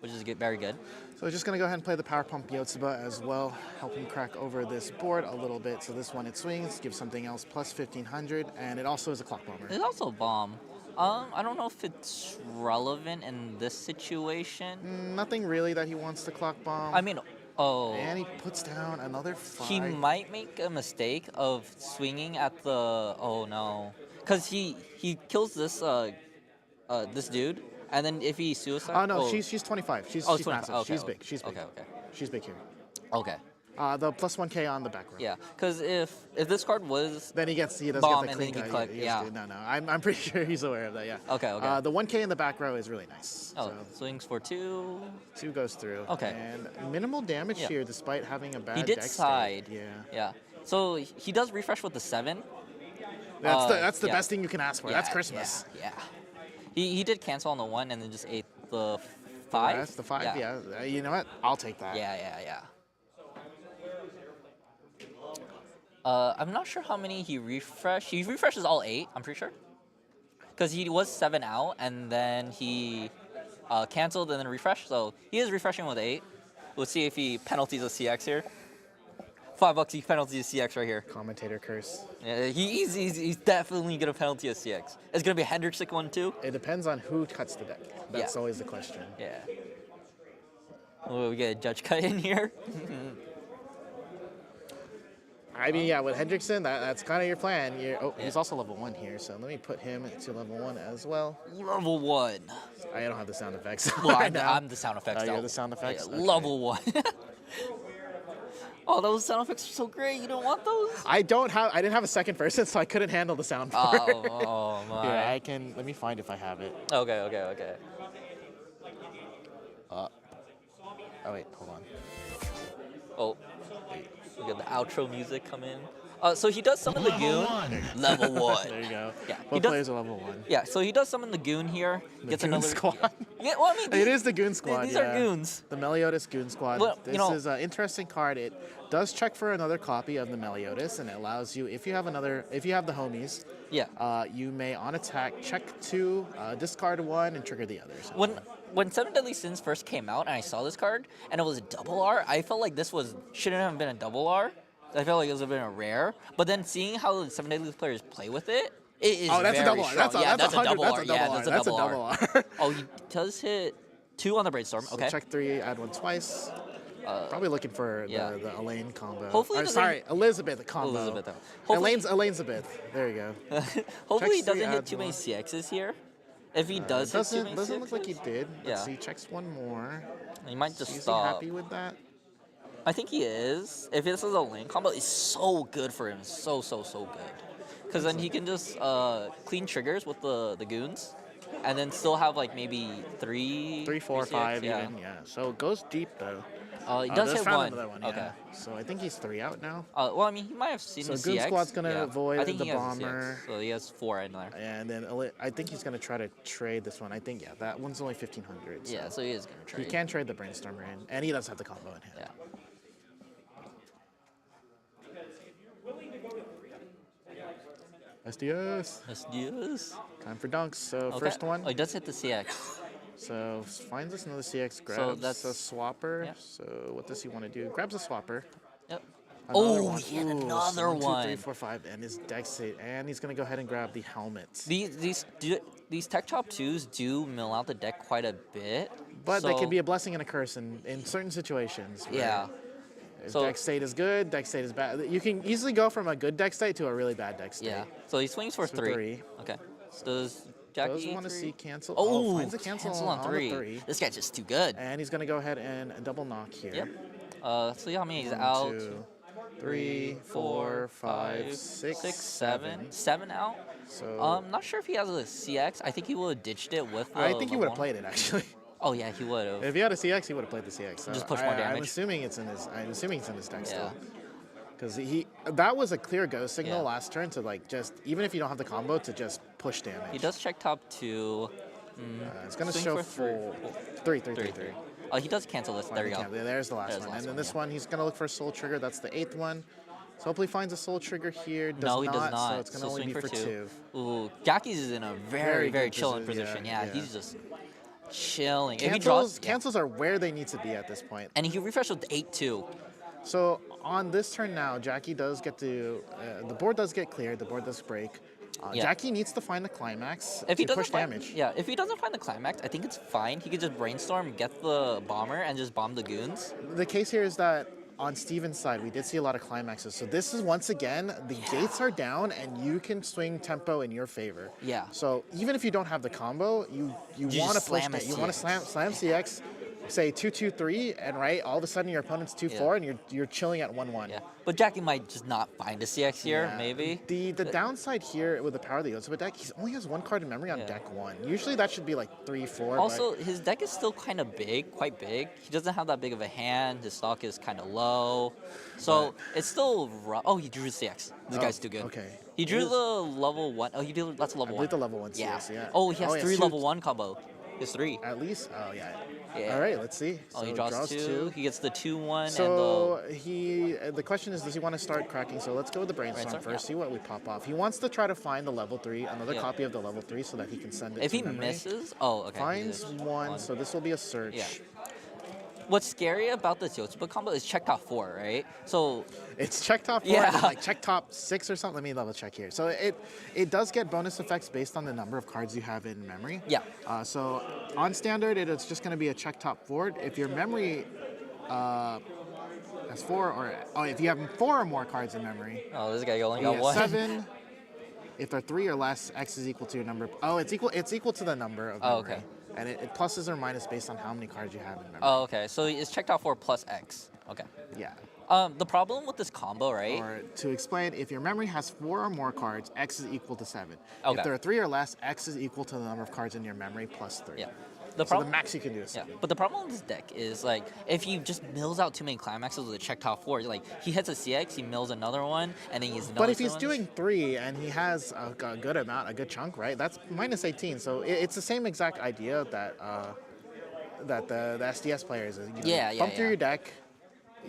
[SPEAKER 2] which is very good.
[SPEAKER 1] So we're just going to go ahead and play the Power Pump Yotsuba as well, help him crack over this board a little bit. So this one it swings, gives something else plus 1500, and it also is a clock bomber.
[SPEAKER 2] It's also a bomb. I don't know if it's relevant in this situation.
[SPEAKER 1] Nothing really that he wants to clock bomb.
[SPEAKER 2] I mean,
[SPEAKER 1] And he puts down another 5.
[SPEAKER 2] he might make a mistake of swinging at the, oh no. Because he kills this this dude, and then if he suicides...
[SPEAKER 1] Oh, no, she's 25. She's
[SPEAKER 2] 25.
[SPEAKER 1] massive.
[SPEAKER 2] Okay,
[SPEAKER 1] she's big. She's big.
[SPEAKER 2] Okay.
[SPEAKER 1] She's big here.
[SPEAKER 2] Okay.
[SPEAKER 1] The plus 1k on the back row.
[SPEAKER 2] Yeah, because if this card was...
[SPEAKER 1] Then he does
[SPEAKER 2] bomb
[SPEAKER 1] get the
[SPEAKER 2] and then
[SPEAKER 1] clean
[SPEAKER 2] he
[SPEAKER 1] cut.
[SPEAKER 2] click, yeah.
[SPEAKER 1] No, I'm pretty sure he's aware of that, yeah.
[SPEAKER 2] Okay.
[SPEAKER 1] The 1k in the back row is really nice.
[SPEAKER 2] Oh,
[SPEAKER 1] So
[SPEAKER 2] swings for 2.
[SPEAKER 1] 2 goes through.
[SPEAKER 2] Okay.
[SPEAKER 1] And minimal damage here despite having a bad
[SPEAKER 2] He did
[SPEAKER 1] deck
[SPEAKER 2] side.
[SPEAKER 1] state.
[SPEAKER 2] Yeah. So he does refresh with the 7.
[SPEAKER 1] That's the
[SPEAKER 2] yeah.
[SPEAKER 1] best thing you can ask for. That's Christmas.
[SPEAKER 2] Yeah. He did cancel on the 1 and then just ate the 5.
[SPEAKER 1] That's the 5, yeah. You know what? I'll take that.
[SPEAKER 2] Yeah. I'm not sure how many he refreshed. He refreshes all 8, I'm pretty sure. Because he was 7 out, and then he canceled and then refreshed. So he is refreshing with 8. We'll see if he penalties a CX here. $5 he penalties a CX right here.
[SPEAKER 1] Commentator curse.
[SPEAKER 2] Yeah, he's definitely going to penalty a CX. It's going to be a Hendrick's one too.
[SPEAKER 1] It depends on who cuts the deck. That's always the question.
[SPEAKER 2] Yeah. Oh, we get a judge cut in here.
[SPEAKER 1] I mean, yeah, with Hendrickson, that's kind of your plan. He's also level 1 here, so let me put him to level 1 as well.
[SPEAKER 2] Level 1.
[SPEAKER 1] I don't have the sound effects.
[SPEAKER 2] Well,
[SPEAKER 1] right
[SPEAKER 2] I'm the sound effects.
[SPEAKER 1] You're the sound effects?
[SPEAKER 2] Yeah,
[SPEAKER 1] Okay.
[SPEAKER 2] Level 1. Oh, those sound effects are so great. You don't want those?
[SPEAKER 1] I didn't have a second person, so I couldn't handle the sound part.
[SPEAKER 2] Oh my.
[SPEAKER 1] Yeah, let me find if I have it.
[SPEAKER 2] Okay.
[SPEAKER 1] Oh, wait, hold on.
[SPEAKER 2] Oh, we got the outro music come in. So he does summon the goon. Level 1.
[SPEAKER 1] There you go.
[SPEAKER 2] Yeah,
[SPEAKER 1] Both players are level 1.
[SPEAKER 2] Yeah, so he does summon the goon here. Gets
[SPEAKER 1] Goon
[SPEAKER 2] another
[SPEAKER 1] squad.
[SPEAKER 2] Yeah, well, I mean,
[SPEAKER 1] It is the Goon Squad.
[SPEAKER 2] These are goons.
[SPEAKER 1] The Meliodas Goon Squad.
[SPEAKER 2] Well,
[SPEAKER 1] This is an interesting card. It does check for another copy of the Meliodas, and it allows you, if you have the homies, you may on attack check 2, discard 1, and trigger the others.
[SPEAKER 2] When Seven Deadly Sins first came out, and I saw this card, and it was a double R, I felt like this shouldn't have been a double R. I felt like it was a bit of rare. But then seeing how the Seven Deadly players play with it, it is
[SPEAKER 1] that's
[SPEAKER 2] very
[SPEAKER 1] a double R.
[SPEAKER 2] strong.
[SPEAKER 1] That's a double R.
[SPEAKER 2] Yeah, that's a double R.
[SPEAKER 1] R.
[SPEAKER 2] Oh, he does hit 2 on the Brainstorm.
[SPEAKER 1] So
[SPEAKER 2] Okay.
[SPEAKER 1] check 3, add 1 twice. Probably looking for the Elaine combo.
[SPEAKER 2] Hopefully
[SPEAKER 1] Elizabeth combo.
[SPEAKER 2] Elizabeth.
[SPEAKER 1] Elizabeth. There you go.
[SPEAKER 2] Hopefully he
[SPEAKER 1] Checks 3,
[SPEAKER 2] doesn't hit
[SPEAKER 1] adds
[SPEAKER 2] too many
[SPEAKER 1] 1.
[SPEAKER 2] CXs here. If he does hit too many
[SPEAKER 1] doesn't look like he
[SPEAKER 2] CXs,
[SPEAKER 1] did.
[SPEAKER 2] Yeah.
[SPEAKER 1] Let's see, checks 1 more.
[SPEAKER 2] he might just
[SPEAKER 1] Is he
[SPEAKER 2] stop.
[SPEAKER 1] happy with that?
[SPEAKER 2] I think he is. If this is a lane combo, it's so good for him. So good. Because then he can just clean triggers with the goons, and then still have like maybe 3,
[SPEAKER 1] 4, 5
[SPEAKER 2] yeah.
[SPEAKER 1] even. Yeah. So it goes deep though.
[SPEAKER 2] He does hit
[SPEAKER 1] found
[SPEAKER 2] 1.
[SPEAKER 1] Another one.
[SPEAKER 2] Okay.
[SPEAKER 1] Yeah. So I think he's 3 out now.
[SPEAKER 2] Well, I mean, he might have seen
[SPEAKER 1] So
[SPEAKER 2] the
[SPEAKER 1] Goon
[SPEAKER 2] CX.
[SPEAKER 1] Squad's gonna avoid
[SPEAKER 2] I think
[SPEAKER 1] the
[SPEAKER 2] he has
[SPEAKER 1] bomber.
[SPEAKER 2] CX, so he has 4 in there.
[SPEAKER 1] And then I think he's gonna try to trade this one. I think that one's only 1500.
[SPEAKER 2] Yeah, so he is gonna trade.
[SPEAKER 1] He can trade the Brainstormer in, and he does have the combo in hand.
[SPEAKER 2] Yeah.
[SPEAKER 1] SDS.
[SPEAKER 2] SDS.
[SPEAKER 1] Time for dunks. So
[SPEAKER 2] Okay.
[SPEAKER 1] first one.
[SPEAKER 2] Oh, he does hit the CX.
[SPEAKER 1] So finds us another CX, grabs
[SPEAKER 2] that's-
[SPEAKER 1] a swapper.
[SPEAKER 2] yeah.
[SPEAKER 1] So what does he want to do? Grabs a swapper.
[SPEAKER 2] Yep.
[SPEAKER 1] Another
[SPEAKER 2] Oh,
[SPEAKER 1] one.
[SPEAKER 2] he had
[SPEAKER 1] Ooh,
[SPEAKER 2] another
[SPEAKER 1] so 1, 2,
[SPEAKER 2] one.
[SPEAKER 1] 3, 4, 5, and his deck state, and he's gonna go ahead and grab the helmets.
[SPEAKER 2] These Tech Chop 2s do mill out the deck quite a bit.
[SPEAKER 1] But they
[SPEAKER 2] so-
[SPEAKER 1] can be a blessing and a curse in certain situations. where
[SPEAKER 2] Yeah.
[SPEAKER 1] If
[SPEAKER 2] So-
[SPEAKER 1] deck state is good, deck state is bad. You can easily go from a good deck state to a really bad deck state.
[SPEAKER 2] Yeah. So he swings for
[SPEAKER 1] For
[SPEAKER 2] 3.
[SPEAKER 1] three.
[SPEAKER 2] Okay. Do Jack
[SPEAKER 1] does
[SPEAKER 2] E3.
[SPEAKER 1] want to see cancel.
[SPEAKER 2] Oh,
[SPEAKER 1] finds a cancel
[SPEAKER 2] on
[SPEAKER 1] the
[SPEAKER 2] 3. This guy's just too good.
[SPEAKER 1] And he's going to go ahead and double knock here.
[SPEAKER 2] Yep. So how many he's
[SPEAKER 1] 1,
[SPEAKER 2] out?
[SPEAKER 1] 2, 3, 4, 5, 6, 7.
[SPEAKER 2] 7 out.
[SPEAKER 1] So
[SPEAKER 2] I'm not sure if he has a CX. I think he would have ditched it with the
[SPEAKER 1] I think he would have
[SPEAKER 2] level
[SPEAKER 1] played it actually.
[SPEAKER 2] 1. Oh yeah, he would have.
[SPEAKER 1] If he had a CX, he would have played the CX. So
[SPEAKER 2] Just push more
[SPEAKER 1] I'm
[SPEAKER 2] damage.
[SPEAKER 1] assuming it's in his. I'm assuming it's in his deck
[SPEAKER 2] Yeah.
[SPEAKER 1] still. Because that was a clear go signal
[SPEAKER 2] Yeah.
[SPEAKER 1] last turn to like just even if you don't have the combo to just push damage.
[SPEAKER 2] He does check top 2.
[SPEAKER 1] It's gonna
[SPEAKER 2] Swing
[SPEAKER 1] show
[SPEAKER 2] for
[SPEAKER 1] full
[SPEAKER 2] 3.
[SPEAKER 1] 3.
[SPEAKER 2] Oh, he does cancel this. There you go.
[SPEAKER 1] There's the last one. And then this one, he's gonna look for a soul trigger. That's the 8th one. So hopefully finds a soul trigger here.
[SPEAKER 2] No, he does not.
[SPEAKER 1] So it's gonna only
[SPEAKER 2] swing
[SPEAKER 1] be for 2.
[SPEAKER 2] Ooh, Jackie's is in a very, very
[SPEAKER 1] good
[SPEAKER 2] chilling
[SPEAKER 1] position.
[SPEAKER 2] position.
[SPEAKER 1] Yeah,
[SPEAKER 2] Yeah,
[SPEAKER 1] yeah.
[SPEAKER 2] he's just chilling. If he draws,
[SPEAKER 1] Cancels are where they need to be at this point.
[SPEAKER 2] and he refreshed with 8-2.
[SPEAKER 1] So on this turn now, Jackie does get to, the board does get cleared, the board does break.
[SPEAKER 2] Yeah.
[SPEAKER 1] Jackie needs to find the climax
[SPEAKER 2] If he
[SPEAKER 1] to
[SPEAKER 2] doesn't
[SPEAKER 1] push
[SPEAKER 2] find,
[SPEAKER 1] damage.
[SPEAKER 2] yeah, if he doesn't find the climax, I think it's fine. He could just brainstorm, get the bomber, and just bomb the goons.
[SPEAKER 1] The case here is that on Steven's side, we did see a lot of climaxes. So this is once again, the gates are down and you can swing tempo in your favor.
[SPEAKER 2] Yeah.
[SPEAKER 1] So even if you don't have the combo, you want to
[SPEAKER 2] just
[SPEAKER 1] push
[SPEAKER 2] slam a
[SPEAKER 1] it. You want to
[SPEAKER 2] CX.
[SPEAKER 1] slam CX, say 2-2-3, and right, all of a sudden your opponent's 2-4, and you're chilling at 1-1.
[SPEAKER 2] Yeah, but Jackie might just not find a CX here,
[SPEAKER 1] Yeah.
[SPEAKER 2] maybe.
[SPEAKER 1] The downside here with the power of the Yotsuba deck, he only has 1 card in memory on deck 1. Usually that should be like 3, 4.
[SPEAKER 2] Also, his deck is still kind of big, quite big. He doesn't have that big of a hand. His stock is kind of low. So it's still rough. Oh, he drew the CX. This guy's too good.
[SPEAKER 1] Okay.
[SPEAKER 2] He drew the level 1. Oh, that's a level 1.
[SPEAKER 1] believe the level 1 CX, yeah.
[SPEAKER 2] Oh, he has
[SPEAKER 1] Oh,
[SPEAKER 2] 3
[SPEAKER 1] yeah,
[SPEAKER 2] level 1 combo. He has 3.
[SPEAKER 1] At least, oh yeah.
[SPEAKER 2] Yeah.
[SPEAKER 1] All right, let's see.
[SPEAKER 2] Oh,
[SPEAKER 1] So
[SPEAKER 2] he draws 2. He gets the 2-1
[SPEAKER 1] So the question is, does he want to start cracking? So let's go with the brainstorm
[SPEAKER 2] Brainstorm,
[SPEAKER 1] first,
[SPEAKER 2] yeah.
[SPEAKER 1] see what we pop off. He wants to try to find the level 3, another
[SPEAKER 2] Yeah.
[SPEAKER 1] copy of the level 3, so that he can send it
[SPEAKER 2] If
[SPEAKER 1] to
[SPEAKER 2] he
[SPEAKER 1] memory.
[SPEAKER 2] misses, oh, okay.
[SPEAKER 1] Finds 1, so this will be a search.
[SPEAKER 2] Yeah. What's scary about this Yotsuba combo is check top 4, right? So
[SPEAKER 1] It's check top 4,
[SPEAKER 2] Yeah.
[SPEAKER 1] and like check top 6 or something. Let me double check here. So it does get bonus effects based on the number of cards you have in memory.
[SPEAKER 2] Yeah.
[SPEAKER 1] So on standard, it's just going to be a check top 4. If your memory has 4, if you have 4 or more cards in memory,
[SPEAKER 2] oh, this guy only
[SPEAKER 1] you
[SPEAKER 2] got
[SPEAKER 1] get
[SPEAKER 2] 1.
[SPEAKER 1] 7. If they're 3 or less, X is equal to your number. Oh, it's equal to the number of memory.
[SPEAKER 2] Oh, okay.
[SPEAKER 1] And it pluses or minus based on how many cards you have in memory.
[SPEAKER 2] Oh, okay. So it's checked out 4 plus X. Okay.
[SPEAKER 1] Yeah.
[SPEAKER 2] The problem with this combo, right?
[SPEAKER 1] Or to explain, if your memory has 4 or more cards, X is equal to 7.
[SPEAKER 2] Okay.
[SPEAKER 1] If there are 3 or less, X is equal to the number of cards in your memory plus 3.
[SPEAKER 2] Yeah.
[SPEAKER 1] So the max you can do is
[SPEAKER 2] Yeah,
[SPEAKER 1] 7.
[SPEAKER 2] but the problem with this deck is like if he just mills out too many climaxes with a check top 4, like he hits a CX, he mills another one, and then he's.
[SPEAKER 1] But if he's doing 3 and he has a good amount, a good chunk, right? That's minus 18. So it's the same exact idea that the SDS players. Bump through your deck.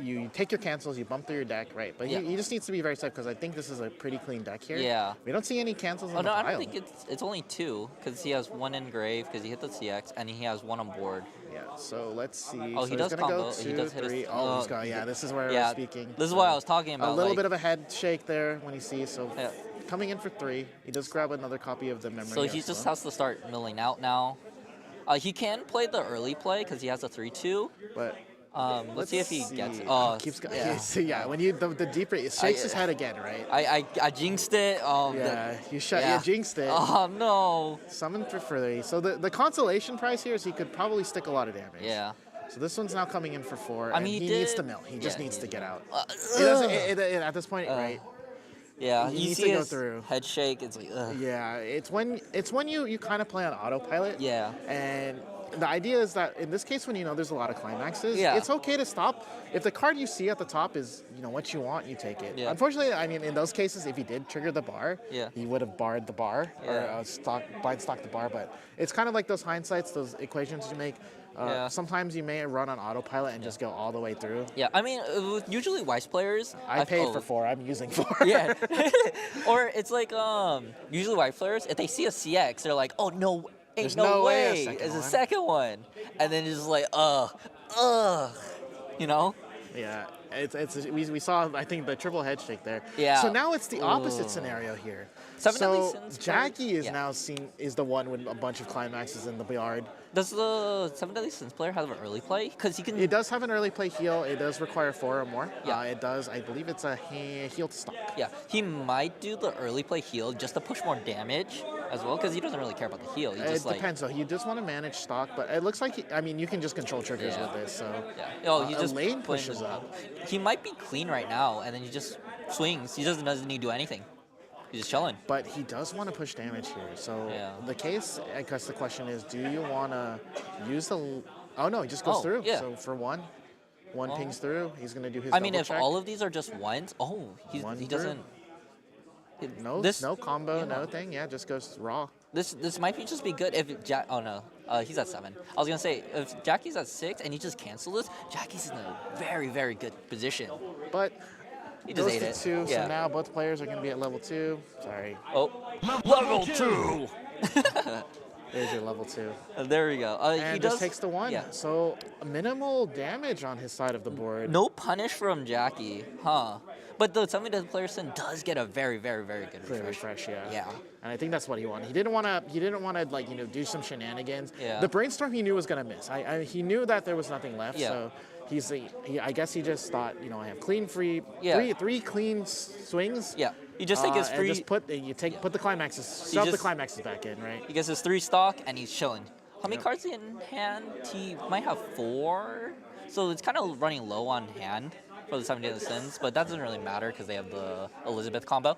[SPEAKER 1] You take your cancels, you bump through your deck, right? But he just needs to be very safe because I think this is a pretty clean deck here.
[SPEAKER 2] Yeah.
[SPEAKER 1] We don't see any cancels on the
[SPEAKER 2] no,
[SPEAKER 1] pile.
[SPEAKER 2] I don't think it's only 2 because he has 1 in grave because he hit the CX and he has 1 on board.
[SPEAKER 1] Yeah. So let's see.
[SPEAKER 2] Oh,
[SPEAKER 1] so
[SPEAKER 2] he does
[SPEAKER 1] he's gonna
[SPEAKER 2] combo.
[SPEAKER 1] go 2,
[SPEAKER 2] He does hit
[SPEAKER 1] 3.
[SPEAKER 2] his.
[SPEAKER 1] Oh, he's got. Yeah, this is where
[SPEAKER 2] yeah,
[SPEAKER 1] we're speaking.
[SPEAKER 2] This is what I was talking about.
[SPEAKER 1] A little
[SPEAKER 2] like,
[SPEAKER 1] bit of a head shake there when he sees. So
[SPEAKER 2] Yeah.
[SPEAKER 1] coming in for 3, he does grab another copy of the memory.
[SPEAKER 2] So he just has to start milling out now. He can play the early play because he has a 3-2.
[SPEAKER 1] But
[SPEAKER 2] Let's see if he gets it.
[SPEAKER 1] Oh,
[SPEAKER 2] Oh,
[SPEAKER 1] keeps
[SPEAKER 2] yeah.
[SPEAKER 1] yeah. When you the deeper it shakes his head again, right?
[SPEAKER 2] I jinxed it.
[SPEAKER 1] Yeah, you jinxed it.
[SPEAKER 2] Oh no.
[SPEAKER 1] Summon for 3. So the consolation prize here is he could probably stick a lot of damage.
[SPEAKER 2] Yeah.
[SPEAKER 1] So this one's now coming in for 4.
[SPEAKER 2] I mean,
[SPEAKER 1] he needs to mill. He just
[SPEAKER 2] yeah,
[SPEAKER 1] needs to get out.
[SPEAKER 2] Ugh.
[SPEAKER 1] At this point, right?
[SPEAKER 2] Yeah,
[SPEAKER 1] He
[SPEAKER 2] you
[SPEAKER 1] needs
[SPEAKER 2] see
[SPEAKER 1] to go
[SPEAKER 2] his
[SPEAKER 1] through.
[SPEAKER 2] head shake. It's like, ugh.
[SPEAKER 1] Yeah, it's when you kind of play on autopilot.
[SPEAKER 2] Yeah.
[SPEAKER 1] And the idea is that in this case, when you know there's a lot of climaxes,
[SPEAKER 2] Yeah.
[SPEAKER 1] it's okay to stop. If the card you see at the top is what you want, you take it.
[SPEAKER 2] Yeah.
[SPEAKER 1] Unfortunately, I mean, in those cases, if he did trigger the bar,
[SPEAKER 2] Yeah.
[SPEAKER 1] he would have barred the bar or
[SPEAKER 2] Yeah.
[SPEAKER 1] blind stock the bar. But it's kind of like those hindsights, those equations you make.
[SPEAKER 2] Yeah.
[SPEAKER 1] Sometimes you may run on autopilot and just go all the way through.
[SPEAKER 2] Yeah, I mean, usually Weiss players.
[SPEAKER 1] I paid for 4. I'm using 4.
[SPEAKER 2] Yeah. Or it's like usually Weiss players, if they see a CX, they're like, oh no,
[SPEAKER 1] There's
[SPEAKER 2] no
[SPEAKER 1] no way a
[SPEAKER 2] way,
[SPEAKER 1] second
[SPEAKER 2] it's a
[SPEAKER 1] one.
[SPEAKER 2] second one, and then it's just like, you know.
[SPEAKER 1] Yeah, we saw I think the triple head shake there.
[SPEAKER 2] Yeah.
[SPEAKER 1] So now it's the opposite
[SPEAKER 2] Ooh.
[SPEAKER 1] scenario here.
[SPEAKER 2] Seven Deadly
[SPEAKER 1] so
[SPEAKER 2] Sins
[SPEAKER 1] Jackie
[SPEAKER 2] players-
[SPEAKER 1] is now is the one with a bunch of climaxes in the yard.
[SPEAKER 2] Does the 7 Deadly Sins player have an early play? Because he can.
[SPEAKER 1] It does have an early play heal. It does require 4 or more.
[SPEAKER 2] Yeah.
[SPEAKER 1] It does. I believe it's a heal to stock.
[SPEAKER 2] Yeah, he might do the early play heal just to push more damage. as well, because he doesn't really care about the heal. He
[SPEAKER 1] It
[SPEAKER 2] just like
[SPEAKER 1] depends, though. He just want to manage stock, but it looks like, I mean, you can just control triggers
[SPEAKER 2] Yeah.
[SPEAKER 1] with this, so.
[SPEAKER 2] yeah. Oh, he
[SPEAKER 1] A
[SPEAKER 2] just
[SPEAKER 1] lane
[SPEAKER 2] putting
[SPEAKER 1] pushes
[SPEAKER 2] the-
[SPEAKER 1] up.
[SPEAKER 2] He might be clean right now, and then he just swings. He doesn't need to do anything. He's just chilling.
[SPEAKER 1] But he does want to push damage here. So
[SPEAKER 2] Yeah.
[SPEAKER 1] the case, I guess the question is, do you want to use the... Oh, no, he just goes
[SPEAKER 2] Oh,
[SPEAKER 1] through.
[SPEAKER 2] yeah.
[SPEAKER 1] So for one pings through. He's going to do his
[SPEAKER 2] I mean,
[SPEAKER 1] double
[SPEAKER 2] if
[SPEAKER 1] check.
[SPEAKER 2] all of these are just ones, he
[SPEAKER 1] One
[SPEAKER 2] doesn't.
[SPEAKER 1] No,
[SPEAKER 2] this
[SPEAKER 1] no combo,
[SPEAKER 2] yeah.
[SPEAKER 1] no thing. Yeah, just goes raw.
[SPEAKER 2] This might be just be good if Jack. Oh no, he's at 7. I was gonna say if Jackie's at 6 and he just cancel this, Jackie's in a very good position.
[SPEAKER 1] But
[SPEAKER 2] He just
[SPEAKER 1] goes
[SPEAKER 2] ate
[SPEAKER 1] to
[SPEAKER 2] it.
[SPEAKER 1] 2,
[SPEAKER 2] Yeah.
[SPEAKER 1] so now both players are going to be at level 2. Sorry.
[SPEAKER 2] Oh, level 2.
[SPEAKER 1] There's your level 2.
[SPEAKER 2] There we go.
[SPEAKER 1] And
[SPEAKER 2] He
[SPEAKER 1] just
[SPEAKER 2] does
[SPEAKER 1] takes the 1.
[SPEAKER 2] Yeah.
[SPEAKER 1] So minimal damage on his side of the board.
[SPEAKER 2] No punish from Jackie, huh? But the 70 player Sin does get a very good
[SPEAKER 1] Clear
[SPEAKER 2] refresh.
[SPEAKER 1] refresh, yeah.
[SPEAKER 2] Yeah.
[SPEAKER 1] And I think that's what he wanted. He didn't want to like, do some shenanigans.
[SPEAKER 2] Yeah.
[SPEAKER 1] The brainstorm he knew was going to miss. He knew that there was nothing left,
[SPEAKER 2] Yeah.
[SPEAKER 1] so I guess he just thought, I have clean free
[SPEAKER 2] Yeah.
[SPEAKER 1] three clean swings.
[SPEAKER 2] Yeah. You just take his
[SPEAKER 1] and
[SPEAKER 2] free.
[SPEAKER 1] just put the climaxes, shove the
[SPEAKER 2] just-
[SPEAKER 1] climaxes back in, right?
[SPEAKER 2] He gets his 3 stock and he's chilling. How many
[SPEAKER 1] Yep.
[SPEAKER 2] cards in hand? He might have 4. So it's kind of running low on hand for the 70 Deadly Sins, but that doesn't really matter because they have the Elizabeth combo.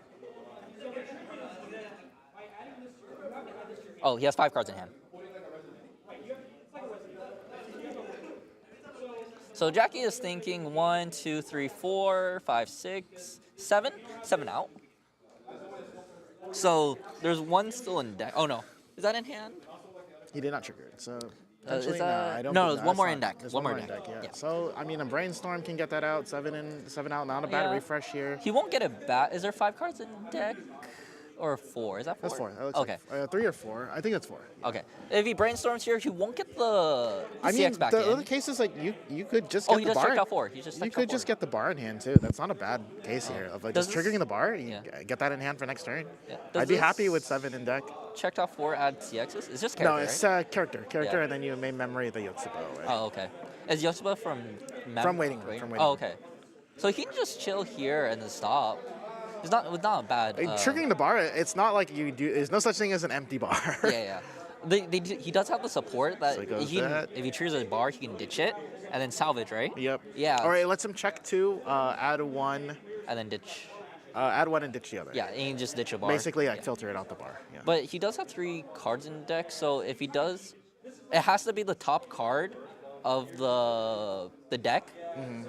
[SPEAKER 2] Oh, he has 5 cards in hand. So Jackie is thinking 1, 2, 3, 4, 5, 6, 7. 7 out. So there's 1 still in deck. Oh no, is that in hand?
[SPEAKER 1] He did not trigger it, so.
[SPEAKER 2] Is
[SPEAKER 1] Potentially,
[SPEAKER 2] that-
[SPEAKER 1] I don't
[SPEAKER 2] no,
[SPEAKER 1] think-
[SPEAKER 2] there's one
[SPEAKER 1] it's
[SPEAKER 2] more
[SPEAKER 1] not-
[SPEAKER 2] in deck.
[SPEAKER 1] There's
[SPEAKER 2] One
[SPEAKER 1] one
[SPEAKER 2] more
[SPEAKER 1] more in
[SPEAKER 2] in
[SPEAKER 1] deck,
[SPEAKER 2] deck.
[SPEAKER 1] yeah.
[SPEAKER 2] Yeah.
[SPEAKER 1] So, I mean, a brainstorm can get that out. 7 out, not a bad
[SPEAKER 2] Yeah.
[SPEAKER 1] refresh here.
[SPEAKER 2] He won't get it back. Is there 5 cards in deck? Or 4? Is that 4?
[SPEAKER 1] That's 4. That looks
[SPEAKER 2] Okay.
[SPEAKER 1] like 3 or 4. I think that's 4.
[SPEAKER 2] Okay. If he brainstorms here, he won't get the
[SPEAKER 1] I mean,
[SPEAKER 2] CX back
[SPEAKER 1] the
[SPEAKER 2] in.
[SPEAKER 1] other case is like you could just
[SPEAKER 2] Oh,
[SPEAKER 1] get
[SPEAKER 2] he
[SPEAKER 1] the
[SPEAKER 2] just
[SPEAKER 1] bar.
[SPEAKER 2] checked out 4. He just
[SPEAKER 1] You
[SPEAKER 2] checked
[SPEAKER 1] could
[SPEAKER 2] out
[SPEAKER 1] just
[SPEAKER 2] 4.
[SPEAKER 1] get the bar in hand too. That's not a bad case here of
[SPEAKER 2] Does
[SPEAKER 1] just
[SPEAKER 2] this-
[SPEAKER 1] triggering the bar. You
[SPEAKER 2] Yeah.
[SPEAKER 1] get that in hand for next turn.
[SPEAKER 2] Yeah. Does
[SPEAKER 1] I'd be happy
[SPEAKER 2] this-
[SPEAKER 1] with 7 in deck.
[SPEAKER 2] Checked out 4, add CXs? It's just character,
[SPEAKER 1] No, it's
[SPEAKER 2] right?
[SPEAKER 1] character,
[SPEAKER 2] Yeah.
[SPEAKER 1] and then you may memory the Yotsubo. Right?
[SPEAKER 2] Oh, okay. Is Yotsuba from...
[SPEAKER 1] From waiting room, from waiting
[SPEAKER 2] Oh,
[SPEAKER 1] room.
[SPEAKER 2] okay. So he can just chill here and then stop. It's not a bad...
[SPEAKER 1] Triggering the bar, it's not like you do. There's no such thing as an empty bar.
[SPEAKER 2] Yeah. He does have the support that
[SPEAKER 1] So it goes
[SPEAKER 2] he can,
[SPEAKER 1] that.
[SPEAKER 2] if he triggers a bar, he can ditch it and then salvage, right?
[SPEAKER 1] Yep.
[SPEAKER 2] Yeah.
[SPEAKER 1] All right, let's him check 2, add 1,
[SPEAKER 2] And then ditch.
[SPEAKER 1] add 1 and ditch the other.
[SPEAKER 2] Yeah, and he can just ditch a bar.
[SPEAKER 1] Basically, like
[SPEAKER 2] Yeah.
[SPEAKER 1] filter it out the bar. Yeah.
[SPEAKER 2] But he does have 3 cards in deck, so if he does, it has to be the top card of the deck.
[SPEAKER 1] Mm-hmm.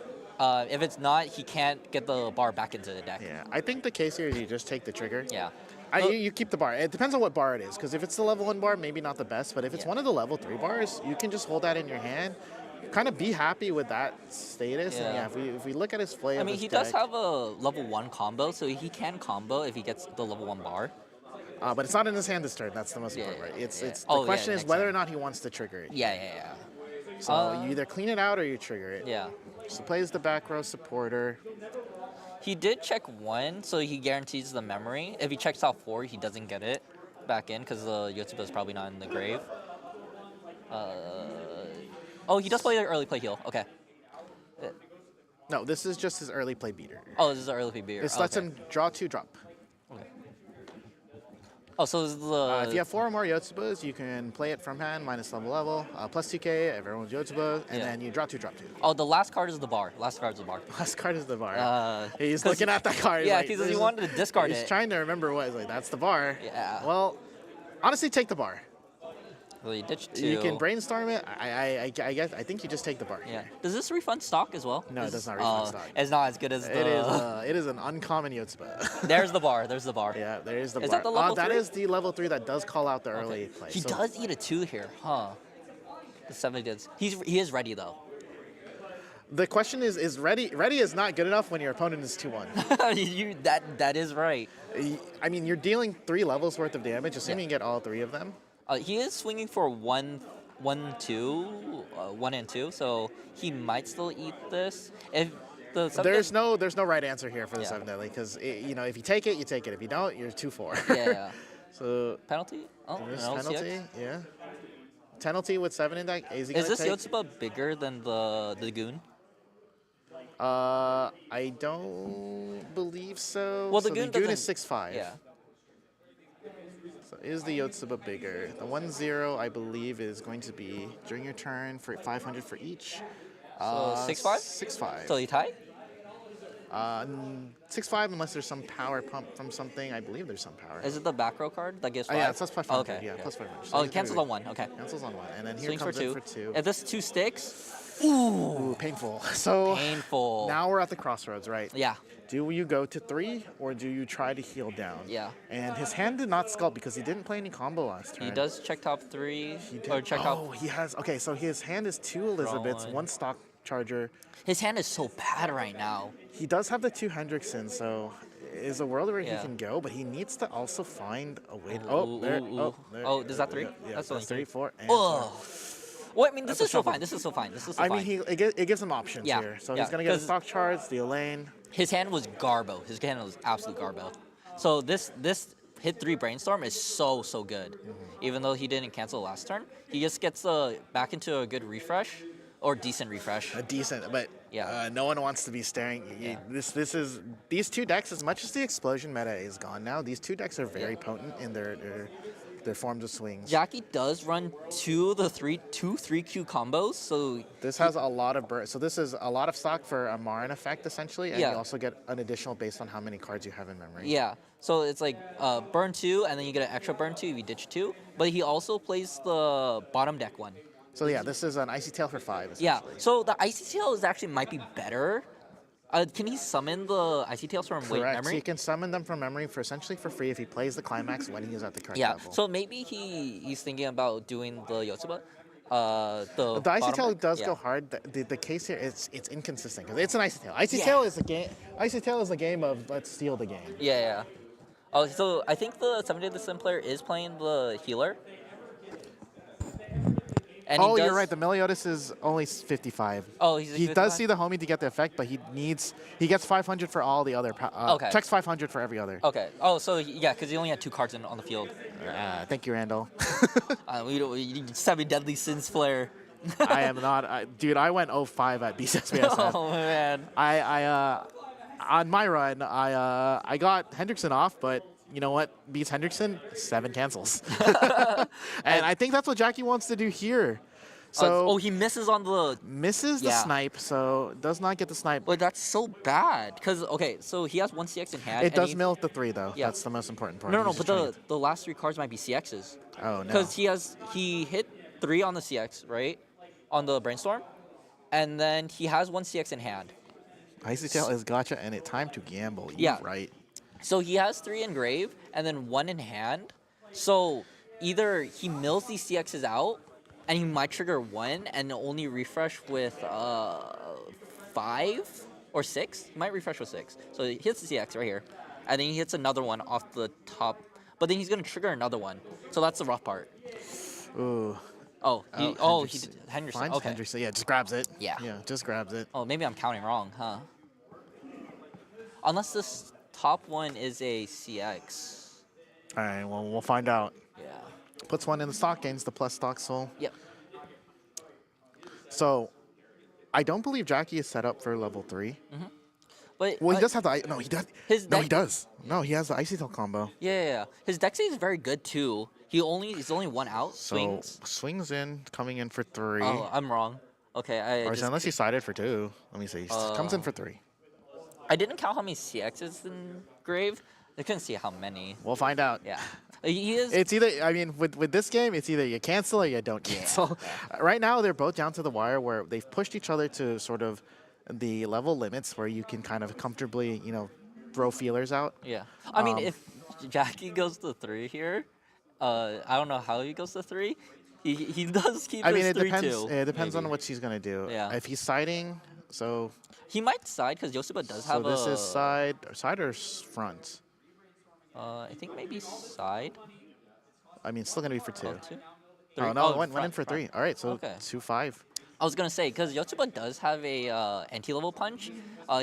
[SPEAKER 2] If it's not, he can't get the bar back into the deck.
[SPEAKER 1] Yeah, I think the case here is you just take the trigger.
[SPEAKER 2] Yeah.
[SPEAKER 1] You keep the bar. It depends on what bar it is, because if it's the level 1 bar, maybe not the best. But if it's
[SPEAKER 2] Yeah.
[SPEAKER 1] one of the level 3 bars, you can just hold that in your hand, kind of be happy with that status. And
[SPEAKER 2] Yeah.
[SPEAKER 1] yeah, if we look at his play,
[SPEAKER 2] I
[SPEAKER 1] of
[SPEAKER 2] mean,
[SPEAKER 1] his
[SPEAKER 2] he does
[SPEAKER 1] deck,
[SPEAKER 2] have a level 1 combo, so he can combo if he gets the level 1 bar.
[SPEAKER 1] but it's not in his hand this turn. That's the most
[SPEAKER 2] Yeah,
[SPEAKER 1] important, right?
[SPEAKER 2] yeah,
[SPEAKER 1] It's
[SPEAKER 2] yeah.
[SPEAKER 1] the
[SPEAKER 2] Oh, yeah,
[SPEAKER 1] question is
[SPEAKER 2] next
[SPEAKER 1] whether
[SPEAKER 2] turn.
[SPEAKER 1] or not he wants to trigger it.
[SPEAKER 2] Yeah.
[SPEAKER 1] So you either clean it out or you trigger it.
[SPEAKER 2] Yeah.
[SPEAKER 1] So plays the back row supporter.
[SPEAKER 2] He did check 1, so he guarantees the memory. If he checks out 4, he doesn't get it back in because the Yotsuba is probably not in the grave. Oh, he does play the early play heal. Okay.
[SPEAKER 1] No, this is just his early play beater.
[SPEAKER 2] Oh, this is an early play beater.
[SPEAKER 1] This lets him draw 2 drop.
[SPEAKER 2] Okay. Oh, so this is the...
[SPEAKER 1] If you have 4 or more Yotsubas, you can play it from hand, minus level, plus 2k, everyone's Yotsuba, and
[SPEAKER 2] Yeah.
[SPEAKER 1] then you draw 2, drop 2.
[SPEAKER 2] Oh, the last card is the bar. Last card is the bar.
[SPEAKER 1] Last card is the bar. He's
[SPEAKER 2] 'cause
[SPEAKER 1] looking at that card.
[SPEAKER 2] Yeah,
[SPEAKER 1] like,
[SPEAKER 2] because he
[SPEAKER 1] this is-
[SPEAKER 2] wanted to discard
[SPEAKER 1] He's
[SPEAKER 2] it.
[SPEAKER 1] trying to remember what. He's like, that's the bar.
[SPEAKER 2] Yeah.
[SPEAKER 1] Well, honestly, take the bar.
[SPEAKER 2] So he ditched 2.
[SPEAKER 1] You can brainstorm it. I guess. I think you just take the bar.
[SPEAKER 2] Yeah.
[SPEAKER 1] Here.
[SPEAKER 2] Does this refund stock as well?
[SPEAKER 1] No, it
[SPEAKER 2] Is-
[SPEAKER 1] does not refund stock.
[SPEAKER 2] It's not as good as the...
[SPEAKER 1] It is an uncommon Yotsuba.
[SPEAKER 2] There's the bar. There's the bar.
[SPEAKER 1] Yeah, there is the
[SPEAKER 2] Is
[SPEAKER 1] bar.
[SPEAKER 2] that the level
[SPEAKER 1] That
[SPEAKER 2] 3?
[SPEAKER 1] is the level 3 that does call out the
[SPEAKER 2] Okay.
[SPEAKER 1] early play.
[SPEAKER 2] He
[SPEAKER 1] So
[SPEAKER 2] does eat a 2 here, huh? The 70 does. He is ready though.
[SPEAKER 1] the question is ready. Ready is not good enough when your opponent is 2-1.
[SPEAKER 2] That is right.
[SPEAKER 1] I mean, you're dealing 3 levels worth of damage, assuming you get all 3 of them.
[SPEAKER 2] He is swinging for 1, 2, 1 and 2, so he might still eat this. If the
[SPEAKER 1] There's no right answer here for the
[SPEAKER 2] Yeah.
[SPEAKER 1] 7 deadly, because if you take it, you take it. If you don't, you're 2-4.
[SPEAKER 2] yeah.
[SPEAKER 1] So
[SPEAKER 2] Penalty? Oh,
[SPEAKER 1] there's
[SPEAKER 2] no,
[SPEAKER 1] penalty.
[SPEAKER 2] CX?
[SPEAKER 1] Yeah. Penalty with 7 in deck. Is he
[SPEAKER 2] Is
[SPEAKER 1] gonna
[SPEAKER 2] this
[SPEAKER 1] take?
[SPEAKER 2] Yotsuba bigger than the goon?
[SPEAKER 1] I don't believe so.
[SPEAKER 2] Well, the
[SPEAKER 1] So
[SPEAKER 2] goon
[SPEAKER 1] is
[SPEAKER 2] doesn't-
[SPEAKER 1] 6'5".
[SPEAKER 2] Yeah.
[SPEAKER 1] So is the Yotsuba bigger? The 1-0, I believe, is going to be during your turn for 500 for each.
[SPEAKER 2] So 6-5?
[SPEAKER 1] 6-5.
[SPEAKER 2] So you tie?
[SPEAKER 1] 6-5 unless there's some power pump from something. I believe there's some power.
[SPEAKER 2] Is it the back row card that gives
[SPEAKER 1] Oh
[SPEAKER 2] 5?
[SPEAKER 1] yeah, it's plus 500.
[SPEAKER 2] Okay.
[SPEAKER 1] Yeah, plus 500. So
[SPEAKER 2] Oh,
[SPEAKER 1] he's
[SPEAKER 2] it
[SPEAKER 1] gonna
[SPEAKER 2] cancels
[SPEAKER 1] be-
[SPEAKER 2] on 1. Okay.
[SPEAKER 1] Cancels on 1, and then here
[SPEAKER 2] Swings
[SPEAKER 1] comes
[SPEAKER 2] for 2.
[SPEAKER 1] in for 2.
[SPEAKER 2] If this 2 sticks,
[SPEAKER 1] Ooh, painful. So
[SPEAKER 2] painful.
[SPEAKER 1] now we're at the crossroads, right?
[SPEAKER 2] Yeah.
[SPEAKER 1] Do you go to 3 or do you try to heal down?
[SPEAKER 2] Yeah.
[SPEAKER 1] And his hand did not sculpt because he didn't play any combo last turn.
[SPEAKER 2] He does check top 3
[SPEAKER 1] He did.
[SPEAKER 2] or check top.
[SPEAKER 1] Oh, he has. Okay, so his hand is 2 Elizabeths,
[SPEAKER 2] one.
[SPEAKER 1] 1 stock charger.
[SPEAKER 2] His hand is so bad right now.
[SPEAKER 1] He does have the 2 Hendricksons, so is a world where
[SPEAKER 2] Yeah.
[SPEAKER 1] he can go, but he needs to also find a way.
[SPEAKER 2] Ooh,
[SPEAKER 1] Oh, there.
[SPEAKER 2] ooh,
[SPEAKER 1] Oh,
[SPEAKER 2] ooh.
[SPEAKER 1] there.
[SPEAKER 2] Oh, is that 3?
[SPEAKER 1] Yeah,
[SPEAKER 2] That's only
[SPEAKER 1] 3, 4, and
[SPEAKER 2] Oh.
[SPEAKER 1] 4.
[SPEAKER 2] Well, I mean, this
[SPEAKER 1] That's a
[SPEAKER 2] is still
[SPEAKER 1] shuffle.
[SPEAKER 2] fine. This is still fine. This is still
[SPEAKER 1] I
[SPEAKER 2] fine.
[SPEAKER 1] mean, it gives him options
[SPEAKER 2] Yeah,
[SPEAKER 1] here. So
[SPEAKER 2] yeah,
[SPEAKER 1] he's going to get a
[SPEAKER 2] 'cause-
[SPEAKER 1] stock charge, the Elaine.
[SPEAKER 2] His hand was garbo. His hand was absolute garbo. So this hit 3 brainstorm is so good. Even though he didn't cancel last turn, he just gets back into a good refresh or decent refresh.
[SPEAKER 1] A decent, but
[SPEAKER 2] Yeah.
[SPEAKER 1] no one wants to be staring.
[SPEAKER 2] Yeah.
[SPEAKER 1] This is these 2 decks. As much as the explosion meta is gone now, these 2 decks are very potent in their forms of swings.
[SPEAKER 2] Jackie does run 2 3Q combos, so
[SPEAKER 1] This has a lot of burn. So this is a lot of stock for a Marin effect essentially, and
[SPEAKER 2] Yeah.
[SPEAKER 1] you also get an additional based on how many cards you have in memory.
[SPEAKER 2] yeah. So it's like burn 2, and then you get an extra burn 2 if you ditch 2. But he also plays the bottom deck one.
[SPEAKER 1] So yeah, this is an Icy Tail for 5.
[SPEAKER 2] Yeah.
[SPEAKER 1] Essentially.
[SPEAKER 2] So the Icy Tail is actually might be better. Can he summon the Icy Tails from Wait
[SPEAKER 1] Correct. So
[SPEAKER 2] Memory?
[SPEAKER 1] you can summon them from memory for essentially for free if he plays the climax when he is at the correct
[SPEAKER 2] Yeah.
[SPEAKER 1] level.
[SPEAKER 2] So maybe he's thinking about doing the Yotsuba.
[SPEAKER 1] The Icy
[SPEAKER 2] bottom
[SPEAKER 1] Tail
[SPEAKER 2] deck?
[SPEAKER 1] does
[SPEAKER 2] Yeah.
[SPEAKER 1] go hard. The case here it's inconsistent because it's an Icy Tail. Icy
[SPEAKER 2] Yeah.
[SPEAKER 1] Tail is a game. Icy Tail is a game of let's steal the game.
[SPEAKER 2] Yeah. Oh, so I think the 7 Day Sim player is playing the healer. And
[SPEAKER 1] Oh,
[SPEAKER 2] he
[SPEAKER 1] you're
[SPEAKER 2] does-
[SPEAKER 1] right. The Meliodas is only 55.
[SPEAKER 2] Oh, he's
[SPEAKER 1] he
[SPEAKER 2] 55?
[SPEAKER 1] does see the homie to get the effect, but he gets 500 for all the other.
[SPEAKER 2] Okay.
[SPEAKER 1] Checks 500 for every other.
[SPEAKER 2] Okay. Oh, so yeah, because he only had 2 cards on the field.
[SPEAKER 1] Thank you, Randall.
[SPEAKER 2] We 7 Deadly Sins player.
[SPEAKER 1] I am not, dude. I went 05 at BSBSF.
[SPEAKER 2] Oh man.
[SPEAKER 1] On my run, I got Hendrickson off, but you know what? Beats Hendrickson, 7 cancels. And I think that's what Jackie wants to do here. So
[SPEAKER 2] he misses on the.
[SPEAKER 1] misses the
[SPEAKER 2] Yeah.
[SPEAKER 1] snipe, so does not get the snipe.
[SPEAKER 2] But that's so bad. Because okay, so he has 1 CX in hand.
[SPEAKER 1] It
[SPEAKER 2] and
[SPEAKER 1] does
[SPEAKER 2] he-
[SPEAKER 1] mill at the 3 though.
[SPEAKER 2] Yeah.
[SPEAKER 1] That's the most important part.
[SPEAKER 2] No,
[SPEAKER 1] He's
[SPEAKER 2] but
[SPEAKER 1] just trying
[SPEAKER 2] the last 3 cards might be CXs.
[SPEAKER 1] to- oh no.
[SPEAKER 2] Because he hit 3 on the CX, right? On the brainstorm, and then he has 1 CX in hand.
[SPEAKER 1] Icy Tail is gotcha, and it's time to gamble.
[SPEAKER 2] Yeah.
[SPEAKER 1] You're right.
[SPEAKER 2] So he has 3 in grave and then 1 in hand. So either he mills these CXs out, and he might trigger 1 and only refresh with 5 or 6. He might refresh with 6. So he hits the CX right here, and then he hits another one off the top. But then he's gonna trigger another one. So that's the rough part.
[SPEAKER 1] Ooh.
[SPEAKER 2] He did Henderson.
[SPEAKER 1] Finds
[SPEAKER 2] Okay.
[SPEAKER 1] Hendrickson. Yeah, just grabs it.
[SPEAKER 2] Yeah.
[SPEAKER 1] Yeah, just grabs it.
[SPEAKER 2] Oh, maybe I'm counting wrong, huh? Unless this top one is a CX.
[SPEAKER 1] All right, well, we'll find out.
[SPEAKER 2] Yeah.
[SPEAKER 1] Puts 1 in the stock, gains the plus stock soul.
[SPEAKER 2] Yep.
[SPEAKER 1] So, I don't believe Jackie is set up for level 3.
[SPEAKER 2] But
[SPEAKER 1] Well, he does have the. No, he does.
[SPEAKER 2] His
[SPEAKER 1] No,
[SPEAKER 2] deck-
[SPEAKER 1] he does. No, he has the Icy Tail combo.
[SPEAKER 2] Yeah. His deck save is very good too. He's only 1 out.
[SPEAKER 1] So
[SPEAKER 2] Swings.
[SPEAKER 1] swings in, coming in for 3.
[SPEAKER 2] Oh, I'm wrong. Okay,
[SPEAKER 1] or unless he sided for 2. Let me see. Comes in for 3.
[SPEAKER 2] I didn't count how many CXs in grave. I couldn't see how many.
[SPEAKER 1] We'll find out.
[SPEAKER 2] Yeah. He is.
[SPEAKER 1] It's either, I mean, with this game, it's either you cancel or you don't cancel. Right now, they're both down to the wire where they've pushed each other to sort of the level limits where you can kind of comfortably, throw feelers out.
[SPEAKER 2] Yeah. I mean, if Jackie goes to 3 here, I don't know how he goes to 3. He does keep
[SPEAKER 1] I mean,
[SPEAKER 2] his
[SPEAKER 1] it
[SPEAKER 2] 3
[SPEAKER 1] depends.
[SPEAKER 2] too.
[SPEAKER 1] It depends on
[SPEAKER 2] maybe.
[SPEAKER 1] what she's gonna do.
[SPEAKER 2] Yeah.
[SPEAKER 1] If he's siding, so
[SPEAKER 2] He might side because Yotsuba does have
[SPEAKER 1] this
[SPEAKER 2] a.
[SPEAKER 1] is side or front.
[SPEAKER 2] I think maybe side.
[SPEAKER 1] I mean, it's still gonna be for 2.
[SPEAKER 2] Oh, 2?
[SPEAKER 1] Oh
[SPEAKER 2] 3?
[SPEAKER 1] no, went in
[SPEAKER 2] front,
[SPEAKER 1] for
[SPEAKER 2] front.
[SPEAKER 1] 3. All right, so
[SPEAKER 2] Okay.
[SPEAKER 1] 2-5.
[SPEAKER 2] I was gonna say because Yotsuba does have a anti-level punch.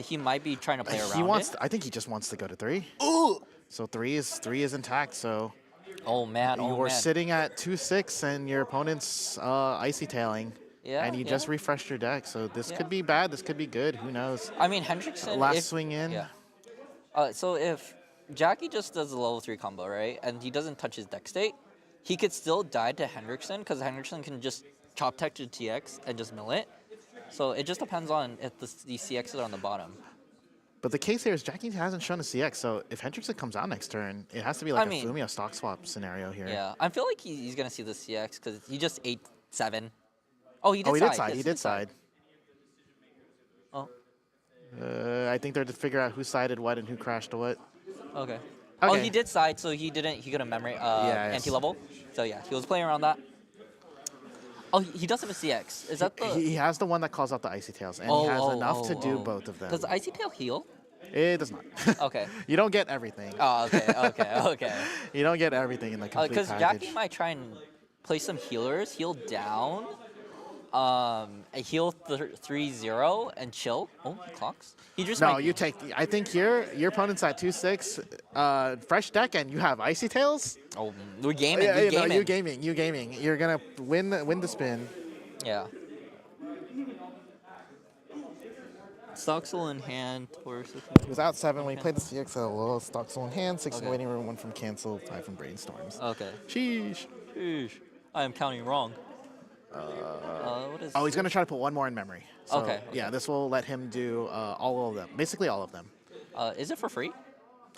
[SPEAKER 2] He might be trying to play around
[SPEAKER 1] He wants.
[SPEAKER 2] it.
[SPEAKER 1] I think he just wants to go to 3.
[SPEAKER 2] Ooh!
[SPEAKER 1] So 3 is intact. So
[SPEAKER 2] Oh man! Oh
[SPEAKER 1] you're
[SPEAKER 2] man!
[SPEAKER 1] sitting at 2-6, and your opponent's icy tailing.
[SPEAKER 2] Yeah,
[SPEAKER 1] And you
[SPEAKER 2] yeah.
[SPEAKER 1] just refreshed your deck, so this
[SPEAKER 2] Yeah.
[SPEAKER 1] could be bad. This could be good. Who knows?
[SPEAKER 2] I mean Hendrickson.
[SPEAKER 1] Last
[SPEAKER 2] if-
[SPEAKER 1] swing in.
[SPEAKER 2] Yeah. So if Jackie just does a level 3 combo, right? And he doesn't touch his deck state. He could still die to Hendrickson because Hendrickson can just chop tech to TX and just mill it. So it just depends on if these CXs are on the bottom.
[SPEAKER 1] But the case here is Jackie hasn't shown a CX, so if Hendrickson comes out next turn, it has to be like a Fumio stock swap scenario here.
[SPEAKER 2] Yeah, I feel like he's going to see the CX because he just 8-7. Oh, he did side.
[SPEAKER 1] He did side.
[SPEAKER 2] Oh.
[SPEAKER 1] I think they're to figure out who sided what and who crashed what.
[SPEAKER 2] Okay. Oh, he did side, so he couldn't memory anti-level. So yeah, he was playing around that. Oh, he does have a CX. Is that the...
[SPEAKER 1] He has the one that calls out the Icy Tails, and he has enough to do both of them.
[SPEAKER 2] Does the Icy Tail heal?
[SPEAKER 1] It does not.
[SPEAKER 2] Okay.
[SPEAKER 1] You don't get everything.
[SPEAKER 2] Oh, okay.
[SPEAKER 1] You don't get everything in the complete package.
[SPEAKER 2] Because Jackie might try and play some healers, heal down, heal 3-0, and chill. Oh, he clocks. He just
[SPEAKER 1] you take... I think here, your opponent's at 2-6, fresh deck, and you have Icy Tails.
[SPEAKER 2] Oh, we're gaming.
[SPEAKER 1] You gaming. You're going to win the spin.
[SPEAKER 2] Yeah. Stoxel in hand.
[SPEAKER 1] He was out 7 when he played the CX at a low. Stoxel in hand, 6 in the waiting room, 1 from cancel, 5 from brainstorms.
[SPEAKER 2] Okay.
[SPEAKER 1] Sheesh.
[SPEAKER 2] I am counting wrong. What is
[SPEAKER 1] he's going to try to put 1 more in memory. So,
[SPEAKER 2] okay.
[SPEAKER 1] Yeah, this will let him do all of them. Basically all of them.
[SPEAKER 2] Is it for free?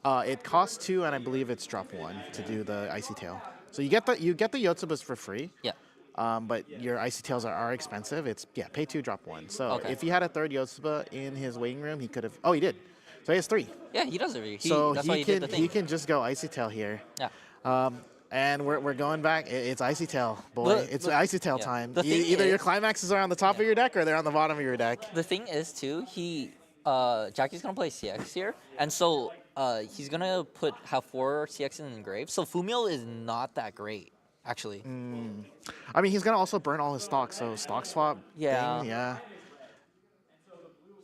[SPEAKER 1] It costs 2, and I believe it's drop 1 to do the Icy Tail. So you get the Yotsubas for free.
[SPEAKER 2] Yeah.
[SPEAKER 1] But your Icy Tails are expensive. It's pay 2, drop 1. So if he had a 3rd Yotsuba in his waiting room, he could have. Oh, he did. So he has 3.
[SPEAKER 2] Yeah, he does it.
[SPEAKER 1] That's why he can just go Icy Tail here.
[SPEAKER 2] Yeah.
[SPEAKER 1] And we're going back. It's Icy Tail, boy. It's Icy Tail time. Either your climaxes are on the top of your deck or they're on the bottom of your deck.
[SPEAKER 2] The thing is too, Jackie's gonna play CX here, and so he's gonna have 4 CX in the grave. So Fumio is not that great. Actually.
[SPEAKER 1] I mean, he's going to also burn all his stock, so stock swap.
[SPEAKER 2] Yeah.
[SPEAKER 1] Thing, yeah.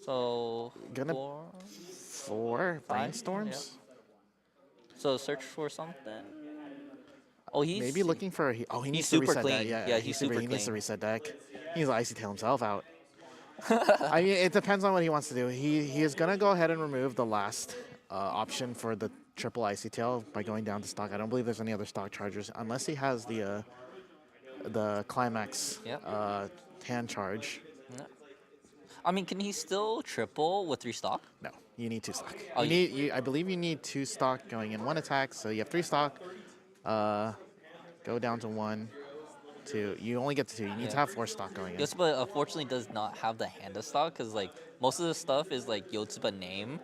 [SPEAKER 2] So,
[SPEAKER 1] 4 brainstorms.
[SPEAKER 2] Yeah. So search for something. Oh, he's...
[SPEAKER 1] Maybe looking for... He needs to reset that. Yeah, he's super clean. He needs to reset deck. He needs to Icy Tail himself out. I mean, it depends on what he wants to do. He is going to go ahead and remove the last option for the triple Icy Tail by going down to stock. I don't believe there's any other stock chargers unless he has the climax hand charge.
[SPEAKER 2] Yeah. I mean, can he still triple with 3 stock?
[SPEAKER 1] No, you need 2 stock.
[SPEAKER 2] Oh,
[SPEAKER 1] I believe you need 2 stock going in 1 attack, so you have 3 stock. Go down to 1, 2. You only get to 2. You need to have 4 stock going in.
[SPEAKER 2] Yotsuba unfortunately does not have the hand of stock because like most of the stuff is like Yotsuba name.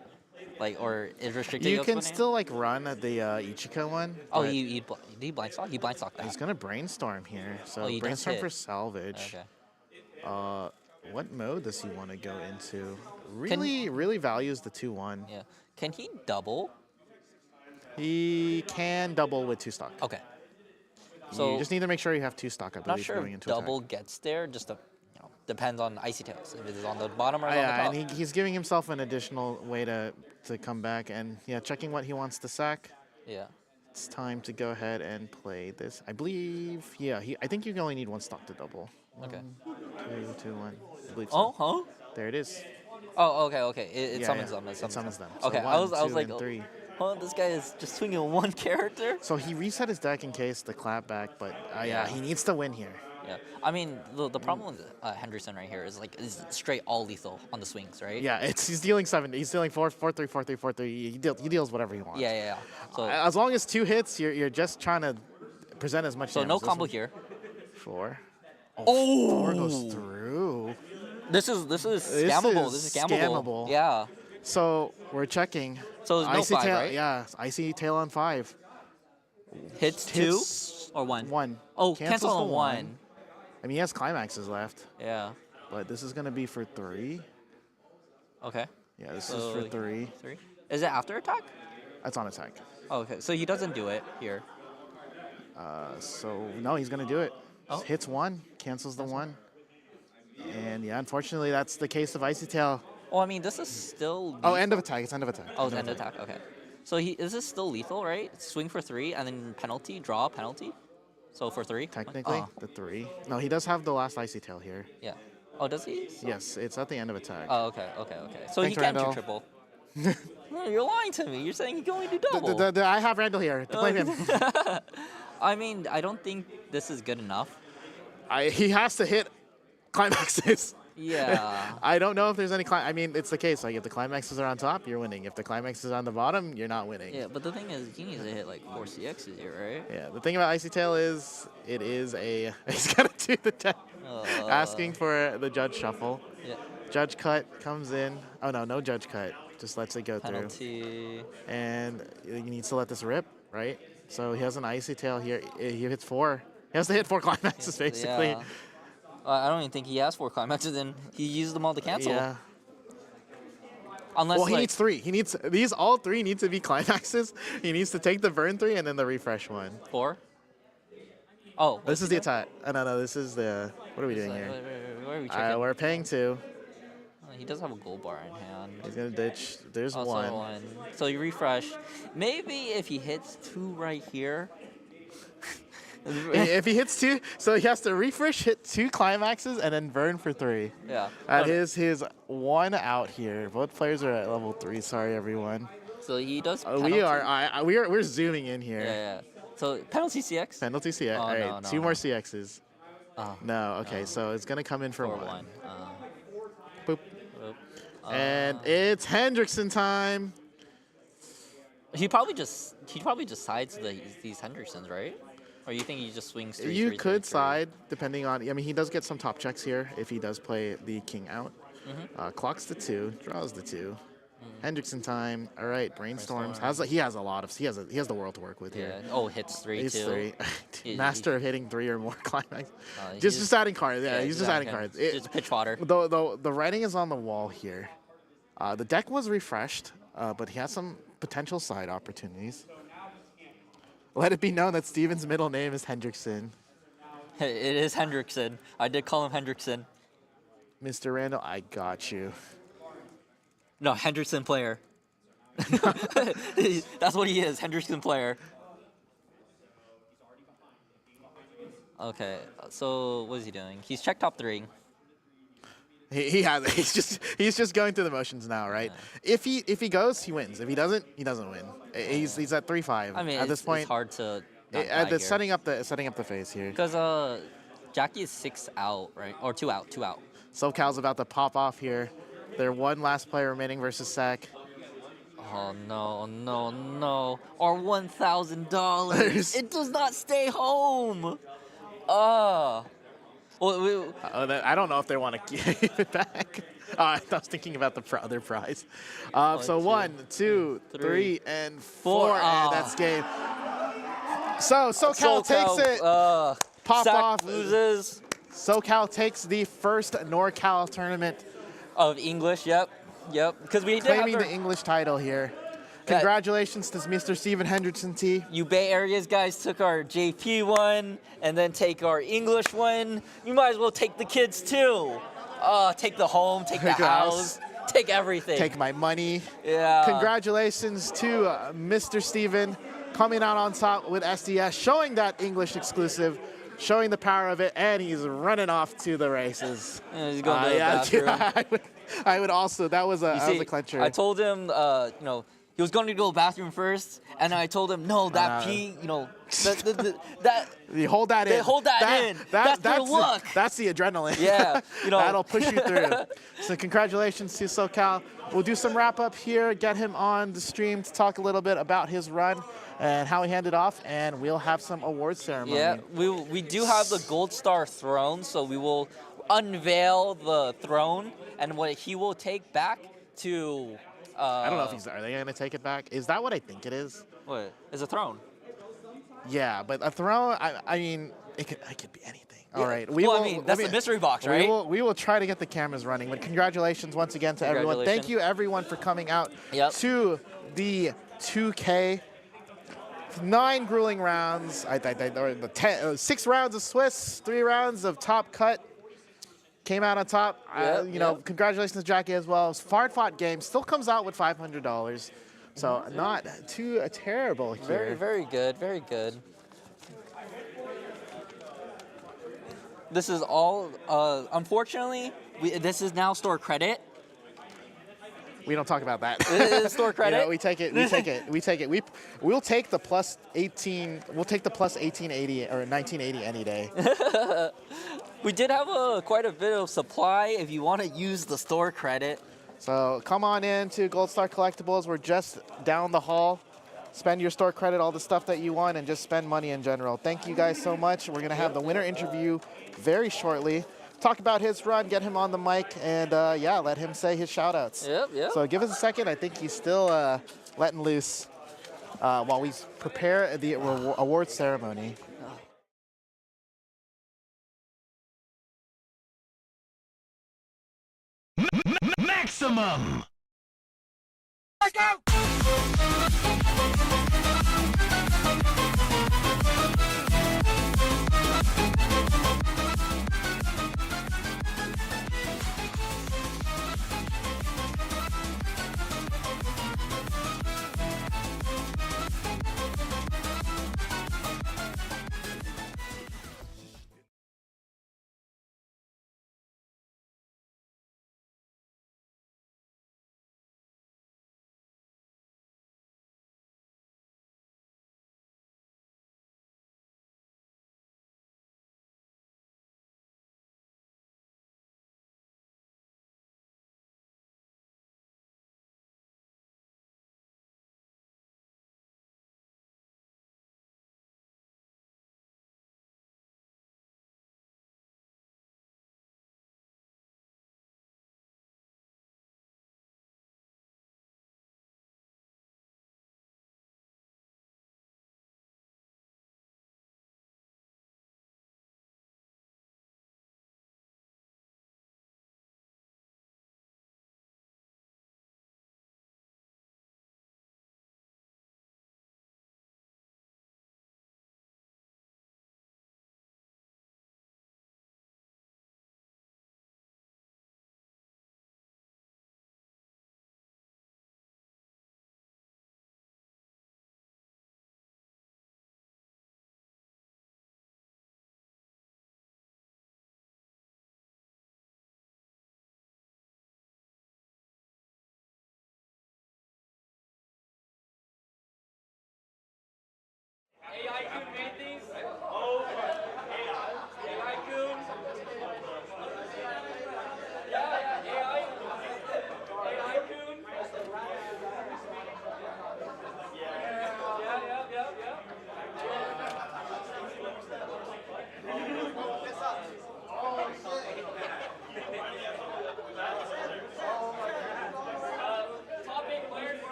[SPEAKER 2] Or is restricted.
[SPEAKER 1] You can still run the Ichika one.
[SPEAKER 2] Oh, he blind stock. He blind stock that.
[SPEAKER 1] He's gonna brainstorm here. So brainstorm for salvage. Okay. What mode does he want to go into? Really values the 2-1.
[SPEAKER 2] Yeah. Can he double?
[SPEAKER 1] He can double with 2 stock.
[SPEAKER 2] Okay. So
[SPEAKER 1] you just need to make sure you have 2 stock. I believe.
[SPEAKER 2] Not sure
[SPEAKER 1] going
[SPEAKER 2] if
[SPEAKER 1] into
[SPEAKER 2] double
[SPEAKER 1] attack.
[SPEAKER 2] Gets there. Just depends on Icy Tails. If it's on the bottom or on the top.
[SPEAKER 1] And he's giving himself an additional way to come back and checking what he wants to sack.
[SPEAKER 2] Yeah.
[SPEAKER 1] It's time to go ahead and play this. I believe. I think you only need 1 stock to double.
[SPEAKER 2] Okay.
[SPEAKER 1] 1, 2, 2, 1. I believe so.
[SPEAKER 2] Oh,
[SPEAKER 1] there it is.
[SPEAKER 2] Oh, okay. It summons them.
[SPEAKER 1] It summons them.
[SPEAKER 2] Okay,
[SPEAKER 1] So
[SPEAKER 2] I was like,
[SPEAKER 1] 3.
[SPEAKER 2] Oh, this guy is just swinging 1 character.
[SPEAKER 1] So he reset his deck in case the clap back, but he needs to win here.
[SPEAKER 2] Yeah, I mean the problem with Henderson right here is is straight all lethal on the swings, right?
[SPEAKER 1] Yeah, he's dealing 7. He's dealing 4, 4, 3, 4, 3, 4, 3. He deals whatever he wants.
[SPEAKER 2] Yeah. So
[SPEAKER 1] as long as 2 hits, you're just trying to present as much.
[SPEAKER 2] So no combo here.
[SPEAKER 1] 4.
[SPEAKER 2] Oh,
[SPEAKER 1] 4 goes through.
[SPEAKER 2] This is scammable. This is scammable. Yeah.
[SPEAKER 1] So we're checking.
[SPEAKER 2] So there's no 5, right?
[SPEAKER 1] Yeah, Icy Tail on 5.
[SPEAKER 2] Hits 2 or 1?
[SPEAKER 1] 1.
[SPEAKER 2] Oh, cancel on 1.
[SPEAKER 1] I mean, he has climaxes left.
[SPEAKER 2] Yeah.
[SPEAKER 1] But this is going to be for 3.
[SPEAKER 2] Okay.
[SPEAKER 1] Yeah, this is for 3.
[SPEAKER 2] 3? Is it after attack?
[SPEAKER 1] That's on attack.
[SPEAKER 2] Oh, okay, so he doesn't do it here.
[SPEAKER 1] So, no, he's going to do it.
[SPEAKER 2] Oh.
[SPEAKER 1] Hits 1, cancels the 1. And, unfortunately, that's the case of Icy Tail.
[SPEAKER 2] Oh, I mean, this is still lethal.
[SPEAKER 1] Oh, end of attack. It's end of attack.
[SPEAKER 2] Oh, it's end of attack. Okay. So this is still lethal, right? Swing for 3, and then penalty, draw, penalty. So for 3?
[SPEAKER 1] Technically, the 3. No, he does have the last Icy Tail here.
[SPEAKER 2] Yeah. Oh, does he?
[SPEAKER 1] Yes, it's at the end of attack.
[SPEAKER 2] Oh, okay. So
[SPEAKER 1] Thanks,
[SPEAKER 2] he can
[SPEAKER 1] Randall.
[SPEAKER 2] triple. No, you're lying to me. You're saying he can only do double.
[SPEAKER 1] I have Randall here to blame him.
[SPEAKER 2] I mean, I don't think this is good enough.
[SPEAKER 1] He has to hit climaxes.
[SPEAKER 2] Yeah.
[SPEAKER 1] I don't know if there's any I mean, it's the case. Like, if the climaxes are on top, you're winning. If the climax is on the bottom, you're not winning.
[SPEAKER 2] Yeah, but the thing is, he needs to hit like 4 CXs here, right?
[SPEAKER 1] Yeah, the thing about Icy Tail is, it is a... He's got to do the deck. Asking for the judge shuffle.
[SPEAKER 2] Yeah.
[SPEAKER 1] Judge cut comes in. Oh, no, no judge cut. Just lets it go
[SPEAKER 2] Penalty.
[SPEAKER 1] through. And he needs to let this rip, right? So he has an Icy Tail here. He hits 4. He has to hit 4 climaxes, basically.
[SPEAKER 2] Yeah. I don't even think he has 4 climaxes, and he used them all to cancel.
[SPEAKER 1] Yeah.
[SPEAKER 2] Unless,
[SPEAKER 1] Well, he
[SPEAKER 2] like,
[SPEAKER 1] needs 3. He needs all 3 need to be climaxes. He needs to take the burn 3 and then the refresh 1.
[SPEAKER 2] 4. Oh,
[SPEAKER 1] This is the attack. Oh, no, this is the... What are we doing here?
[SPEAKER 2] Where are we checking?
[SPEAKER 1] We're paying 2.
[SPEAKER 2] He does have a gold bar in hand.
[SPEAKER 1] He's gonna ditch. There's
[SPEAKER 2] Also
[SPEAKER 1] 1.
[SPEAKER 2] So you refresh. Maybe if he hits 2 right here.
[SPEAKER 1] If he hits 2, so he has to refresh, hit 2 climaxes, and then burn for 3.
[SPEAKER 2] Yeah.
[SPEAKER 1] That is his 1 out here. Both players are at level 3. Sorry, everyone.
[SPEAKER 2] So he does.
[SPEAKER 1] We're zooming in here.
[SPEAKER 2] Yeah. So penalty CX.
[SPEAKER 1] Penalty CX.
[SPEAKER 2] Oh,
[SPEAKER 1] All right,
[SPEAKER 2] no,
[SPEAKER 1] 2 more CXs.
[SPEAKER 2] Oh,
[SPEAKER 1] No. Okay, so it's gonna come in for 1. Boop.
[SPEAKER 2] Oop.
[SPEAKER 1] And it's Hendrickson time.
[SPEAKER 2] He probably just sides these Hendricksons, right? Or you think he just swings 3?
[SPEAKER 1] You could side, depending on. I mean, he does get some top checks here if he does play the king out. Clocks the 2, draws the 2. Hendrickson time. All right, brainstorms. He has a lot of. He has the world to work with here.
[SPEAKER 2] Yeah. Oh, hits 3
[SPEAKER 1] He's
[SPEAKER 2] too.
[SPEAKER 1] 3. Master of hitting 3 or more climax.
[SPEAKER 2] He's
[SPEAKER 1] Just adding cards. Yeah, he's just adding cards.
[SPEAKER 2] Just pitch fodder.
[SPEAKER 1] The writing is on the wall here. The deck was refreshed, but he has some potential side opportunities. Let it be known that Steven's middle name is Hendrickson.
[SPEAKER 2] It is Hendrickson. I did call him Hendrickson.
[SPEAKER 1] Mr. Randall, I got you.
[SPEAKER 2] No, Hendrickson player. That's what he is, Hendrickson player. Okay, so what is he doing? He's checked top 3.
[SPEAKER 1] He has. He's just going through the motions now, right?
[SPEAKER 2] Yeah.
[SPEAKER 1] If he goes, he wins. If he doesn't win. He's at 3-5.
[SPEAKER 2] I mean,
[SPEAKER 1] at this point,
[SPEAKER 2] it's hard to.
[SPEAKER 1] Setting up the phase here.
[SPEAKER 2] Because Jackie is 6 out, right? Or 2 out. 2 out.
[SPEAKER 1] SoCal's about to pop off here. They're 1 last player remaining versus Sack.
[SPEAKER 2] Oh no! Our $1,000. It does not stay home. Well,
[SPEAKER 1] I don't know if they want to give it back. I was thinking about the other prize. So 1, 2, 3, and 4, and that's game. So SoCal takes it. Pop
[SPEAKER 2] Sack
[SPEAKER 1] off.
[SPEAKER 2] loses.
[SPEAKER 1] SoCal takes the first NorCal tournament.
[SPEAKER 2] Of English, yep. Because we did
[SPEAKER 1] Claiming
[SPEAKER 2] have
[SPEAKER 1] the English title here. Congratulations to Mr. Steven Hendrickson T.
[SPEAKER 2] You Bay Areas guys took our JP one and then take our English one. You might as well take the kids too. Take the home, take the house, take everything.
[SPEAKER 1] Take my money.
[SPEAKER 2] Yeah.
[SPEAKER 1] Congratulations to Mr. Steven coming out on top with SDS, showing that English exclusive, showing the power of it, and he's running off to the races.
[SPEAKER 2] Yeah, he's going to the bathroom.
[SPEAKER 1] I would also. That was a clincher.
[SPEAKER 2] I told him, he was going to go to the bathroom first, and I told him, no, that pee, that.
[SPEAKER 1] You hold that in.
[SPEAKER 2] They hold that in. That's their look.
[SPEAKER 1] That's the adrenaline.
[SPEAKER 2] Yeah,
[SPEAKER 1] that'll push you through. So congratulations to SoCal. We'll do some wrap up here, get him on the stream to talk a little bit about his run and how he handed off, and we'll have some award ceremony.
[SPEAKER 2] Yeah, we do have the Gold Star throne, so we will unveil the throne and what he will take back to.
[SPEAKER 1] I don't know if are they going to take it back? Is that what I think it is?
[SPEAKER 2] What? It's a throne.
[SPEAKER 1] Yeah, but a throne, I mean, it could be anything. All right.
[SPEAKER 2] That's the mystery box, right?
[SPEAKER 1] We will try to get the cameras running, but congratulations once again to everyone. Thank you, everyone, for coming out to the 2K. 9 grueling rounds, 6 rounds of Swiss, 3 rounds of top cut. Came out on top. Congratulations to Jackie as well. Hard-fought game. Still comes out with $500. So not too terrible here.
[SPEAKER 2] Very, very good. Very good. This is all, unfortunately, this is now store credit.
[SPEAKER 1] We don't talk about that.
[SPEAKER 2] Store credit.
[SPEAKER 1] You know, we take it. We'll take the plus 18. We'll take the plus 1880 or 1980 any day.
[SPEAKER 2] We did have quite a bit of supply if you want to use the store credit.
[SPEAKER 1] So come on in to Gold Star Collectibles. We're just down the hall. Spend your store credit, all the stuff that you want, and just spend money in general. Thank you guys so much. We're going to have the winner interview very shortly. Talk about his run, get him on the mic, and yeah, let him say his shout-outs.
[SPEAKER 2] Yep.
[SPEAKER 1] So give us a second. I think he's still letting loose while we prepare the award ceremony.
[SPEAKER 3] Maximum!
[SPEAKER 4] Let's go!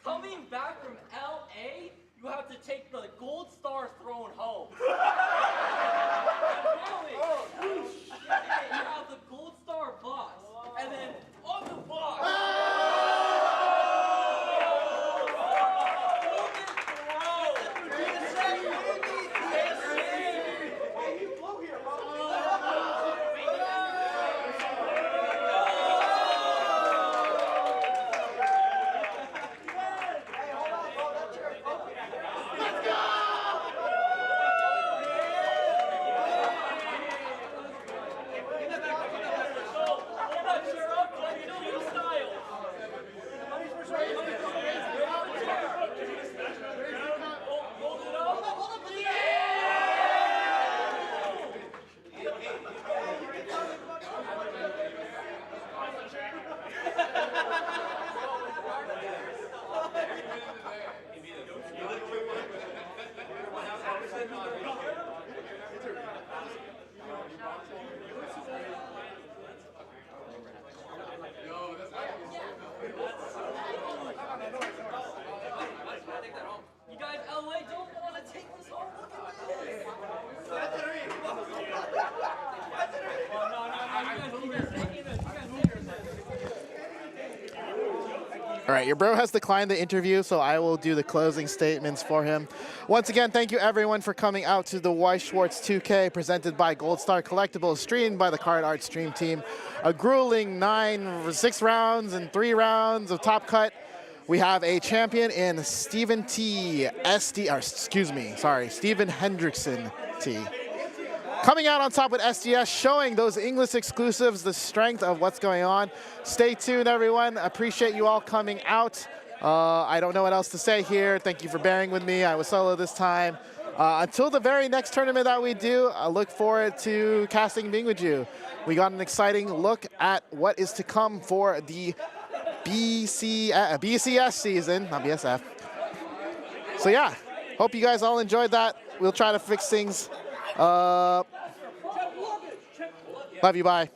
[SPEAKER 2] Coming back from LA, you have to take the gold star throne home. Really? You have the gold star box, and then on the box. You
[SPEAKER 1] All right, your bro has declined the interview, so I will do the closing statements for him. Once again, thank you everyone for coming out to the Weiss Schwarz 2K presented by Gold Star Collectibles, streamed by the Card Art Stream Team. A grueling 6 rounds and 3 rounds of Top Cut. We have a champion in Stephen Hendrickson T. Coming out on top with SDS, showing those English exclusives the strength of what's going on. Stay tuned, everyone. Appreciate you all coming out. I don't know what else to say here. Thank you for bearing with me. I was solo this time. Until the very next tournament that we do, I look forward to casting being with you. We got an exciting look at what is to come for the BCS season, not BSF. So yeah, hope you guys all enjoyed that. We'll try to fix things. Love you, bye.